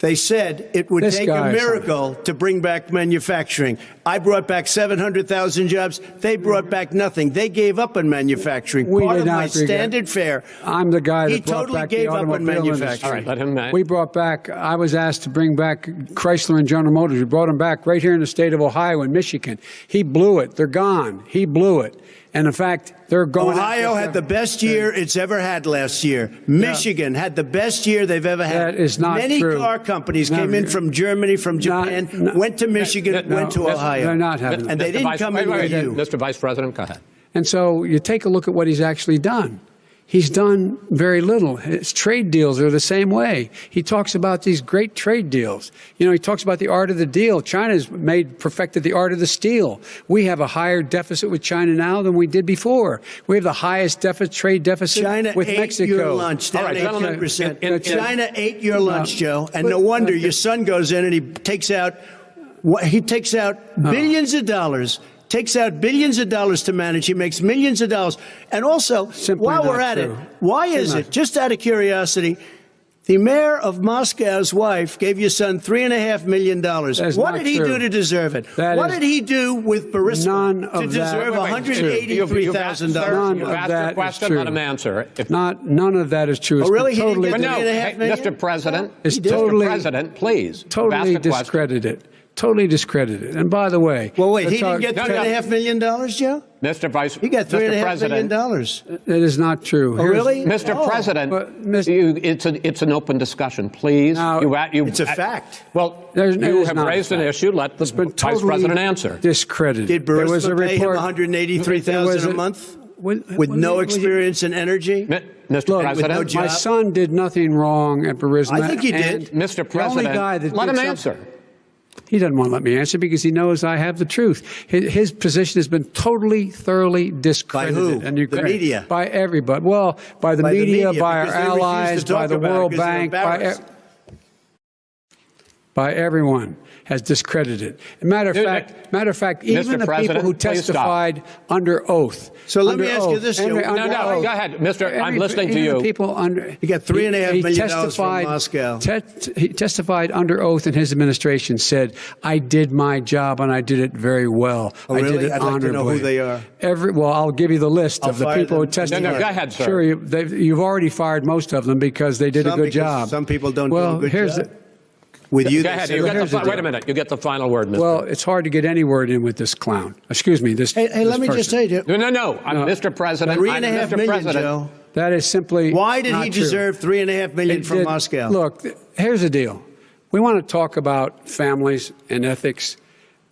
They said it would take a miracle to bring back manufacturing. I brought back 700,000 jobs. They brought back nothing. They gave up on manufacturing. Part of my standard fare. I'm the guy that brought totally back gave the up on manufacturing. All right, let him. We brought back. I was asked to bring back Chrysler and General Motors. We brought them back right here in the state of Ohio and Michigan. He blew it. They're gone. He blew it. And in fact, they're going. Ohio had the best year it's ever had last year. Michigan had the best year they've ever had. That is not Many true. car companies came in from Germany, from Japan, went to Michigan, went to Ohio. They're not having. And they didn't come in with you. Mr. Vice President, go ahead. And so you take a look at what he's actually done. He's done very little. His trade deals are the same way. He talks about these great trade deals. You know, he talks about the art of the deal. China's perfected the art of the steal. We have a higher deficit with China now than we did before. We have the highest trade deficit China with ate Mexico. your lunch, down 18%. China ate your lunch, Joe, and no wonder your son goes in and he takes out billions of dollars. Takes out billions of dollars to manage. He makes millions of dollars. And also, while we're at it, why is it, just out of curiosity, the mayor of Moscow's wife gave your son $3.5 million. What did he do to deserve it? What did he do with Burisma to deserve $183,000? You've asked your question, let him answer. None of that is true. Oh, really? Totally, he didn't get $3.5 million? Mr. President, Mr. President, please. Totally discredited. Totally discredited. And by the way, well, wait, he didn't get $3.5 million, Joe? Mr. Vice, he got $3.5 million. That is not true. Oh, really? Mr. President, it's an open discussion, please. Now, it's a fact. Well, you have raised an issue. Let the Vice President answer. Discredited. Did Burisma pay him $183,000 a month with no experience in energy? Mr. President, my son did nothing wrong at Burisma. I think he did. Mr. President, let him answer. He doesn't want to let me answer because he knows I have the truth. His position has been totally, thoroughly discredited. By who? The media? By everybody. Well, by the media, by our allies, by the World Bank, by everyone has discredited. Matter of fact, even the people who testified under oth. So let me ask you this, Joe. No, go ahead, Mr. I'm listening to you. You got $3.5 million from Moscow. He testified under oath, and his administration said, "I did my job and I did it very well. Oh, really? I did it I'd honorably." like to know who they are. Well, I'll give you the list of the people who testified. No, go ahead, sir. Sure, you've already fired most of them because they did a good job. Some people don't do a good job. With you, Go they ahead. said, You get here's the, the wait a deal. minute. You get the final word, Mr. Well, it's hard to get any word in with this clown. Excuse me. This. Hey, this let me just person. say, No. I'm Mr. President. $3.5 I'm Mr. million, President. Joe. That is simply. Why did not he true. deserve $3.5 million It from did- Moscow? Look, here's the deal. We want to talk about families and ethics.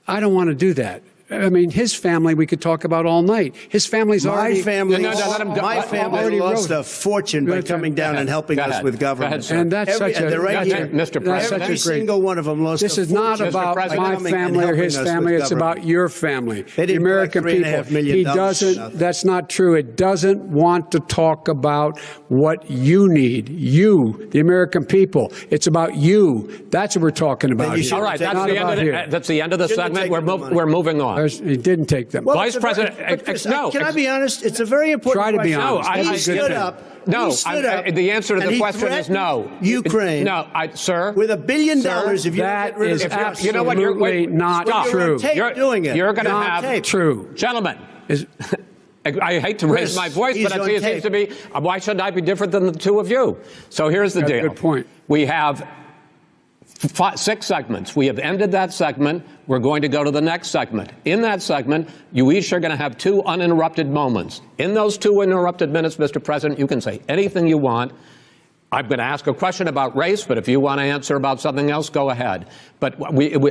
I don't want to do that. I mean, his family we could talk about all night. His family's My already. family, No, let him go. my Let- family already lost wrote. a fortune by Go ahead. coming down and helping Go us ahead. with Go ahead, government. sir. And that's such a. they're right Yeah, here. Mr. That's President. such Every a great. single one of them lost This a is not fortune about President. my coming and family or his helping us family. with It's government. about your family, They the didn't American collect $3.5 people. million He for doesn't. nothing. That's not true. It doesn't want to talk about what you need. You, the American people. It's about you. That's what we're talking about. you here. should All right. Take That's Not the, about end here. of that's the end of the Shouldn't have segment. taken the money. We're moving on. He didn't take them. Well, Vice it's a very- President, but Chris, no, can I be honest? It's a very important Try to be question. honest. No, I- He I- stood good up. No, he stood up, the answer to and the he question is no. threatened Ukraine. No, sir. With $1 billion, if you don't that get rid of is the If you're- trust. you know what, you're- absolutely wait, not stop. true. Tape You're doing it. You're going to On have tape. True. Gentlemen. Is, I hate to raise Chris, my voice, he's but on it seems tape. to be. Why shouldn't I be different than the two of you? So here's the That's a deal. good point. We have 6 segments. We have ended that segment. We're going to go to the next segment. In that segment, you each are going to have 2 uninterrupted moments. In those 2 uninterrupted minutes, Mr. President, you can say anything you want. I'm going to ask a question about race, but if you want to answer about something else, go ahead. But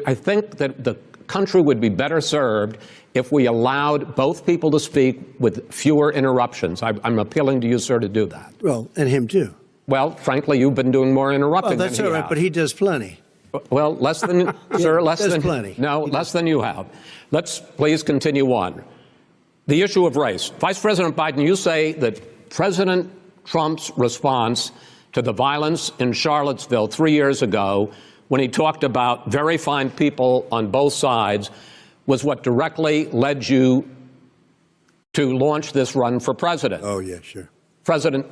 I think that the country would be better served if we allowed both people to speak with fewer interruptions. I'm appealing to you, sir, to do that. Well, and him too. Well, frankly, you've been doing more interrupting Well, that's than all he right, has. but he does plenty. Well, less than, sir, less there's than. plenty. No, less than you have. Let's please continue on. The issue of race. Vice President Biden, you say that President Trump's response to the violence in Charlottesville 3 years ago, when he talked about very fine people on both sides, was what directly led you to launch this run for president. Oh, yeah, sure. President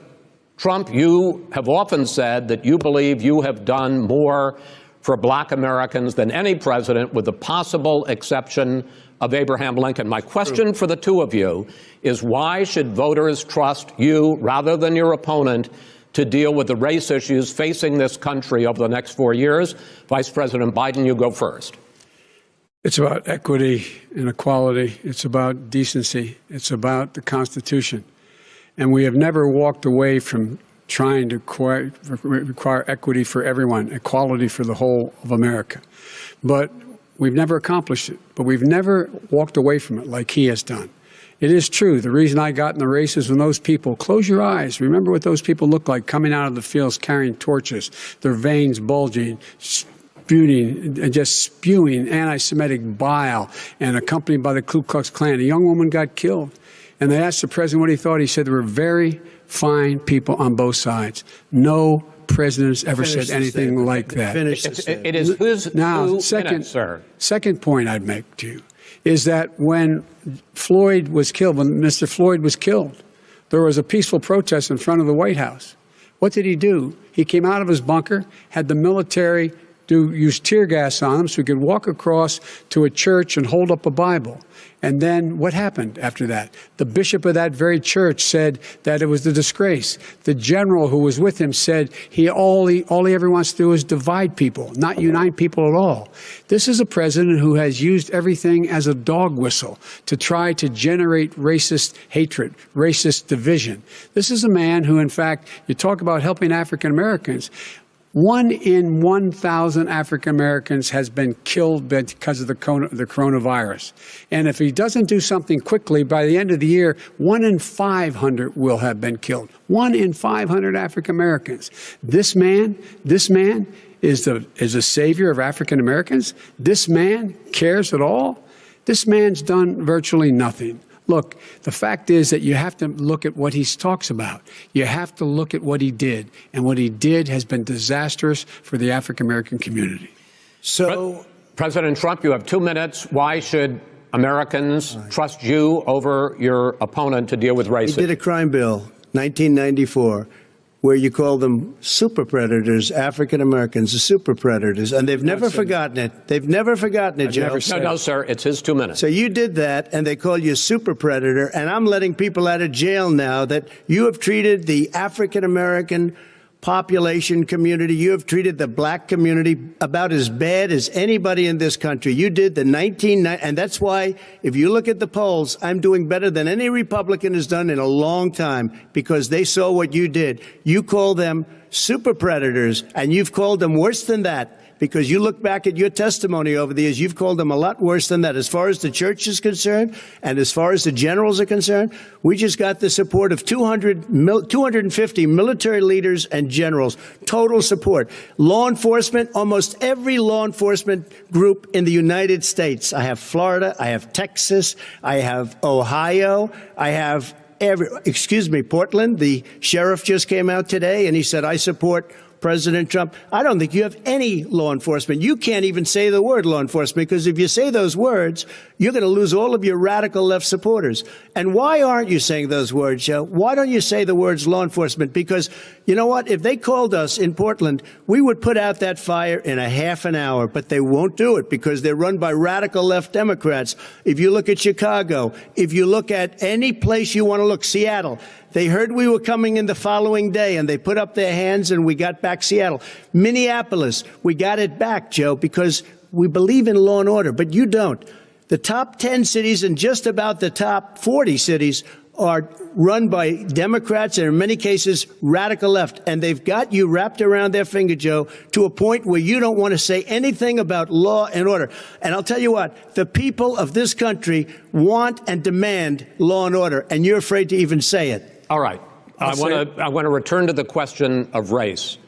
Trump, you have often said that you believe you have done more for black Americans than any president, with the possible exception of Abraham Lincoln. My question for the two of you is, why should voters trust you rather than your opponent to deal with the race issues facing this country over the next 4 years? Vice President Biden, you go first. It's about equity and equality. It's about decency. It's about the Constitution. And we have never walked away from trying to require equity for everyone, equality for the whole of America. But we've never accomplished it. But we've never walked away from it like he has done. It is true. The reason I got in the race is when those people, close your eyes, remember what those people look like coming out of the fields carrying torches, their veins bulging, just spewing anti-Semitic bile, and accompanied by the Ku Klux Klan. A young woman got killed. And they asked the president what he thought. He said there were very fine people on both sides. No president has ever said anything like that. It is whose Now, 2 minutes, sir. second point I'd make to you is that when Floyd was killed, when Mr. Floyd was killed, there was a peaceful protest in front of the White House. What did he do? He came out of his bunker, had the military use tear gas on him so he could walk across to a church and hold up a Bible. And then what happened after that? The bishop of that very church said that it was a disgrace. The general who was with him said all he ever wants to do is divide people, not unite people at all. This is a president who has used everything as a dog whistle to try to generate racist hatred, racist division. This is a man who, in fact, you talk about helping African Americans. 1 in 1,000 African Americans has been killed because of the coronavirus. And if he doesn't do something quickly, by the end of the year, 1 in 500 will have been killed. 1 in 500 African Americans. This man is a savior of African Americans. This man cares at all. This man's done virtually nothing. Look, the fact is that you have to look at what he talks about. You have to look at what he did. And what he did has been disastrous for the African-American community. So, President Trump, you have 2 minutes. Why should Americans trust you over your opponent to deal with racism? he did a crime bill, 1994, where you call them super predators, African Americans, the super predators, and they've never forgotten it. They've never forgotten it, Joe. No, sir, it's his 2 minutes. So you did that, and they call you a super predator, and I'm letting people out of jail now that you have treated the African American population community. You have treated the black community about as bad as anybody in this country. You did the 1990, and that's why, if you look at the polls, I'm doing better than any Republican has done in a long time, because they saw what you did. You call them super predators, and you've called them worse than that. Because you look back at your testimony over the years, you've called them a lot worse than that. As far as the church is concerned, and as far as the generals are concerned, we just got the support of 250 military leaders and generals, total support. Law enforcement, almost every law enforcement group in the United States. I have Florida, I have Texas, I have Ohio, I have Portland. The sheriff just came out today and he said, I support President Trump. I don't think you have any law enforcement. You can't even say the word law enforcement, because if you say those words, you're going to lose all of your radical left supporters. And why aren't you saying those words, Joe? Why don't you say the words law enforcement? Because you know what? If they called us in Portland, we would put out that fire in a half an hour, but they won't do it because they're run by radical left Democrats. If you look at Chicago, if you look at any place you want to look, Seattle, they heard we were coming in the following day, and they put up their hands, and we got back Seattle. Minneapolis, we got it back, Joe, because we believe in law and order, but you don't. The top 10 cities and just about the top 40 cities are run by Democrats and in many cases radical left. And they've got you wrapped around their finger, Joe, to a point where you don't want to say anything about law and order. And I'll tell you what, the people of this country want and demand law and order, and you're afraid to even say it. All right. I want to return to the question of race.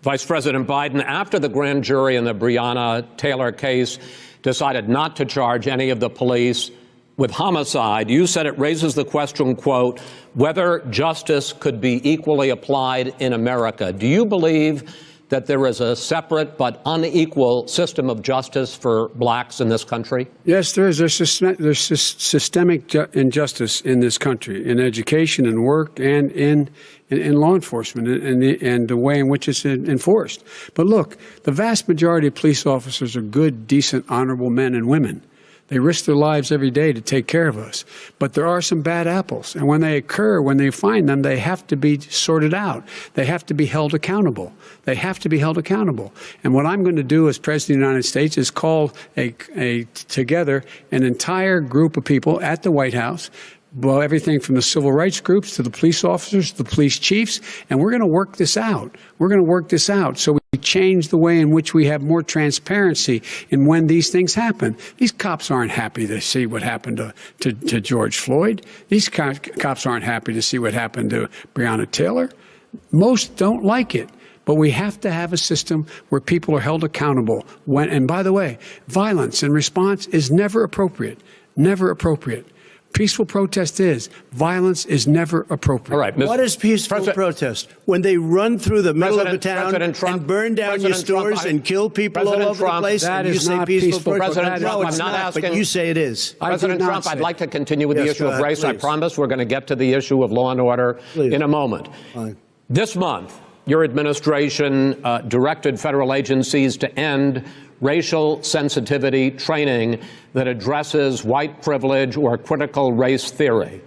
Vice President Biden, after the grand jury in the Breonna Taylor case decided not to charge any of the police with homicide, you said it raises the question, quote, whether justice could be equally applied in America. Do you believe that there is a separate but unequal system of justice for blacks in this country? Yes, there is. There's systemic injustice in this country, in education and work and in law enforcement and the way in which it's enforced. But look, the vast majority of police officers are good, decent, honorable men and women. They risk their lives every day to take care of us. But there are some bad apples. And when they occur, when they find them, they have to be sorted out. They have to be held accountable. They have to be held accountable. And what I'm going to do as President of the United States is call together an entire group of people at the White House, well, everything from the civil rights groups to the police officers, to the police chiefs, and we're going to work this out. We're going to work this out so we change the way in which we have more transparency in when these things happen. These cops aren't happy to see what happened to George Floyd. These cops aren't happy to see what happened to Breonna Taylor. Most don't like it. But we have to have a system where people are held accountable. And by the way, violence in response is never appropriate. Never appropriate. Peaceful protest is. Violence is never appropriate. All right. What is peaceful protest? When they run through the middle of the town and burn down your stores and kill people all over the place, and you say peaceful protest? President Trump, no, it's not, but you say it is. President Trump, I'd like to continue with the issue of race. I promise we're going to get to the issue of law and order in a moment. Fine. This month, your administration directed federal agencies to end racial sensitivity training that addresses white privilege or critical race theory.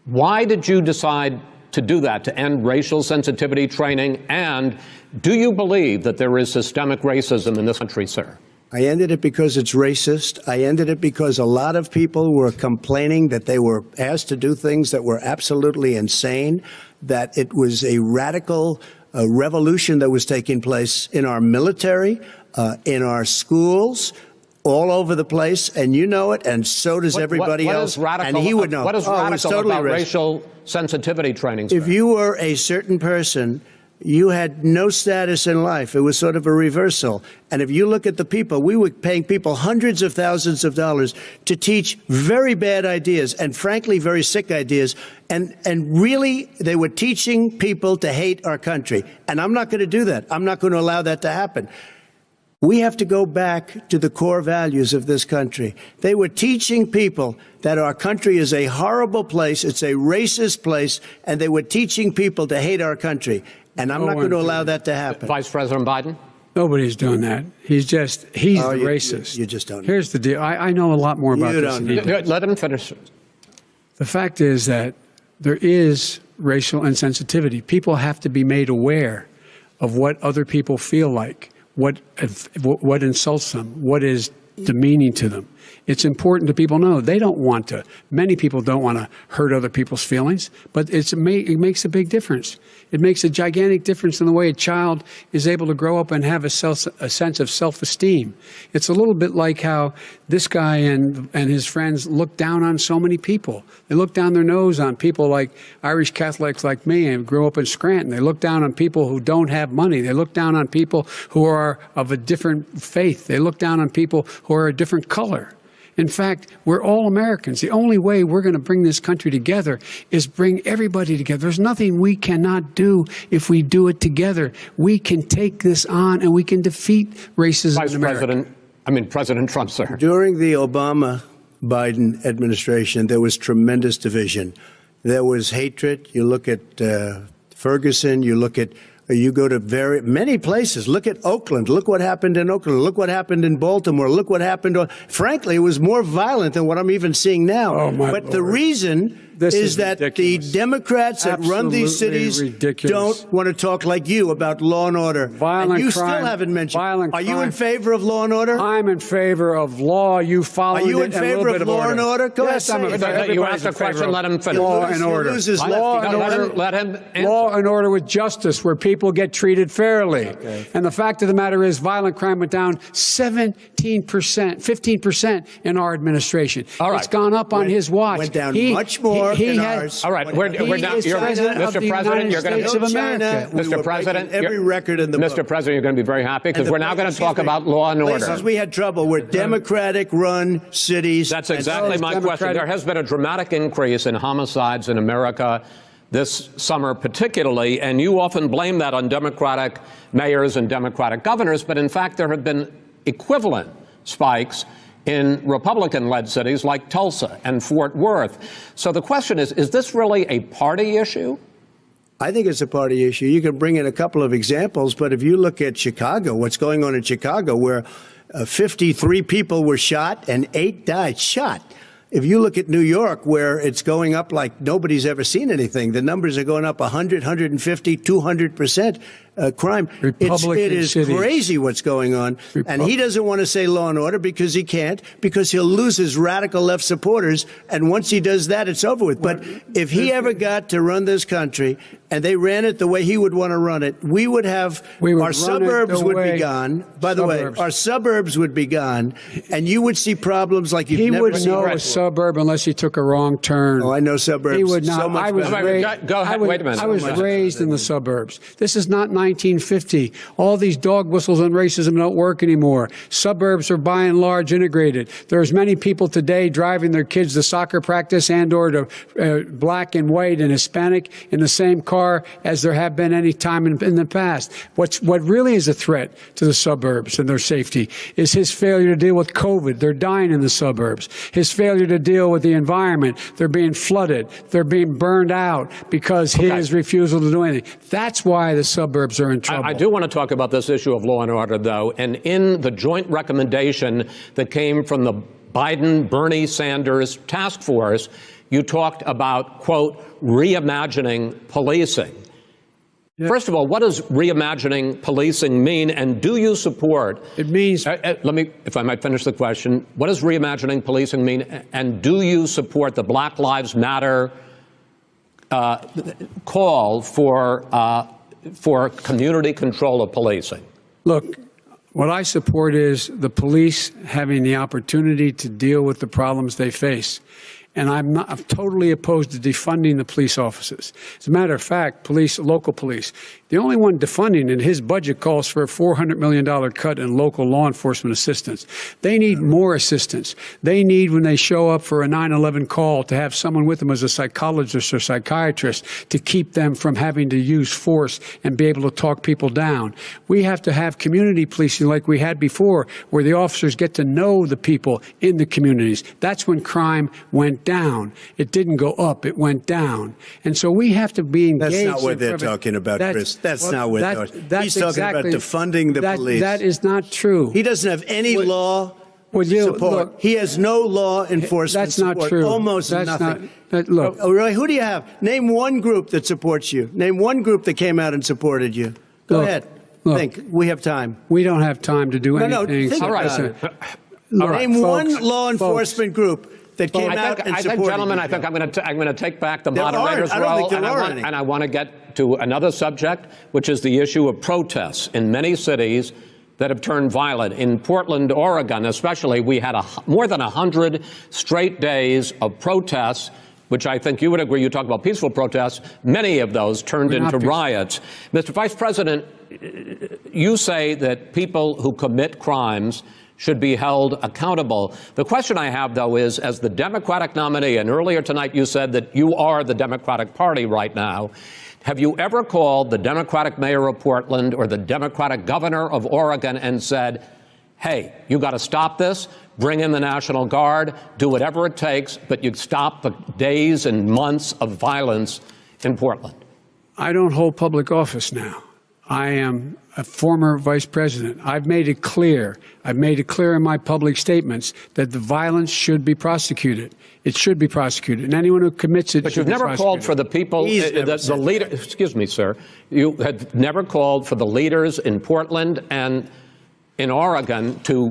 Why did you decide to do that, to end racial sensitivity training? And do you believe that there is systemic racism in this country, sir? I ended it because it's racist. I ended it because a lot of people were complaining that they were asked to do things that were absolutely insane, that it was a radical revolution that was taking place in our military, in our schools, all over the place, and you know it, and so does everybody else. And he would know. What is radical totally about racial sensitivity training? If you were a certain person, you had no status in life. It was sort of a reversal. And if you look at the people, we were paying people hundreds of thousands of dollars to teach very bad ideas and, frankly, very sick ideas. And really, they were teaching people to hate our country. And I'm not going to do that. I'm not going to allow that to happen. We have to go back to the core values of this country. They were teaching people that our country is a horrible place, it's a racist place, and they were teaching people to hate our country. And I'm not going to allow that to happen. Vice President Biden? Nobody's doing that. He's the racist. You just don't know. Here's the deal. I know a lot more about this than he does. Let him finish. The fact is that there is racial insensitivity. People have to be made aware of what other people feel like, what insults them, what is demeaning to them. It's important that people know they don't want to. Many people don't want to hurt other people's feelings, but it makes a big difference. It makes a gigantic difference in the way a child is able to grow up and have a sense of self-esteem. It's a little bit like how this guy and his friends look down on so many people. They look down their nose on people like Irish Catholics like me and grew up in Scranton. They look down on people who don't have money. They look down on people who are of a different faith. They look down on people who are a different color. In fact, we're all Americans. The only way we're going to bring this country together is bring everybody together. There's nothing we cannot do if we do it together. We can take this on and we can defeat racism in America. President Trump, sir. During the Obama-Biden administration, there was tremendous division. There was hatred. You look at Ferguson, you go to many places. Look at Oakland. Look what happened in Oakland. Look what happened in Baltimore. Look what happened. Frankly, it was more violent than what I'm even seeing now. Oh, my but Lord. the reason is that ridiculous. the Democrats that run these cities don't want to talk like you about law and order. Violent and you crime, still haven't mentioned. violent Are you crime. in favor of law and order? I'm in favor of law. You follow it. Are you in favor of law and order? Go Yes, I'm ahead. in favor. You asked a question, let him finish. Law and order. Law and order. Let him answer. Law and order with justice, where people get treated fairly. Okay. And the fact of the matter is, violent crime went down 17%, 15% in our administration. All right. It's gone up on his watch. Went down much more than ours. All right, we're down. Mr. President, you're going to Mr. President, every record in the Mr. book. President, you're going to be very happy because we're now going to talk about law and order. Places we had trouble were Democratic-run cities. That's exactly my question. There has been a dramatic increase in homicides in America this summer particularly, and you often blame that on Democratic mayors and Democratic governors, but in fact there have been equivalent spikes in Republican-led cities like Tulsa and Fort Worth. So the question is this really a party issue? I think it's a party issue. You can bring in a couple of examples, but if you look at Chicago, what's going on in Chicago, where 53 people were shot and 8 died shot. If you look at New York, where it's going up like nobody's ever seen anything, the numbers are going up 100, 150, 200% crime. It is crazy what's going on. And he doesn't want to say law and order because he can't, because he'll lose his radical left supporters. And once he does that, it's over with. But if he ever got to run this country and they ran it the way he would want to run it, our suburbs would be gone. By the way, our suburbs would be gone, and you would see problems like you've never seen. He would know a suburb unless he took a wrong turn. Oh, I know suburbs. He would not. So much Go ahead. Wait a minute. I was raised in the suburbs. This is not 1950. All these dog whistles on racism don't work anymore. Suburbs are by and large integrated. There's many people today driving their kids to soccer practice and or to black and white and Hispanic in the same car as there have been any time in the past. What really is a threat to the suburbs and their safety is his failure to deal with COVID. They're dying in the suburbs. His failure to deal with the environment. They're being flooded. They're being burned out because his refusal to do anything. That's why the suburbs are in trouble. I do want to talk about this issue of law and order, though. And in the joint recommendation that came from the Biden-Bernie Sanders task force, you talked about, quote, reimagining policing. Yeah. First of all, what does reimagining policing mean, and do you support? It means. Let me, if I might finish the question. What does reimagining policing mean, and do you support the Black Lives Matter call for community control of policing? Look, what I support is the police having the opportunity to deal with the problems they face. And I'm totally opposed to defunding the police offices. As a matter of fact, local police, the only one defunding in his budget calls for a $400 million cut in local law enforcement assistance. They need more assistance. They need, when they show up for a 9/11 call, to have someone with them as a psychologist or psychiatrist to keep them from having to use force and be able to talk people down. We have to have community policing like we had before, where the officers get to know the people in the communities. That's when crime went down. It didn't go up, it went down. And so we have to be engaged. That's not what they're talking about, Chris. That's not what they're talking about. He's talking about defunding the police. That is not true. He doesn't have any law support. Look, he has no law enforcement that's not support. True. Almost that's nothing. Look. Oh, really? Who do you have? Name one group that supports you. Name one group that came out and supported you. Go Look, ahead. look. Think. We have time. We don't have time to do No, anything. think All right. about it. Look, Name folks, one law enforcement group that came out and I supported think, gentlemen, you, I think Joe. I'm going to take back the There moderator's aren't. I don't role, think there are and any. I want to get to another subject, which is the issue of protests in many cities that have turned violent. In Portland, Oregon, especially, we had more than 100 straight days of protests, which I think you would agree. You talk about peaceful protests. Many of those turned into riots. Mr. Vice President, you say that people who commit crimes should be held accountable. The question I have, though, is, as the Democratic nominee, and earlier tonight you said that you are the Democratic Party right now, have you ever called the Democratic mayor of Portland or the Democratic governor of Oregon and said, hey, you got to stop this, bring in the National Guard, do whatever it takes, but you stop the days and months of violence in Portland? I don't hold public office now. I am a former vice president. I've made it clear. I've made it clear in my public statements that the violence should be prosecuted. It should be prosecuted. And anyone who commits it But should you've be never called prosecuted. for the people, the leader, excuse me, sir. You have never called for the leaders in Portland and in Oregon to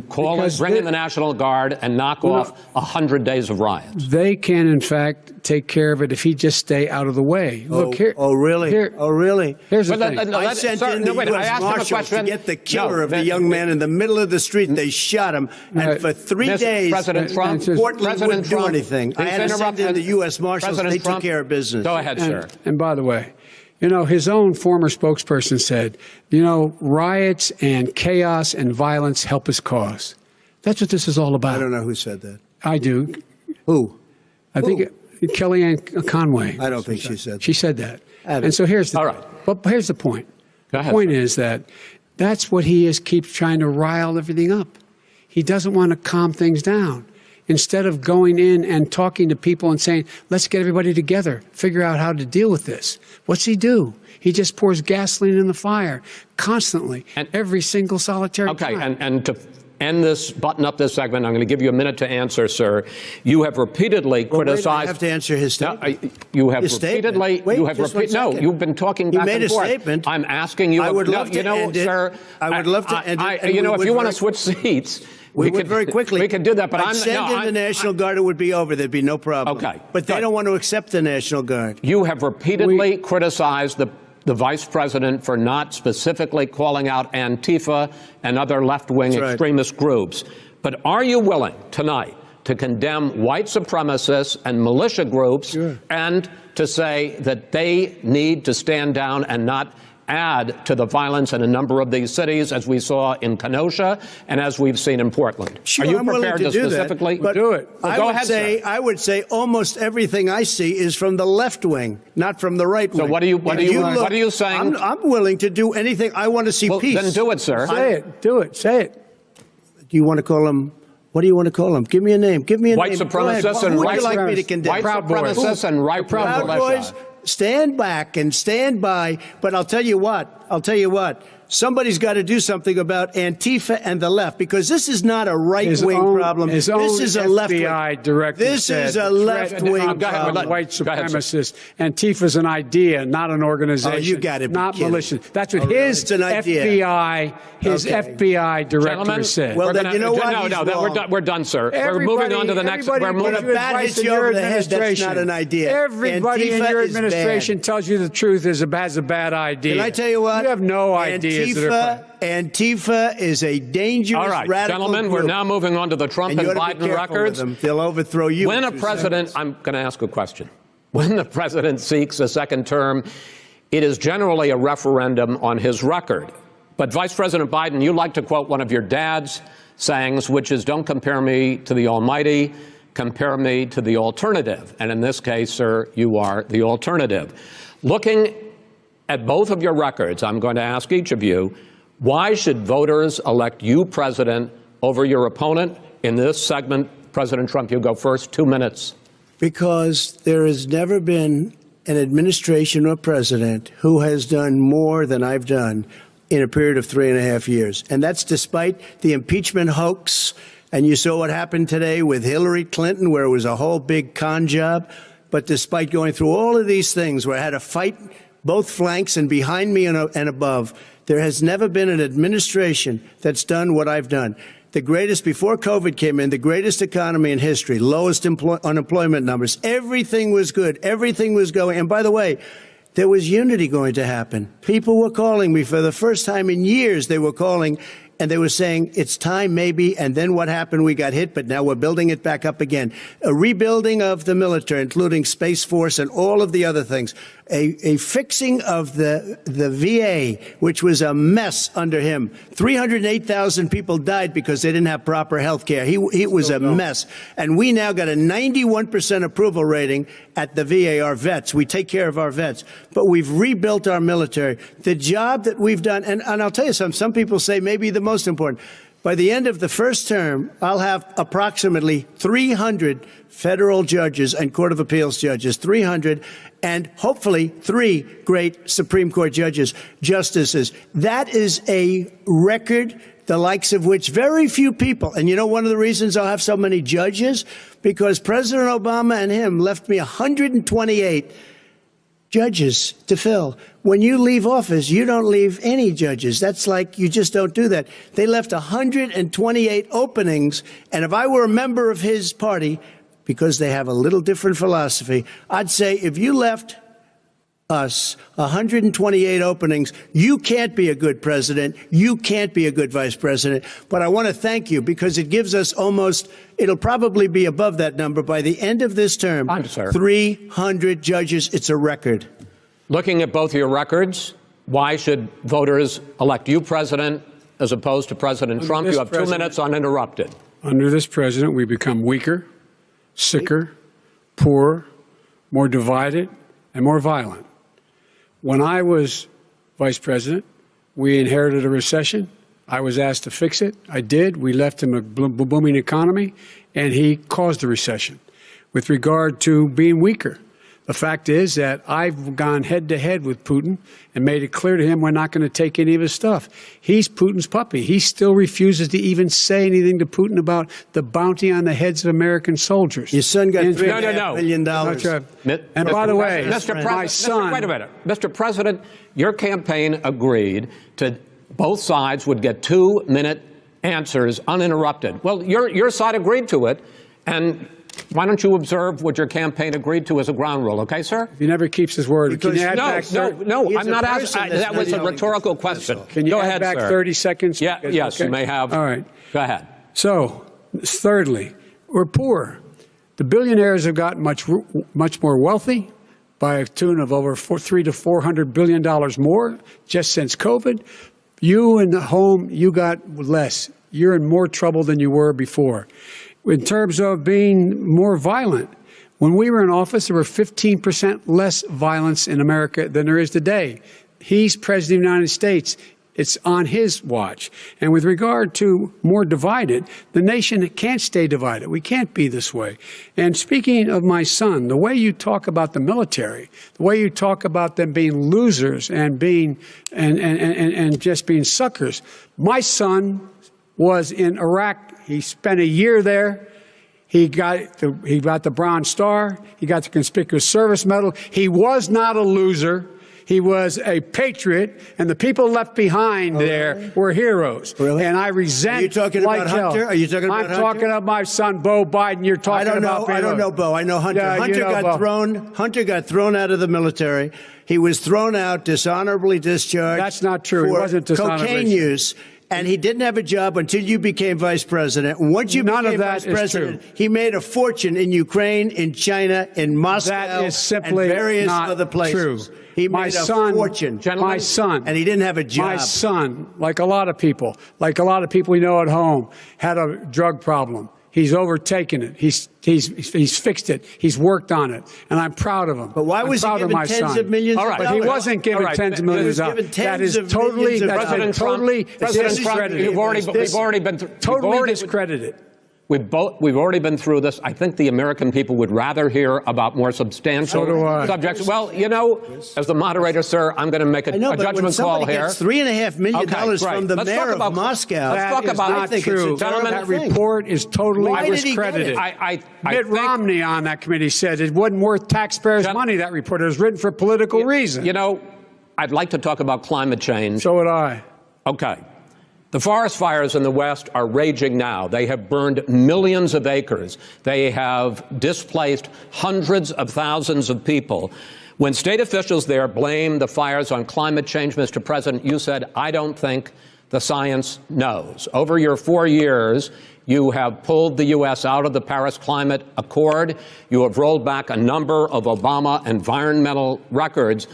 bring in the National Guard and knock off 100 days of riots. They can, in fact, take care of it if he just stay out of the way. Look here. Oh, really? Oh, really? Here's the thing. I sent in the U.S. Marshals to get the killer of the young man in the middle of the street. They shot him. And for 3 days, President Trump, Portland wouldn't do anything. I had to send in the U.S. Marshals. They took care of business. Go ahead, sir. And by the way, you know, his own former spokesperson said, you know, riots and chaos and violence help his cause. That's what this is all about. I don't know who said that. I do. Who? I think Kellyanne Conway. I don't think she said that. She said that. And so here's the But here's the point. Go ahead, the point sir. is that that's what he is, keeps trying to rile everything up. He doesn't want to calm things down. Instead of going in and talking to people and saying, let's get everybody together, figure out how to deal with this. What's he do? He just pours gasoline in the fire constantly, and every single solitary time. And to end this, button up this segment, I'm going to give you a minute to answer, sir. You have repeatedly criticized. Wait, I have to answer his statement. No, you have His repeatedly. statement. Wait, you have just 1 second. No, you've been talking back He made and a forth. statement. I'm asking you. I would love to end it. Sir. I would love to end it. And You know, we if would you want to very- switch seats. We would very quickly. We could do that, but I'd send in the National Guard. It would be over. There'd be no problem. Okay. But they don't want to accept the National Guard. You have repeatedly criticized the vice president for not specifically calling out Antifa and other left-wing extremist groups. But are you willing tonight to condemn white supremacists and militia groups and to say that they need to stand down and not add to the violence in a number of these cities, as we saw in Kenosha and as we've seen in Portland? Sure, are you I'm willing prepared to do specifically that, but do it? I go would ahead, say, sir. I would say almost everything I see is from the left wing, not from the right wing. So what are you saying? I'm willing to do anything. I want to see peace. Then do it, sir. Say it. Do it. Say it. Do you want to call him? What do you want to call him? Give me a name. Give me a White name. Go ahead. supremacists and Who would right you like me to condemn? White supremacists and right Proud Boys, stand back and stand by. But I'll tell you what. Somebody's got to do something about Antifa and the left, because this is not a right-wing problem. This is a left-wing. FBI director This is a left-wing problem. White supremacist. Antifa's an idea, not an organization. Oh, you gotta be not kidding. militia. That's what his it's an idea. FBI director Gentlemen, said. Well, then you know what? We're done, sir. We're moving on to the next. We're When a moving. bat hits you over the head, that's not an idea. Everybody in Antifa your is bad. administration tells you the truth has a bad idea. Can I tell you what? You have no ideas. Antifa is a dangerous, All right, radical gentlemen, group. we're now moving on to the Trump and you ought to be Biden careful records. with them. They'll overthrow you. When in a 2 president, seconds. I'm going to ask a question. When the president seeks a second term, it is generally a referendum on his record. But Vice President Biden, you like to quote one of your dad's sayings, which is, don't compare me to the almighty, compare me to the alternative. And in this case, sir, you are the alternative. Looking at both of your records, I'm going to ask each of you, why should voters elect you president over your opponent? In this segment, President Trump, you go first, 2 minutes. Because there has never been an administration or president who has done more than I've done in a period of 3.5 years. And that's despite the impeachment hoax. And you saw what happened today with Hillary Clinton, where it was a whole big con job. But despite going through all of these things, where I had to fight both flanks and behind me and above. There has never been an administration that's done what I've done. The greatest, before COVID came in, the greatest economy in history, lowest unemployment numbers. Everything was good. Everything was going. And by the way, there was unity going to happen. People were calling me for the first time in years. They were calling and they were saying, it's time maybe. And then what happened? We got hit, but now we're building it back up again. A rebuilding of the military, including Space Force and all of the other things. A fixing of the VA, which was a mess under him. 308,000 people died because they didn't have proper health care. It was a mess. And we now got a 91% approval rating at the VA, our vets. We take care of our vets. But we've rebuilt our military. The job that we've done, and I'll tell you something, some people say maybe the most important. By the end of the first term, I'll have approximately 300 federal judges and Court of Appeals judges, 300, and hopefully 3 great Supreme Court justices. That is a record, the likes of which very few people, and you know one of the reasons I'll have so many judges? Because President Obama and him left me 128 judges to fill. When you leave office, you don't leave any judges. That's like, you just don't do that. They left 128 openings, and if I were a member of his party, because they have a little different philosophy, I'd say if you left us 128 openings, you can't be a good president, you can't be a good vice president. But I want to thank you because it gives us almost, it'll probably be above that number by the end of this term. 300 judges. It's a record. Looking at both your records, why should voters elect you president as opposed to President Trump? You have 2 minutes uninterrupted. Under this president, we become weaker, sicker, poorer, more divided, and more violent. When I was vice president, we inherited a recession. I was asked to fix it. I did. We left him a booming economy, and he caused the recession. With regard to being weaker, the fact is that I've gone head-to-head with Putin and made it clear to him we're not going to take any of his stuff. He's Putin's puppy. He still refuses to even say anything to Putin about the bounty on the heads of American soldiers. Your son got $3.5 million. And by the way, my son... Wait a minute. Mr. President, your campaign agreed to both sides would get 2-minute answers uninterrupted. Well, your side agreed to it, and... why don't you observe what your campaign agreed to as a ground rule, okay, sir? He never keeps his word. Can you add back no, I'm not asking. That was a rhetorical question. Can you Go add ahead, back sir. 30 seconds? Yeah, yes, okay. You may have. All right. Go ahead. So, thirdly, we're poor. The billionaires have gotten much more wealthy by a tune of over $300 to $400 billion more just since COVID. You in the home, you got less. You're in more trouble than you were before. In terms of being more violent, when we were in office, there were 15% less violence in America than there is today. He's president of the United States. It's on his watch. And with regard to more divided, the nation can't stay divided. We can't be this way. And speaking of my son, the way you talk about the military, the way you talk about them being losers and being and just being suckers, my son was in Iraq. He spent a year there. He got the Bronze Star. He got the Conspicuous Service Medal. He was not a loser. He was a patriot, and the people left behind there were heroes. Really? And I resent. Are you talking about Hunter? Are you talking about Hunter? I'm talking about my son, Beau Biden. You're talking about. I don't know Beau. I know Hunter. Yeah, Hunter got thrown out of the military. He was thrown out, dishonorably discharged. That's not true. He wasn't dishonorably. Cocaine use. And he didn't have a job until you became vice president. Once you became vice president, he made a fortune in Ukraine, in China, in Moscow, that is simply and various not other places. True. He made a fortune. My son. And he didn't have a job. My son, like a lot of people we know at home, had a drug problem. He's overtaken it. He's fixed it. He's worked on it, and I'm proud of him. But why was he given tens of millions? All right, but he wasn't given tens of millions. That is totally discredited. We've already been totally discredited. We've already been through this. I think the American people would rather hear about more substantial subjects. Well, you know, as the moderator, sir, I'm going to make a judgment call here. $3.5 million from the mayor of Moscow. Let's talk about not true. Gentlemen, that report is totally discredited. Mitt Romney on that committee said it wasn't worth taxpayers' money, that report. It was written for political reasons. You know, I'd like to talk about climate change. So would I. Okay. The forest fires in the West are raging now. They have burned millions of acres. They have displaced hundreds of thousands of people. When state officials there blame the fires on climate change, Mr. President, you said, I don't think the science knows. Over your 4 years, you have pulled the U.S. out of the Paris Climate Accord. You have rolled back a number of Obama environmental records.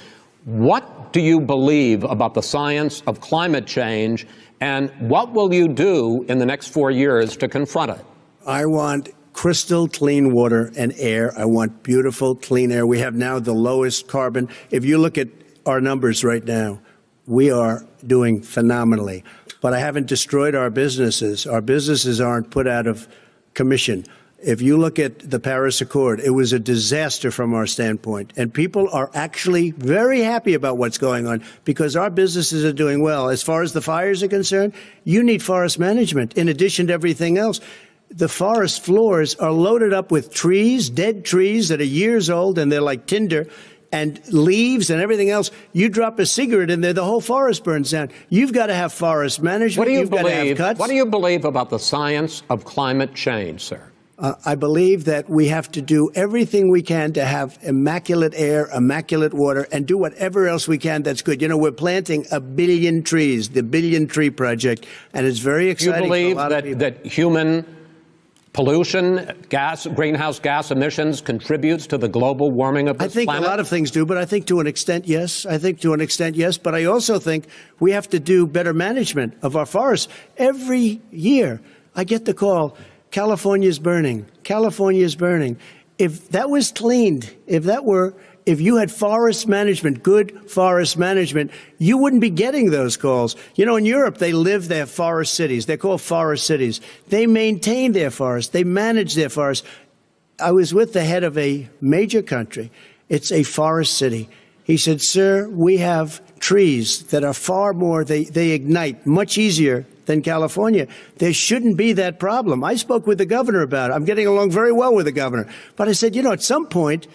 What do you believe about the science of climate change, and what will you do in the next 4 years to confront it? I want crystal clean water and air. I want beautiful, clean air. We have now the lowest carbon. If you look at our numbers right now, we are doing phenomenally. But I haven't destroyed our businesses. Our businesses aren't put out of commission. If you look at the Paris Accord, it was a disaster from our standpoint. And people are actually very happy about what's going on because our businesses are doing well. As far as the fires are concerned, you need forest management in addition to everything else. The forest floors are loaded up with trees, dead trees that are years old, and they're like tinder, and leaves and everything else. You drop a cigarette in there, the whole forest burns down. You've got to have forest management. What do you You've got to have believe? cuts. What do you believe about the science of climate change, sir? I believe that we have to do everything we can to have immaculate air, immaculate water, and do whatever else we can that's good. You know, we're planting 1 billion trees, the Billion Tree Project, and it's very exciting. You believe for a lot of people. that human pollution, greenhouse gas emissions contributes to the global warming of this planet? I think a lot of things do, but I think to an extent, yes. I think to an extent, yes. But I also think we have to do better management of our forests. Every year, I get the call, California's burning. California's burning. If that was cleaned, if you had forest management, good forest management, you wouldn't be getting those calls. You know, in Europe, they live their forest cities. They're called forest cities. They maintain their forests. They manage their forests. I was with the head of a major country. It's a forest city. He said, sir, we have trees that are far more, they ignite much easier than California. There shouldn't be that problem. I spoke with the governor about it. I'm getting along very well with the governor. But I said, you know, at some point,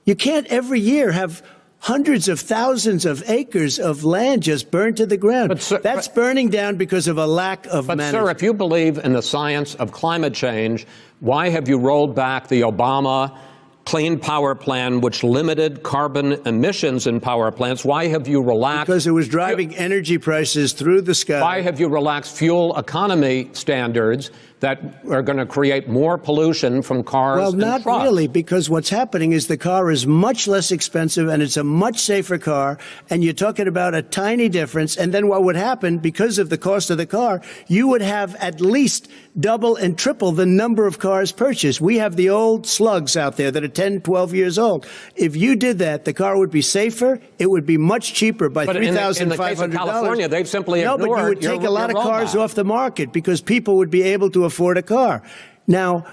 you can't every year have hundreds of thousands of acres of land just burned to the ground. But, sir, that's burning down because of a lack of management. But, sir, if you believe in the science of climate change, why have you rolled back the Obama Clean Power Plan, which limited carbon emissions in power plants? Why have you relaxed? Because it was driving energy prices through the sky. Why have you relaxed fuel economy standards that are going to create more pollution from cars and trucks? Well, not really, because what's happening is the car is much less expensive and it's a much safer car, and you're talking about a tiny difference. And then what would happen, because of the cost of the car, you would have at least double and triple the number of cars purchased. We have the old slugs out there that are 10, 12 years old. If you did that, the car would be safer. It would be much cheaper by $3,500. In the case of California, they've simply ignored. No, but you would take a lot of cars off the market because people would be able to afford a car. Now,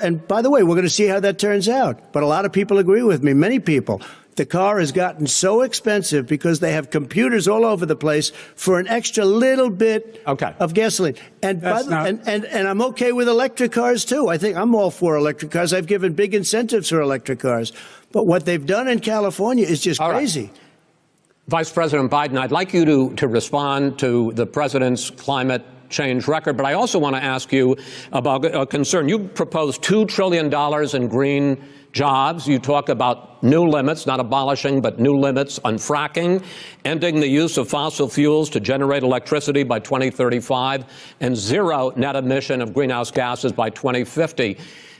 and by the way, we're going to see how that turns out. But a lot of people agree with me, many people. The car has gotten so expensive because they have computers all over the place for an extra little bit of gasoline. And I'm okay with electric cars, too. I think I'm all for electric cars. I've given big incentives for electric cars. But what they've done in California is just crazy. Right. Vice President Biden, I'd like you to respond to the president's climate change record, but I also want to ask you about a concern. You proposed $2 trillion in green jobs. You talk about new limits, not abolishing, but new limits on fracking, ending the use of fossil fuels to generate electricity by 2035, and zero net emission of greenhouse gases by 2050.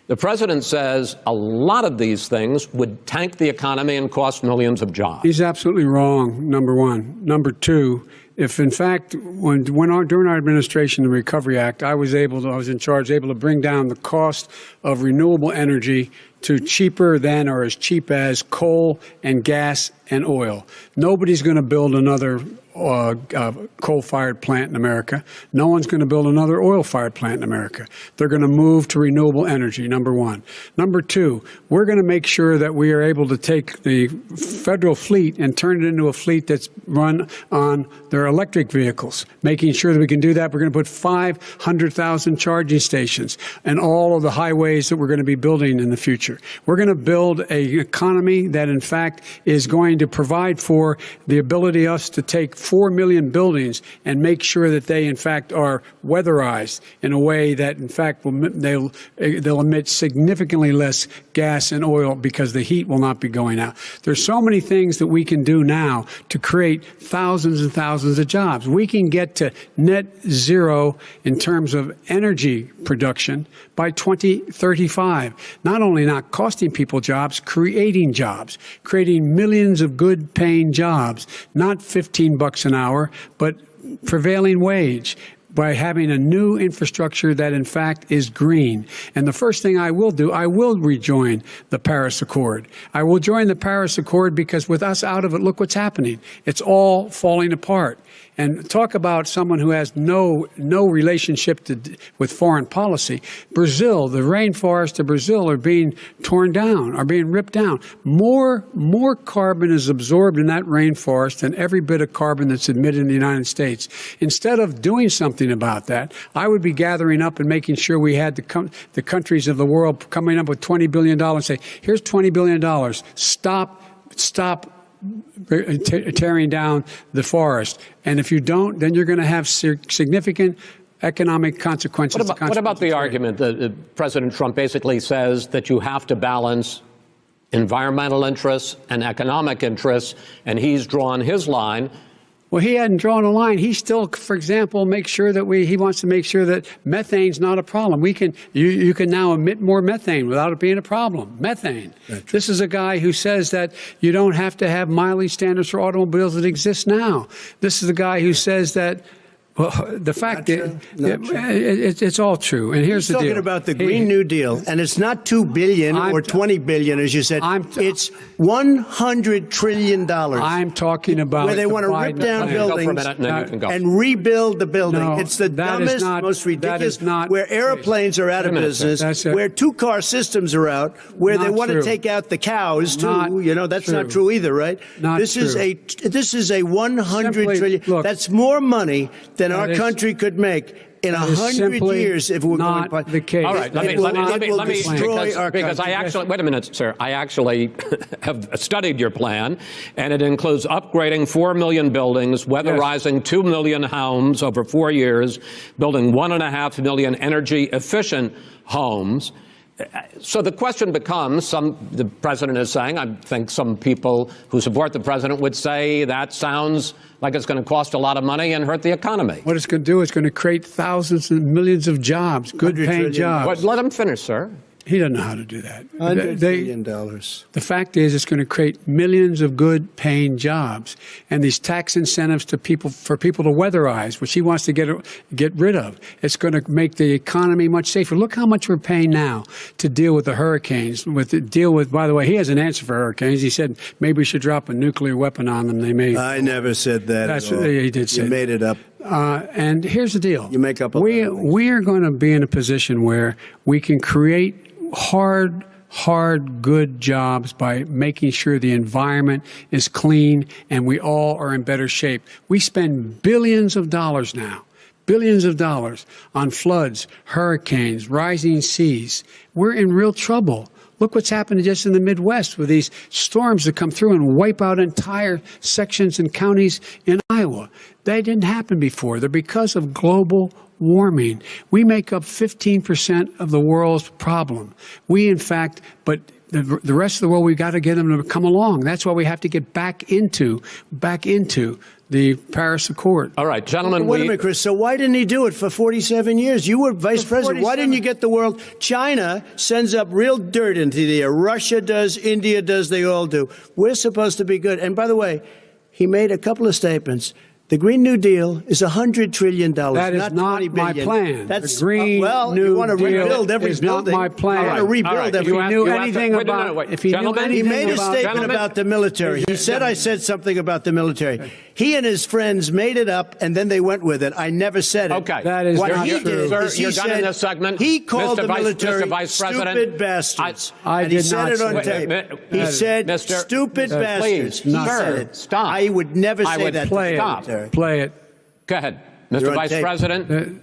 The president says a lot of these things would tank the economy and cost millions of jobs. He's absolutely wrong, number one. Number two, if in fact, during our administration, the Recovery Act, I was in charge, able to bring down the cost of renewable energy to cheaper than or as cheap as coal and gas and oil. Nobody's going to build another coal-fired plant in America. No one's going to build another oil-fired plant in America. They're going to move to renewable energy, number one. Number two, we're going to make sure that we are able to take the federal fleet and turn it into a fleet that's run on their electric vehicles. Making sure that we can do that, we're going to put 500,000 charging stations and all of the highways that we're going to be building in the future. future. We're going to build an economy that, in fact, is going to provide for the ability of us to take 4 million buildings and make sure that they, in fact, are weatherized in a way that, in fact, they'll emit significantly less gas and oil because the heat will not be going out. There's so many things that we can do now to create thousands and thousands of jobs. We can get to net zero in terms of energy production by 2035. Not only not costing people jobs, creating millions of good paying jobs, not $15 an hour, but prevailing wage, by having a new infrastructure that, in fact, is green. And the first thing I will do, I will rejoin the Paris Accord. I will join the Paris Accord because with us out of it, look what's happening. It's all falling apart. And talk about someone who has no relationship with foreign policy. Brazil, the rainforests of Brazil are being torn down, are being ripped down. More carbon is absorbed in that rainforest than every bit of carbon that's emitted in the United States. Instead of doing something about that, I would be gathering up and making sure we had the countries of the world coming up with $20 billion and say, here's $20 billion. Stop tearing down the forest. And if you don't, then you're going to have significant economic consequences. What about the argument that President Trump basically says that you have to balance environmental interests and economic interests, and he's drawn his line? Well, he hadn't drawn a line. He still, for example, he wants to make sure that methane's not a problem. You can now emit more methane without it being a problem. Methane. This is a guy who says that you don't have to have mileage standards for automobiles that exist now. This is a guy who says that, well, the fact is, it's all true. And here's the deal. He's talking about the Green New Deal, and it's not $2 billion or $20 billion, as you said. It's $100 trillion. I'm talking about where they want to rip down buildings and rebuild the building. No, it's the dumbest, most ridiculous. Where airplanes are out of business, where two-car systems are out, where they want to take out the cows too. That's not true either, right? This is a $100 trillion. Look, that's more money than our country could make in 100 years if we're going to the case. All right, let me destroy our because I actually wait a minute, sir. I actually have studied your plan, and it includes upgrading 4 million buildings, weatherizing 2 million homes over 4 years, building 1.5 million energy efficient homes. So the question becomes, the president is saying, I think some people who support the president would say that sounds like it's going to cost a lot of money and hurt the economy. What it's going to do is going to create thousands and millions of jobs, good paying jobs. Let him finish, sir. He doesn't know how to do that. $100 billion. The fact is, it's going to create millions of good-paying jobs, and these tax incentives for people to weatherize, which he wants to get rid of. It's going to make the economy much safer. Look how much we're paying now to deal with the hurricanes. By the way, he has an answer for hurricanes. He said maybe we should drop a nuclear weapon on them. I never said that. That's what he did say. You made it up. And here's the deal. You make up. We are going to be in a position where we can create hard, good jobs by making sure the environment is clean and we all are in better shape. We spend billions of dollars now, on floods, hurricanes, rising seas. We're in real trouble. Look what's happened just in the Midwest with these storms that come through and wipe out entire sections and counties in Iowa. That didn't happen before. They're because of global warming. We make up 15% of the world's problem. But the rest of the world, we've got to get them to come along. That's why we have to get back into the Paris Accord. All right, gentlemen. Wait a minute, Chris. So why didn't he do it for 47 years? You were vice president. Why didn't you get the world? China sends up real dirt into the air. Russia does. India does. They all do. We're supposed to be good. And by the way, he made a couple of statements. The Green New Deal is $100 trillion. That is not my plan. That's the Green New you want to Deal rebuild every is building. Not my plan. I want to rebuild every. If he knew anything about, he made a statement about the military. He said I said something about the military. He and his friends made it up, and then they went with it. I never said it. Okay, that is what not he true. did. Is You're done in this segment. He called the military stupid bastards. I did said not it on tape. He said stupid bastards. He said it. Stop. I would never say that. Play it. Go ahead, Mr. Vice President.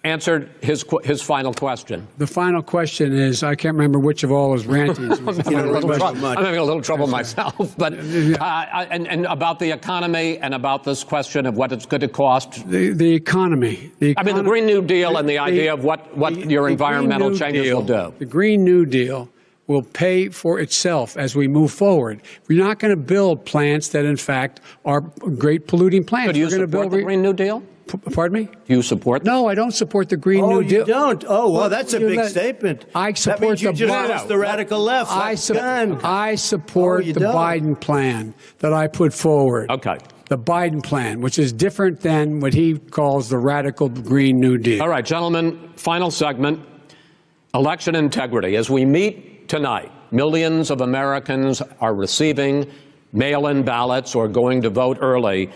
answered his final question. The final question is, I can't remember which of all his rantings. I'm having a little trouble myself, but and about the economy and about this question of what it's going to cost. The economy. I mean, the Green New Deal and the idea of what your environmental changes will do. The Green New Deal will pay for itself as we move forward. We're not going to build plants that, in fact, are great polluting plants. So do you support the Green New Deal? Pardon me? Do you support that? No, I don't support the Green New Deal. Oh, you don't? Oh, well, that's a big statement. I support that means you the just lost the radical left. I support the Biden plan that I put forward. Okay. The Biden plan, which is different than what he calls the radical Green New Deal. All right, gentlemen, final segment, election integrity. As we meet tonight, millions of Americans are receiving mail-in ballots or going to vote early.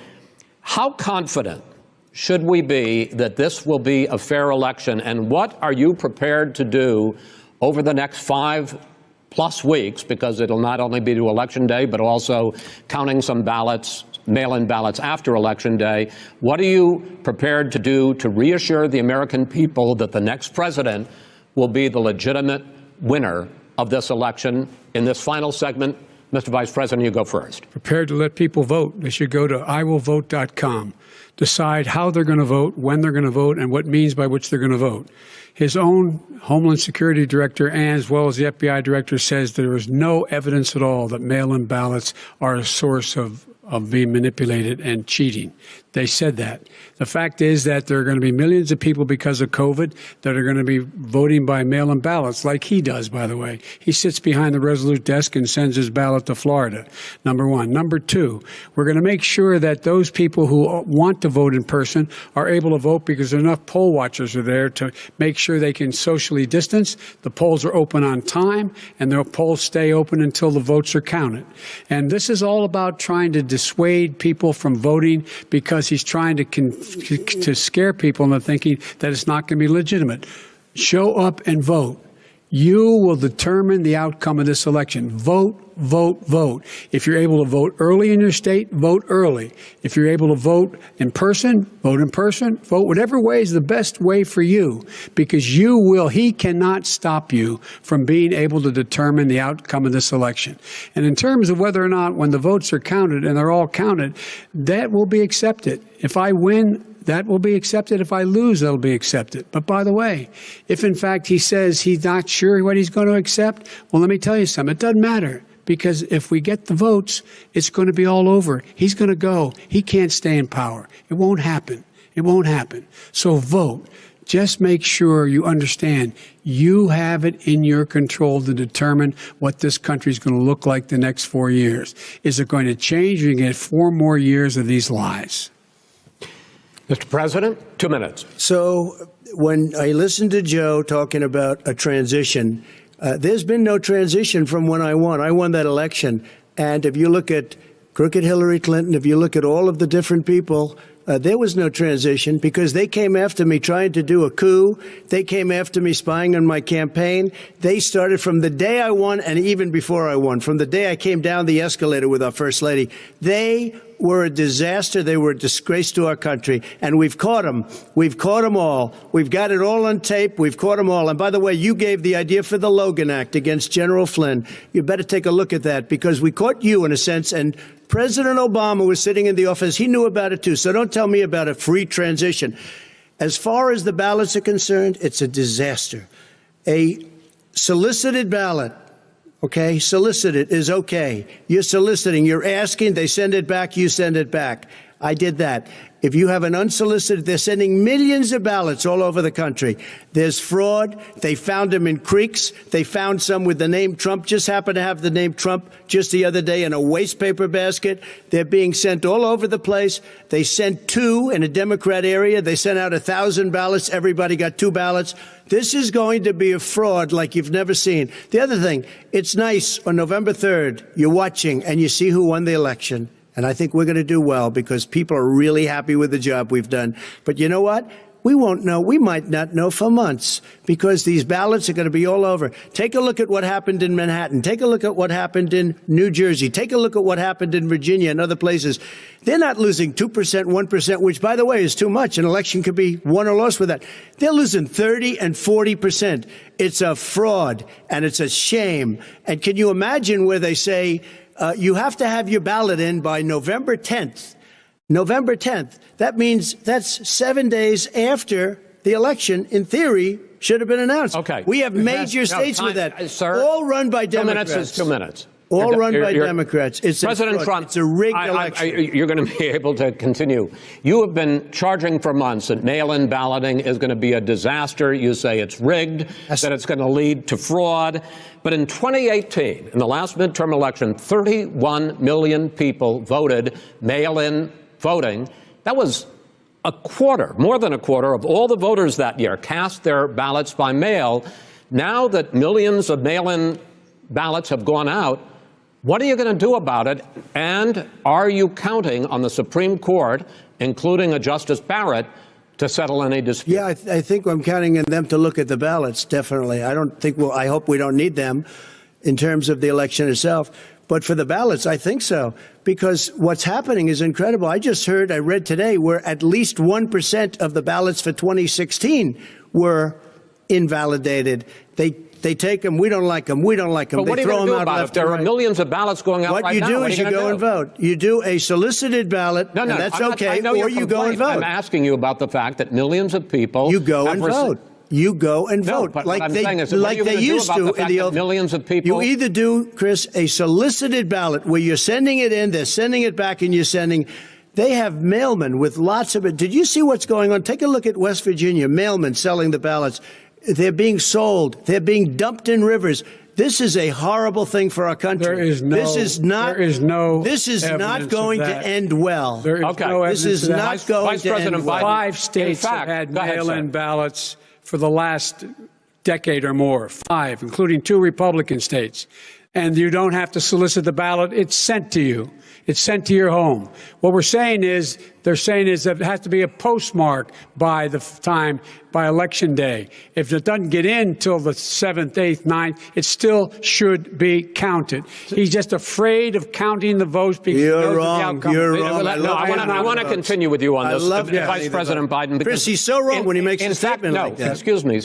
How confident should we be that this will be a fair election? And what are you prepared to do over the next 5+ weeks, because it'll not only be to Election Day, but also counting some ballots, mail-in ballots after Election Day? What are you prepared to do to reassure the American people that the next president will be the legitimate winner of this election? In this final segment, Mr. Vice President, you go first. Prepared to let people vote. They should go to iwillvote.com. Decide how they're going to vote, when they're going to vote, and what means by which they're going to vote. His own Homeland Security Director, and as well as the FBI Director, says there is no evidence at all that mail-in ballots are a source of being manipulated and cheating. They said that. The fact is that there are going to be millions of people because of COVID that are going to be voting by mail-in ballots, like he does, by the way. He sits behind the Resolute desk and sends his ballot to Florida, number one. Number two, we're going to make sure that those people who want to vote in person are able to vote because enough poll watchers are there to make sure they can socially distance. The polls are open on time, and the polls stay open until the votes are counted. And this is all about trying to dissuade people from voting because he's trying to scare people into thinking that it's not going to be legitimate. Show up and vote. You will determine the outcome of this election. Vote, vote, vote. If you're able to vote early in your state, vote early. If you're able to vote in person, vote in person. Vote whatever way is the best way for you, because he cannot stop you from being able to determine the outcome of this election. And in terms of whether or not when the votes are counted, and they're all counted, that will be accepted. If I win, that will be accepted. If I lose, that'll be accepted. But by the way, if in fact he says he's not sure what he's going to accept, well, let me tell you something. It doesn't matter, because if we get the votes, it's going to be all over. He's going to go. He can't stay in power. It won't happen. It won't happen. So vote. Just make sure you understand you have it in your control to determine what this country is going to look like the next 4 years. Is it going to change? You're going to get 4 more years of these lies. Mr. President, 2 minutes. So when I listened to Joe talking about a transition, there's been no transition from when I won. I won that election. And if you look at crooked Hillary Clinton, if you look at all of the different people, there was no transition, because they came after me trying to do a coup. They came after me spying on my campaign. They started from the day I won, and even before I won, from the day I came down the escalator with our First Lady. They were a disaster. They were a disgrace to our country. And we've caught them. We've caught them all. We've got it all on tape. We've caught them all. And by the way, you gave the idea for the Logan Act against General Flynn. You better take a look at that, because we caught you in a sense. And President Obama was sitting in the office. He knew about it, too. So don't tell me about a free transition. As far as the ballots are concerned, it's a disaster. A solicited ballot, okay, solicited is okay. You're soliciting. You're asking. They send it back. You send it back. I did that. If you have an unsolicited, they're sending millions of ballots all over the country. There's fraud. They found them in creeks. They found some with the name Trump, just happened to have the name Trump just the other day in a waste paper basket. They're being sent all over the place. They sent 2 in a Democrat area. They sent out 1,000 ballots. Everybody got 2 ballots. This is going to be a fraud like you've never seen. The other thing, it's nice on November 3rd, you're watching and you see who won the election. And I think we're going to do well, because people are really happy with the job we've done. But you know what? We won't know. We might not know for months because these ballots are going to be all over. Take a look at what happened in Manhattan. Take a look at what happened in New Jersey. Take a look at what happened in Virginia and other places. They're not losing 2%, 1%, which, by the way, is too much. An election could be won or lost with that. They're losing 30 and 40%. It's a fraud, and it's a shame. And can you imagine where they say you have to have your ballot in by November 10th? November 10th. That means that's 7 days after the election, in theory, should have been announced. Okay. We have major states with that. Sir, all run by 2 Democrats. minutes is 2 minutes. All run by Democrats. It's President Trump, it's a rigged election. You're going to be able to continue. You have been charging for months that mail-in balloting is going to be a disaster. You say it's rigged, that it's going to lead to fraud. But in 2018, in the last midterm election, 31 million people voted mail-in voting. That was a quarter, more than a quarter of all the voters that year cast their ballots by mail. Now that millions of mail-in ballots have gone out, what are you going to do about it? And are you counting on the Supreme Court, including a Justice Barrett, to settle any dispute? Yeah, I think I'm counting on them to look at the ballots, definitely. I hope we don't need them in terms of the election itself. But for the ballots, I think so, because what's happening is incredible. I read today, where at least 1% of the ballots for 2016 were invalidated. They take them. We don't like them. We don't like them. But what are you going to do about it? If there are millions of ballots going out right now, what you do is you go and vote. You do a solicited ballot, and that's okay, or you go and vote. I'm asking you about the fact that millions of people You go and vote. You go and vote, but like what I'm they saying is, what are you like they gonna do used about to the fact in the that old. millions of people. You either do, Chris, a solicited ballot where you're sending it in, they're sending it back, and you're sending. They have mailmen with lots of it. Did you see what's going on? Take a look at West Virginia. Mailmen selling the ballots. They're being sold. They're being dumped in rivers. This is a horrible thing for our country. There is no. This is not. There is no. This is not going to end well. There is no This is not going to end well. 5 states have had mail-in ballots for the last decade or more. 5, including 2 Republican states. And you don't have to solicit the ballot. It's sent to you. It's sent to your home. What they're saying is that it has to be a postmark by election day. If it doesn't get in till the 7th, 8th, 9th, it still should be counted. He's just afraid of counting the votes because You're wrong. You're wrong. I want to continue with you on this, Vice President Biden. Chris, he's so wrong when he makes a statement like that. Excuse me.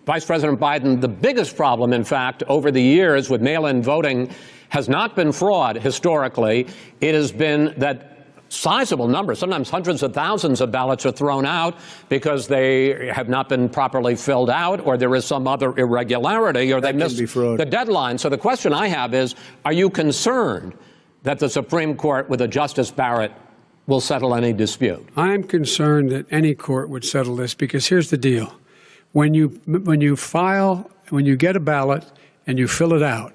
Vice President Biden, the biggest problem, in fact, over the years with mail-in voting has not been fraud historically. It has been that sizable numbers, sometimes hundreds of thousands of ballots are thrown out because they have not been properly filled out, or there is some other irregularity, or they missed the deadline. So the question I have is, are you concerned that the Supreme Court with a Justice Barrett will settle any dispute? I'm concerned that any court would settle this because here's the deal. When you get a ballot and you fill it out,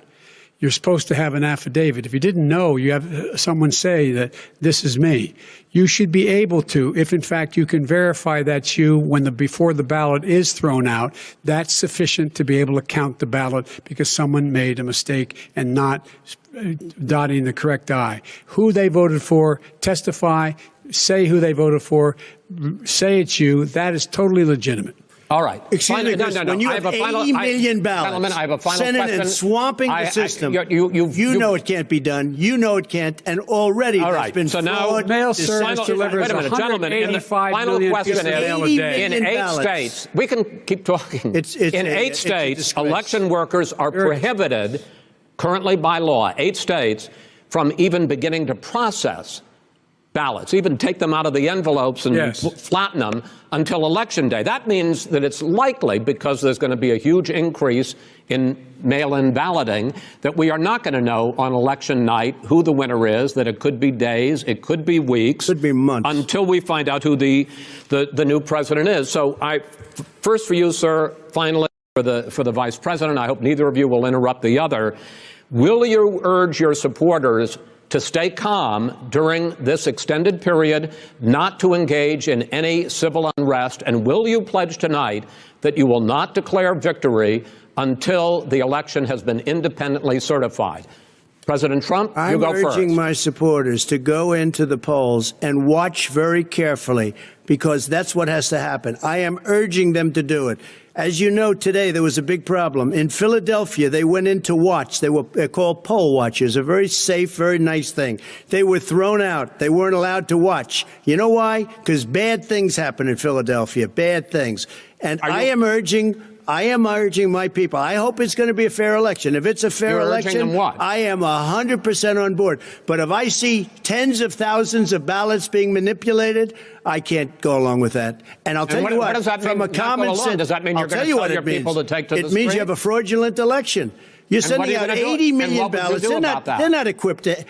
you're supposed to have an affidavit. If you didn't know, you have someone say that this is me. You should be able to, if in fact you can verify that's you before the ballot is thrown out, that's sufficient to be able to count the ballot because someone made a mistake and not dotting the correct I. Who they voted for, testify, say who they voted for, say it's you. That is totally legitimate. All right. Excuse me, Chris, when you have 80 million ballots, I have a final Senate question. and swamping the system, you know it can't be done. You know it can't, and already there's been fraud. Mail service delivers wait a minute, gentlemen. And the final question is, in 8 states, we can keep talking. In 8 states, election workers are prohibited currently by law, 8 states, from even beginning to process ballots, even take them out of the envelopes and flatten them until Election Day. That means that it's likely, because there's going to be a huge increase in mail-in balloting, that we are not going to know on election night who the winner is, that it could be days, it could be weeks, could be months, until we find out who the new president is. So first for you, sir, finally for the vice president, I hope neither of you will interrupt the other. Will you urge your supporters to stay calm during this extended period, not to engage in any civil unrest? And will you pledge tonight that you will not declare victory until the election has been independently certified? President Trump, you I'm go urging first. my supporters to go into the polls and watch very carefully, because that's what has to happen. I am urging them to do it. As you know, today there was a big problem. In Philadelphia, they went in to watch. They're called poll watchers, a very safe, very nice thing. They were thrown out. They weren't allowed to watch. You know why? Because bad things happen in Philadelphia, bad things. And I am urging my people. I hope it's going to be a fair election. If it's a fair election, I am 100% on board. But if I see tens of thousands of ballots being manipulated, I can't go along with that. And I'll tell you what, does that mean, from a common sense, does that mean you're going to tell your people to take to the street? It means you have a fraudulent election. You're sending out 80 million ballots. They're not equipped to.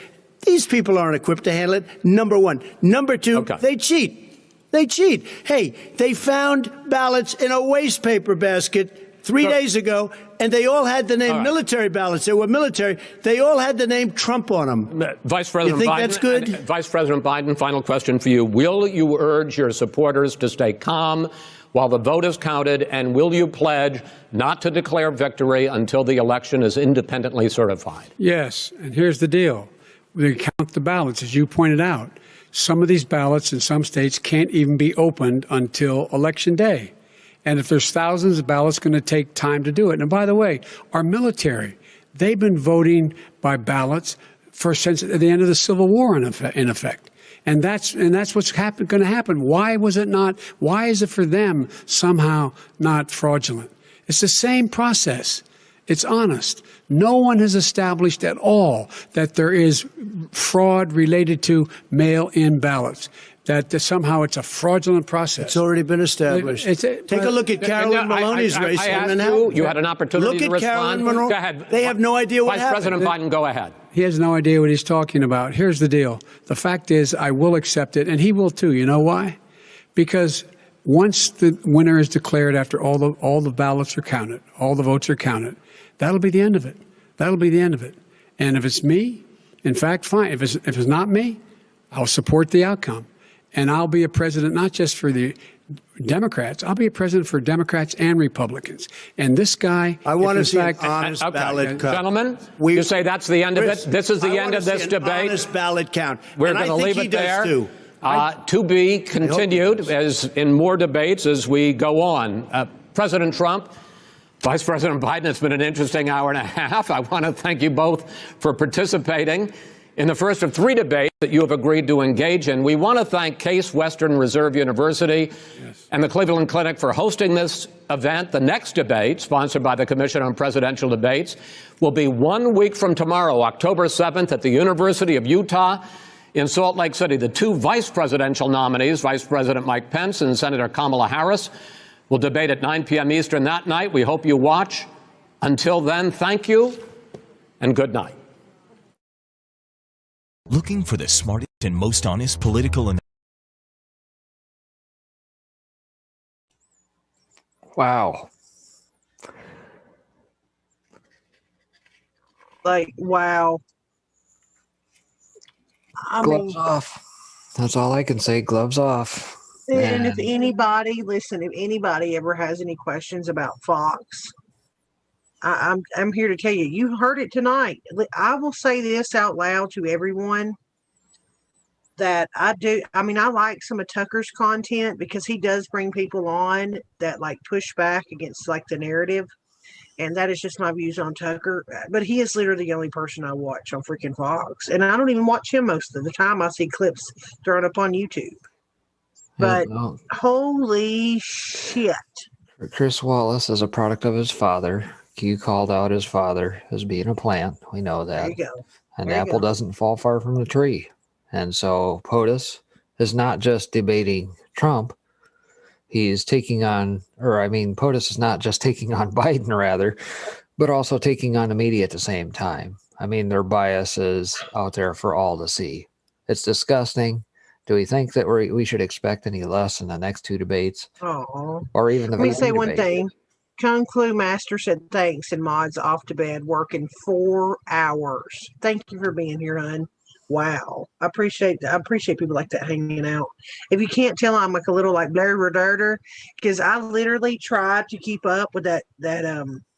These people aren't equipped to handle it. Number one. Number two, they cheat. They cheat. Hey, they found ballots in a waste paper basket 3 days ago, and they all had the name military ballots. They were military. They all had the name Trump on them. Vice President you think Biden, that's good? Vice President Biden, final question for you. Will you urge your supporters to stay calm while the vote is counted, and will you pledge not to declare victory until the election is independently certified? Yes, and here's the deal. We count the ballots, as you pointed out. Some of these ballots in some states can't even be opened until Election Day. And if there's thousands of ballots, going to take time to do it. And by the way, our military, they've been voting by ballots since the end of the Civil War, in effect. And that's what's going to happen. Why was it not? Why is it for them somehow not fraudulent? It's the same process. It's honest. No one has established at all that there is fraud related to mail-in ballots, that somehow it's a fraudulent process. It's already been established. Take a look at Carolyn Maloney's race. I asked you had an opportunity to respond. Carolyn Maloney. Go ahead. They have no idea what happened. Vice President Biden, go ahead. He has no idea what he's talking about. Here's the deal. The fact is, I will accept it, and he will too. You know why? Because once the winner is declared, after all the ballots are counted, all the votes are counted, that'll be the end of it. That'll be the end of it. And if it's me, in fact, fine. If it's not me, I'll support the outcome. And I'll be a president not just for the Democrats. I'll be a president for Democrats and Republicans. And this guy, I want to see an honest ballot count. Gentlemen, you say that's the end of it? This is the end of this debate? Honest ballot count. We're going to leave it there. To be continued as in more debates as we go on. President Trump, Vice President Biden, it's been an interesting hour and a half. I want to thank you both for participating in the first of 3 debates that you have agreed to engage in. We want to thank Case Western Reserve University and the Cleveland Clinic for hosting this event. The next debate, sponsored by the Commission on Presidential Debates, will be 1 week from tomorrow, October 7th, at the University of Utah in Salt Lake City. The 2 vice presidential nominees, Vice President Mike Pence and Senator Kamala Harris, will debate at 9 p.m. Eastern that night. We hope you watch. Until then, thank you and good night. Looking for the smartest and most honest political and Wow. Like, wow. Gloves off. That's all I can say. Gloves off. And if anybody, listen, if anybody ever has any questions about Fox, I'm here to tell you, you heard it tonight. I will say this out loud to everyone that I do. I mean, I like some of Tucker's content because he does bring people on that like push back against like the narrative. And that is just my views on Tucker. But he is literally the only person I watch on freaking Fox. And I don't even watch him most of the time. I see clips thrown up on YouTube. But holy shit. Chris Wallace is a product of his father. You called out his father as being a plant. We know that. There you go. And the apple doesn't fall far from the tree. And so POTUS is not just debating Trump. He's taking on, POTUS is not just taking on Biden, rather, but also taking on the media at the same time. I mean, their bias is out there for all to see. It's disgusting. Do we think that we should expect any less in the next 2 debates? Oh, or even the Let me say debate? one thing. Kung Clue Master said thanks, and Mod's off to bed working 4 hours. Thank you for being here, hon. Wow. I appreciate people like that hanging out. If you can't tell, I'm like a little like blur because I literally tried to keep up with that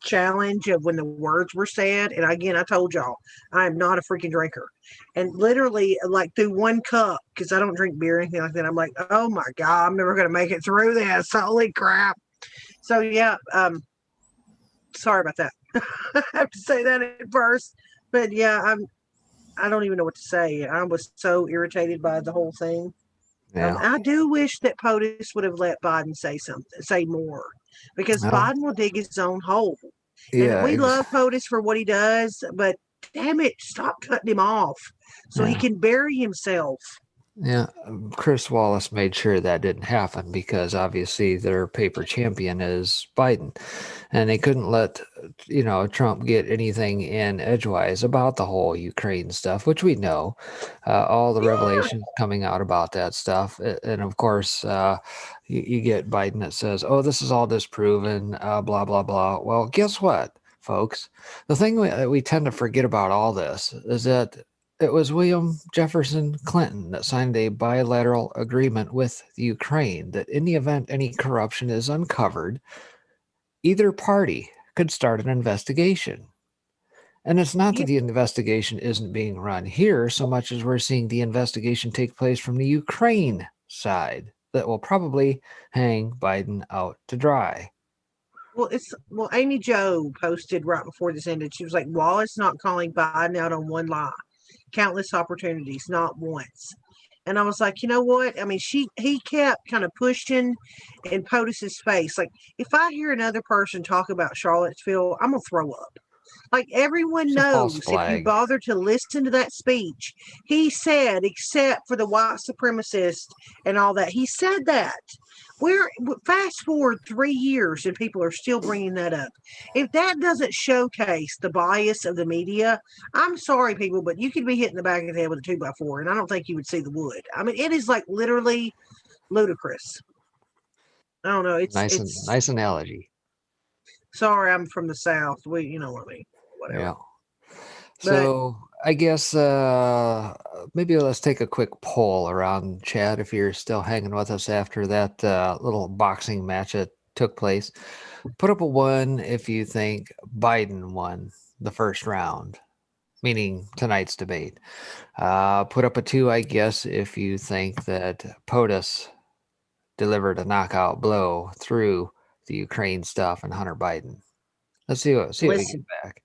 challenge of when the words were said. And again, I told y'all, I am not a freaking drinker. And literally like through one cup, because I don't drink beer or anything like that, I'm like, oh my God, I'm never gonna make it through this. Holy crap. So yeah, sorry about that. I have to say that at first. But yeah, I don't even know what to say. I was so irritated by the whole thing. Yeah. I do wish that POTUS would have let Biden say more, because Well, Biden will dig his own hole. And yeah. we love POTUS for what he does, but damn it, stop cutting him off so he Yeah. can bury himself. Yeah, Chris Wallace made sure that didn't happen because obviously their paper champion is Biden, and they couldn't let Trump get anything in edgewise about the whole Ukraine stuff, which we know, all the revelations coming out about that stuff, and of course, you get Biden that says, "Oh, this is all disproven," blah blah blah. Well, guess what, folks? The thing we tend to forget about all this is that it was William Jefferson Clinton that signed a bilateral agreement with the Ukraine that in the event any corruption is uncovered, either party could start an investigation. And it's not that the investigation isn't being run here so much as we're seeing the investigation take place from the Ukraine side that will probably hang Biden out to dry. Well, Amy Jo posted right before this ended. She was like, Wallace not calling Biden out on one lie. Countless opportunities, not once. And I was like, you know what? I mean, he kept kind of pushing in POTUS's face. Like, if I hear another person talk about Charlottesville, I'm gonna throw up. Like, everyone It's a false knows, if you flag. bother to listen to that speech, he said, except for the white supremacist and all that, he said that. We're fast forward 3 years and people are still bringing that up. If that doesn't showcase the bias of the media, I'm sorry, people, but you could be hitting the back of the head with a 2x4, and I don't think you would see the wood. I mean, it is like literally ludicrous. I don't know. It's Nice analogy. sorry, I'm from the South. You know what I mean. Whatever. Yeah. So I guess maybe let's take a quick poll around, Chad, if you're still hanging with us after that little boxing match that took place. Put up a 1 if you think Biden won the first round, meaning tonight's debate. Put up a 2, I guess, if you think that POTUS delivered a knockout blow through the Ukraine stuff and Hunter Biden. Let's see what we get back.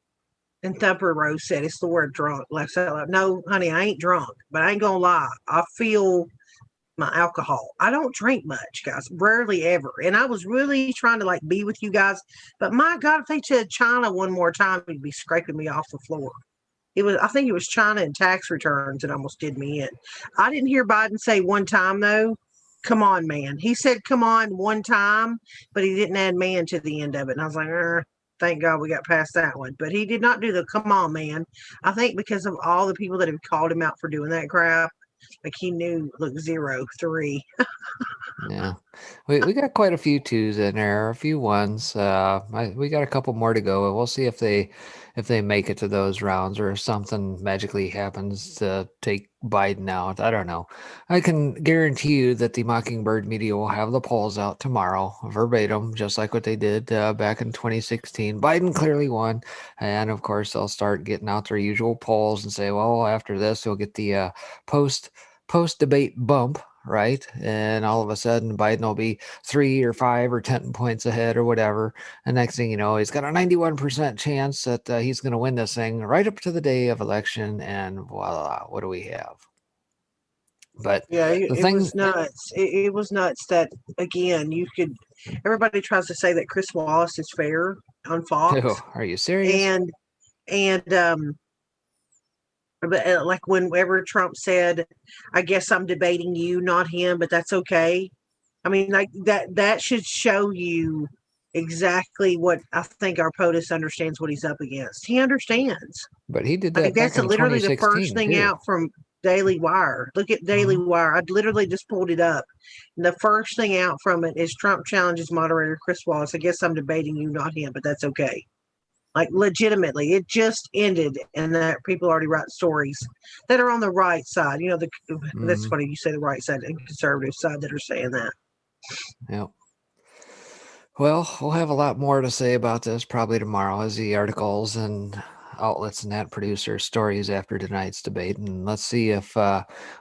And Thumper Rose said, it's the word drunk. Left out loud. No, honey, I ain't drunk, but I ain't gonna lie. I feel my alcohol. I don't drink much, guys. Rarely ever. And I was really trying to like be with you guys. But my God, if they said China one more time, he'd be scraping me off the floor. I think it was China and tax returns that almost did me in. I didn't hear Biden say one time though. Come on, man. He said come on one time, but he didn't add man to the end of it. And I was like, thank God we got past that one. But he did not do the come on, man. I think because of all the people that have called him out for doing that crap, like he knew, look, 0, 3. Yeah, we got quite a few 2s in there, a few 1s. We got a couple more to go. We'll see if they make it to those rounds or if something magically happens to take Biden out. I don't know. I can guarantee you that the Mockingbird media will have the polls out tomorrow, verbatim, just like what they did back in 2016. Biden clearly won, and of course they'll start getting out their usual polls and say, well, after this, you'll get the post debate bump. Right. And all of a sudden Biden will be 3 or 5 or 10 points ahead or whatever. And next thing you know, he's got a 91% chance that he's going to win this thing right up to the day of election. And voila, what do we have? But yeah, it was nuts. It was nuts that, again, everybody tries to say that Chris Wallace is fair on Fox. Oh, are you serious? But like whenever Trump said, I guess I'm debating you, not him, but that's okay. I mean, like that should show you exactly what I think our POTUS understands what he's up against. He understands. But he did that. That's literally the first thing out from Daily Wire. Look at Daily Wire. I literally just pulled it up. And the first thing out from it is Trump challenges moderator Chris Wallace. I guess I'm debating you, not him, but that's okay. Like legitimately, it just ended, and that people already write stories that are on the right side. You know, that's Mhm. funny you say the right side and conservative side that are saying that. Yep. Well, we'll have a lot more to say about this probably tomorrow as the articles and outlets and that producer stories after tonight's debate. And let's see if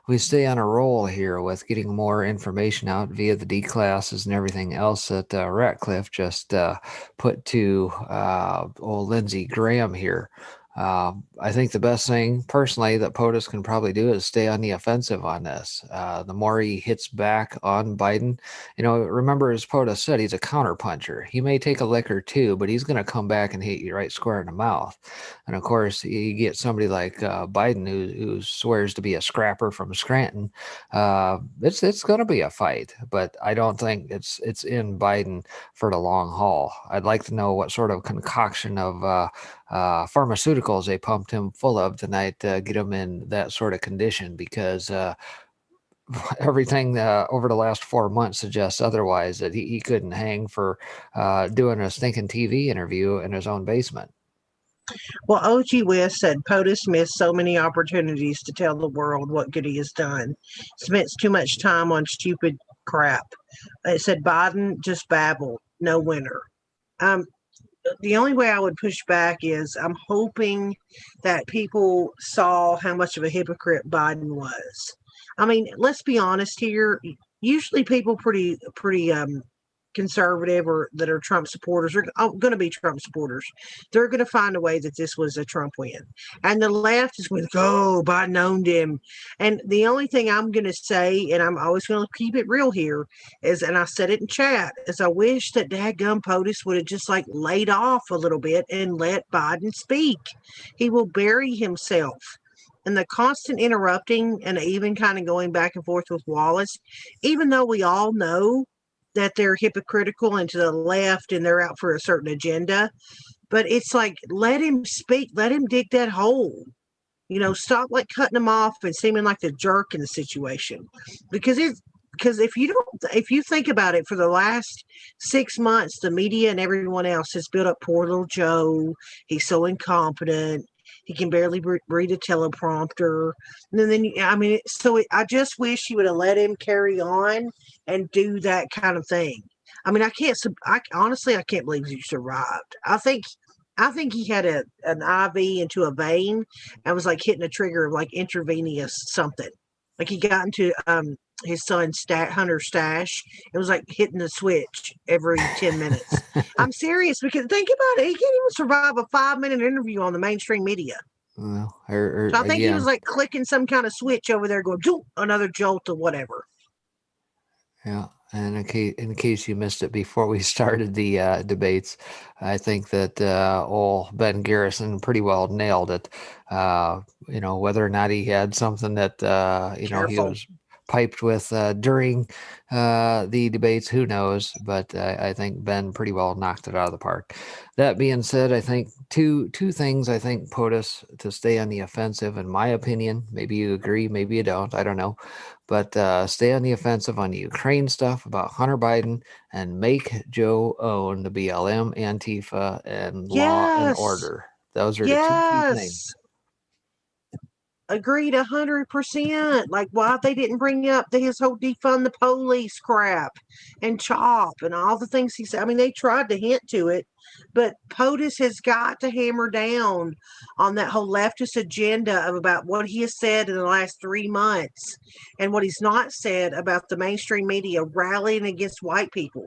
we stay on a roll here with getting more information out via the D classes and everything else that Ratcliffe just put to old Lindsey Graham here. I think the best thing personally that POTUS can probably do is stay on the offensive on this. The more he hits back on Biden, remember as POTUS said, he's a counterpuncher. He may take a lick or two, but he's going to come back and hit you right square in the mouth. And of course, you get somebody like Biden who swears to be a scrapper from Scranton. It's going to be a fight, but I don't think it's in Biden for the long haul. I'd like to know what sort of concoction of pharmaceuticals they pumped him full of tonight to get him in that sort of condition, because everything over the last 4 months suggests otherwise, that he couldn't hang for doing a stinking TV interview in his own basement. Well, OG West said POTUS missed so many opportunities to tell the world what good he has done. Spends too much time on stupid crap. It said Biden just babbled, no winner. The only way I would push back is I'm hoping that people saw how much of a hypocrite Biden was. I mean, let's be honest here. Usually people pretty conservative or that are Trump supporters are going to be Trump supporters. They're going to find a way that this was a Trump win. And the left is with, oh, Biden owned him. And the only thing I'm going to say, and I'm always going to keep it real here, is, and I said it in chat, is I wish that dadgum POTUS would have just like laid off a little bit and let Biden speak. He will bury himself. And the constant interrupting and even kind of going back and forth with Wallace, even though we all know that they're hypocritical and to the left and they're out for a certain agenda, but it's like, let him speak, let him dig that hole. Stop like cutting him off and seeming like the jerk in the situation. Because if you think about it, for the last 6 months, the media and everyone else has built up poor little Joe. He's so incompetent. He can barely read a teleprompter. And then I just wish you would have let him carry on and do that kind of thing. I mean, honestly, I can't believe he survived. I think he had an IV into a vein and was like hitting a trigger of like intravenous something. Like he got into his son's Hunter stash. It was like hitting the switch every 10 minutes. I'm serious, because think about it. He can't even survive a 5-minute interview on the mainstream media. Well, So I think he was like clicking some kind of switch over there going, another jolt or whatever. Yeah. And in case you missed it before we started the debates, I think that old Ben Garrison pretty well nailed it. Whether or not he had something that he was piped with during the debates, who knows? But I think Ben pretty well knocked it out of the park. That being said, I think two things I think POTUS to stay on the offensive, in my opinion. Maybe you agree, maybe you don't. I don't know. But stay on the offensive on the Ukraine stuff about Hunter Biden, and make Joe own the BLM, Antifa, and law and order. Those are the two key things. Agreed 100%. Like, why they didn't bring up his whole defund the police crap and CHOP and all the things he said. I mean, they tried to hint to it, but POTUS has got to hammer down on that whole leftist agenda of about what he has said in the last 3 months and what he's not said about the mainstream media rallying against white people.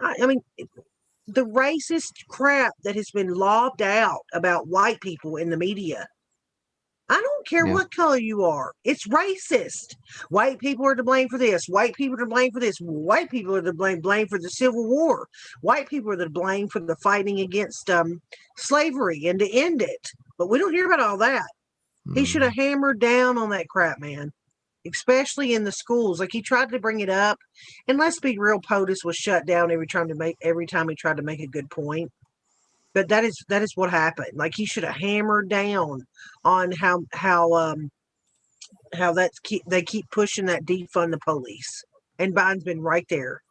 I mean, the racist crap that has been lobbed out about white people in the media. I don't care what color you are. It's racist. White people are to blame for this. White people are to blame for this. White people are to blame for the Civil War. White people are to blame for the fighting against slavery and to end it. But we don't hear about all that. He should have hammered down on that crap, man. Especially in the schools. Like, he tried to bring it up. And let's be real, POTUS was shut down every time he tried to make a good point. But that is what happened. Like, he should have hammered down on how they keep pushing that defund the police, and Biden's been right there.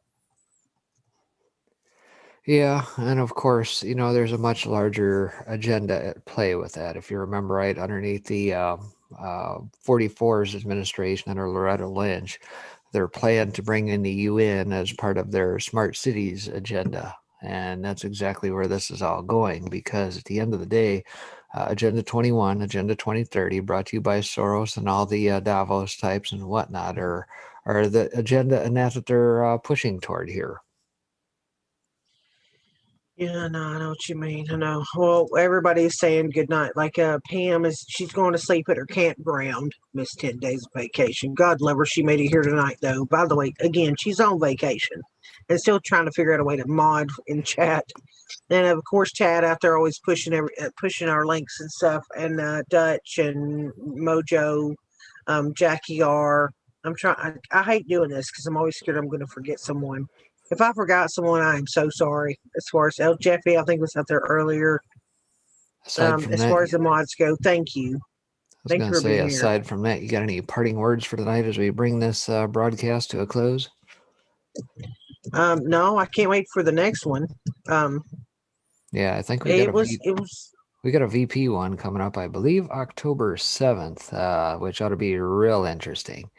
Yeah, and of course, there's a much larger agenda at play with that. If you remember right, underneath the 44's administration under Loretta Lynch, they're planning to bring in the UN as part of their smart cities agenda. And that's exactly where this is all going, because at the end of the day, Agenda 21, Agenda 2030, brought to you by Soros and all the Davos types and whatnot, are the agenda, and that's what they're pushing toward here. Yeah, no, I know what you mean. I know. Well, everybody's saying good night. Like Pam she's going to sleep at her campground. Missed 10 days of vacation. God love her. She made it here tonight, though. By the way, again, she's on vacation and still trying to figure out a way to mod in chat. And of course, Chad out there always pushing our links and stuff. And Dutch and Mojo, Jackie R. I'm trying. I hate doing this because I'm always scared I'm going to forget someone. If I forgot someone, I am so sorry. As far as El Jeffy, I think was out there earlier. Aside from As that, far as the mods go, thank you. I was Thank going you to for say, being here. aside from that, you got any parting words for tonight as we bring this broadcast to a close? No, I can't wait for the next one. Yeah, I think we got a VP one coming up, I believe, October 7th, which ought to be real interesting.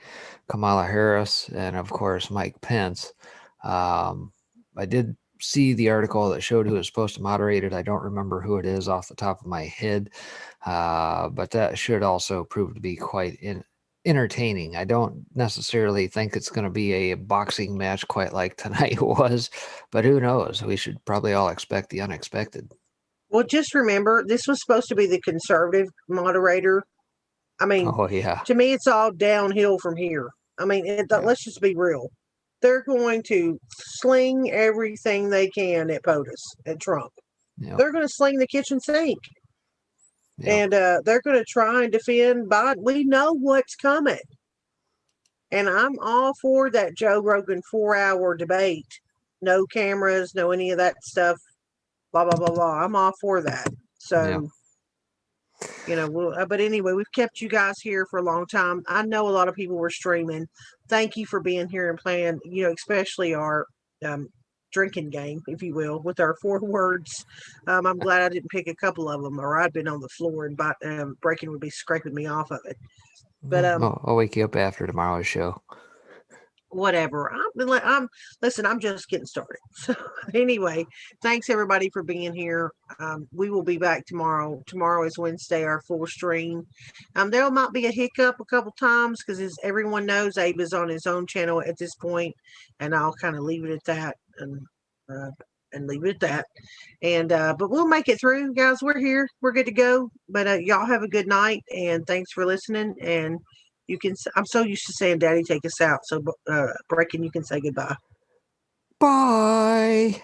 Kamala Harris and, of course, Mike Pence. I did see the article that showed who was supposed to moderate it. I don't remember who it is off the top of my head, but that should also prove to be quite entertaining. I don't necessarily think it's going to be a boxing match quite like tonight was, but who knows? We should probably all expect the unexpected. Well, just remember, this was supposed to be the conservative moderator. I mean, Oh, yeah. to me, it's all downhill from here. I mean, let's just be real. They're going to sling everything they can at POTUS, at Trump. Yep. They're going to sling the kitchen sink. Yep. And they're going to try and defend Biden. We know what's coming. And I'm all for that Joe Rogan 4-hour debate. No cameras, no any of that stuff. Blah, blah, blah, blah. I'm all for that. So, but anyway, we've kept you guys here for a long time. I know a lot of people were streaming. Thank you for being here and playing, especially our drinking game, if you will, with our 4 words. I'm glad I didn't pick a couple of them, or I'd been on the floor and Breaking would be scraping me off of it. But I'll wake you up after tomorrow's show. Whatever. I'm just getting started. So anyway, thanks everybody for being here. We will be back tomorrow. Tomorrow is Wednesday, our full stream. There might be a hiccup a couple times because, as everyone knows, Abe is on his own channel at this point, and I'll kind of leave it at that and leave it at that. And but we'll make it through, guys. We're here. We're good to go. But y'all have a good night, and thanks for listening. And I'm so used to saying Daddy take us out. So Breaking, you can say goodbye. Bye.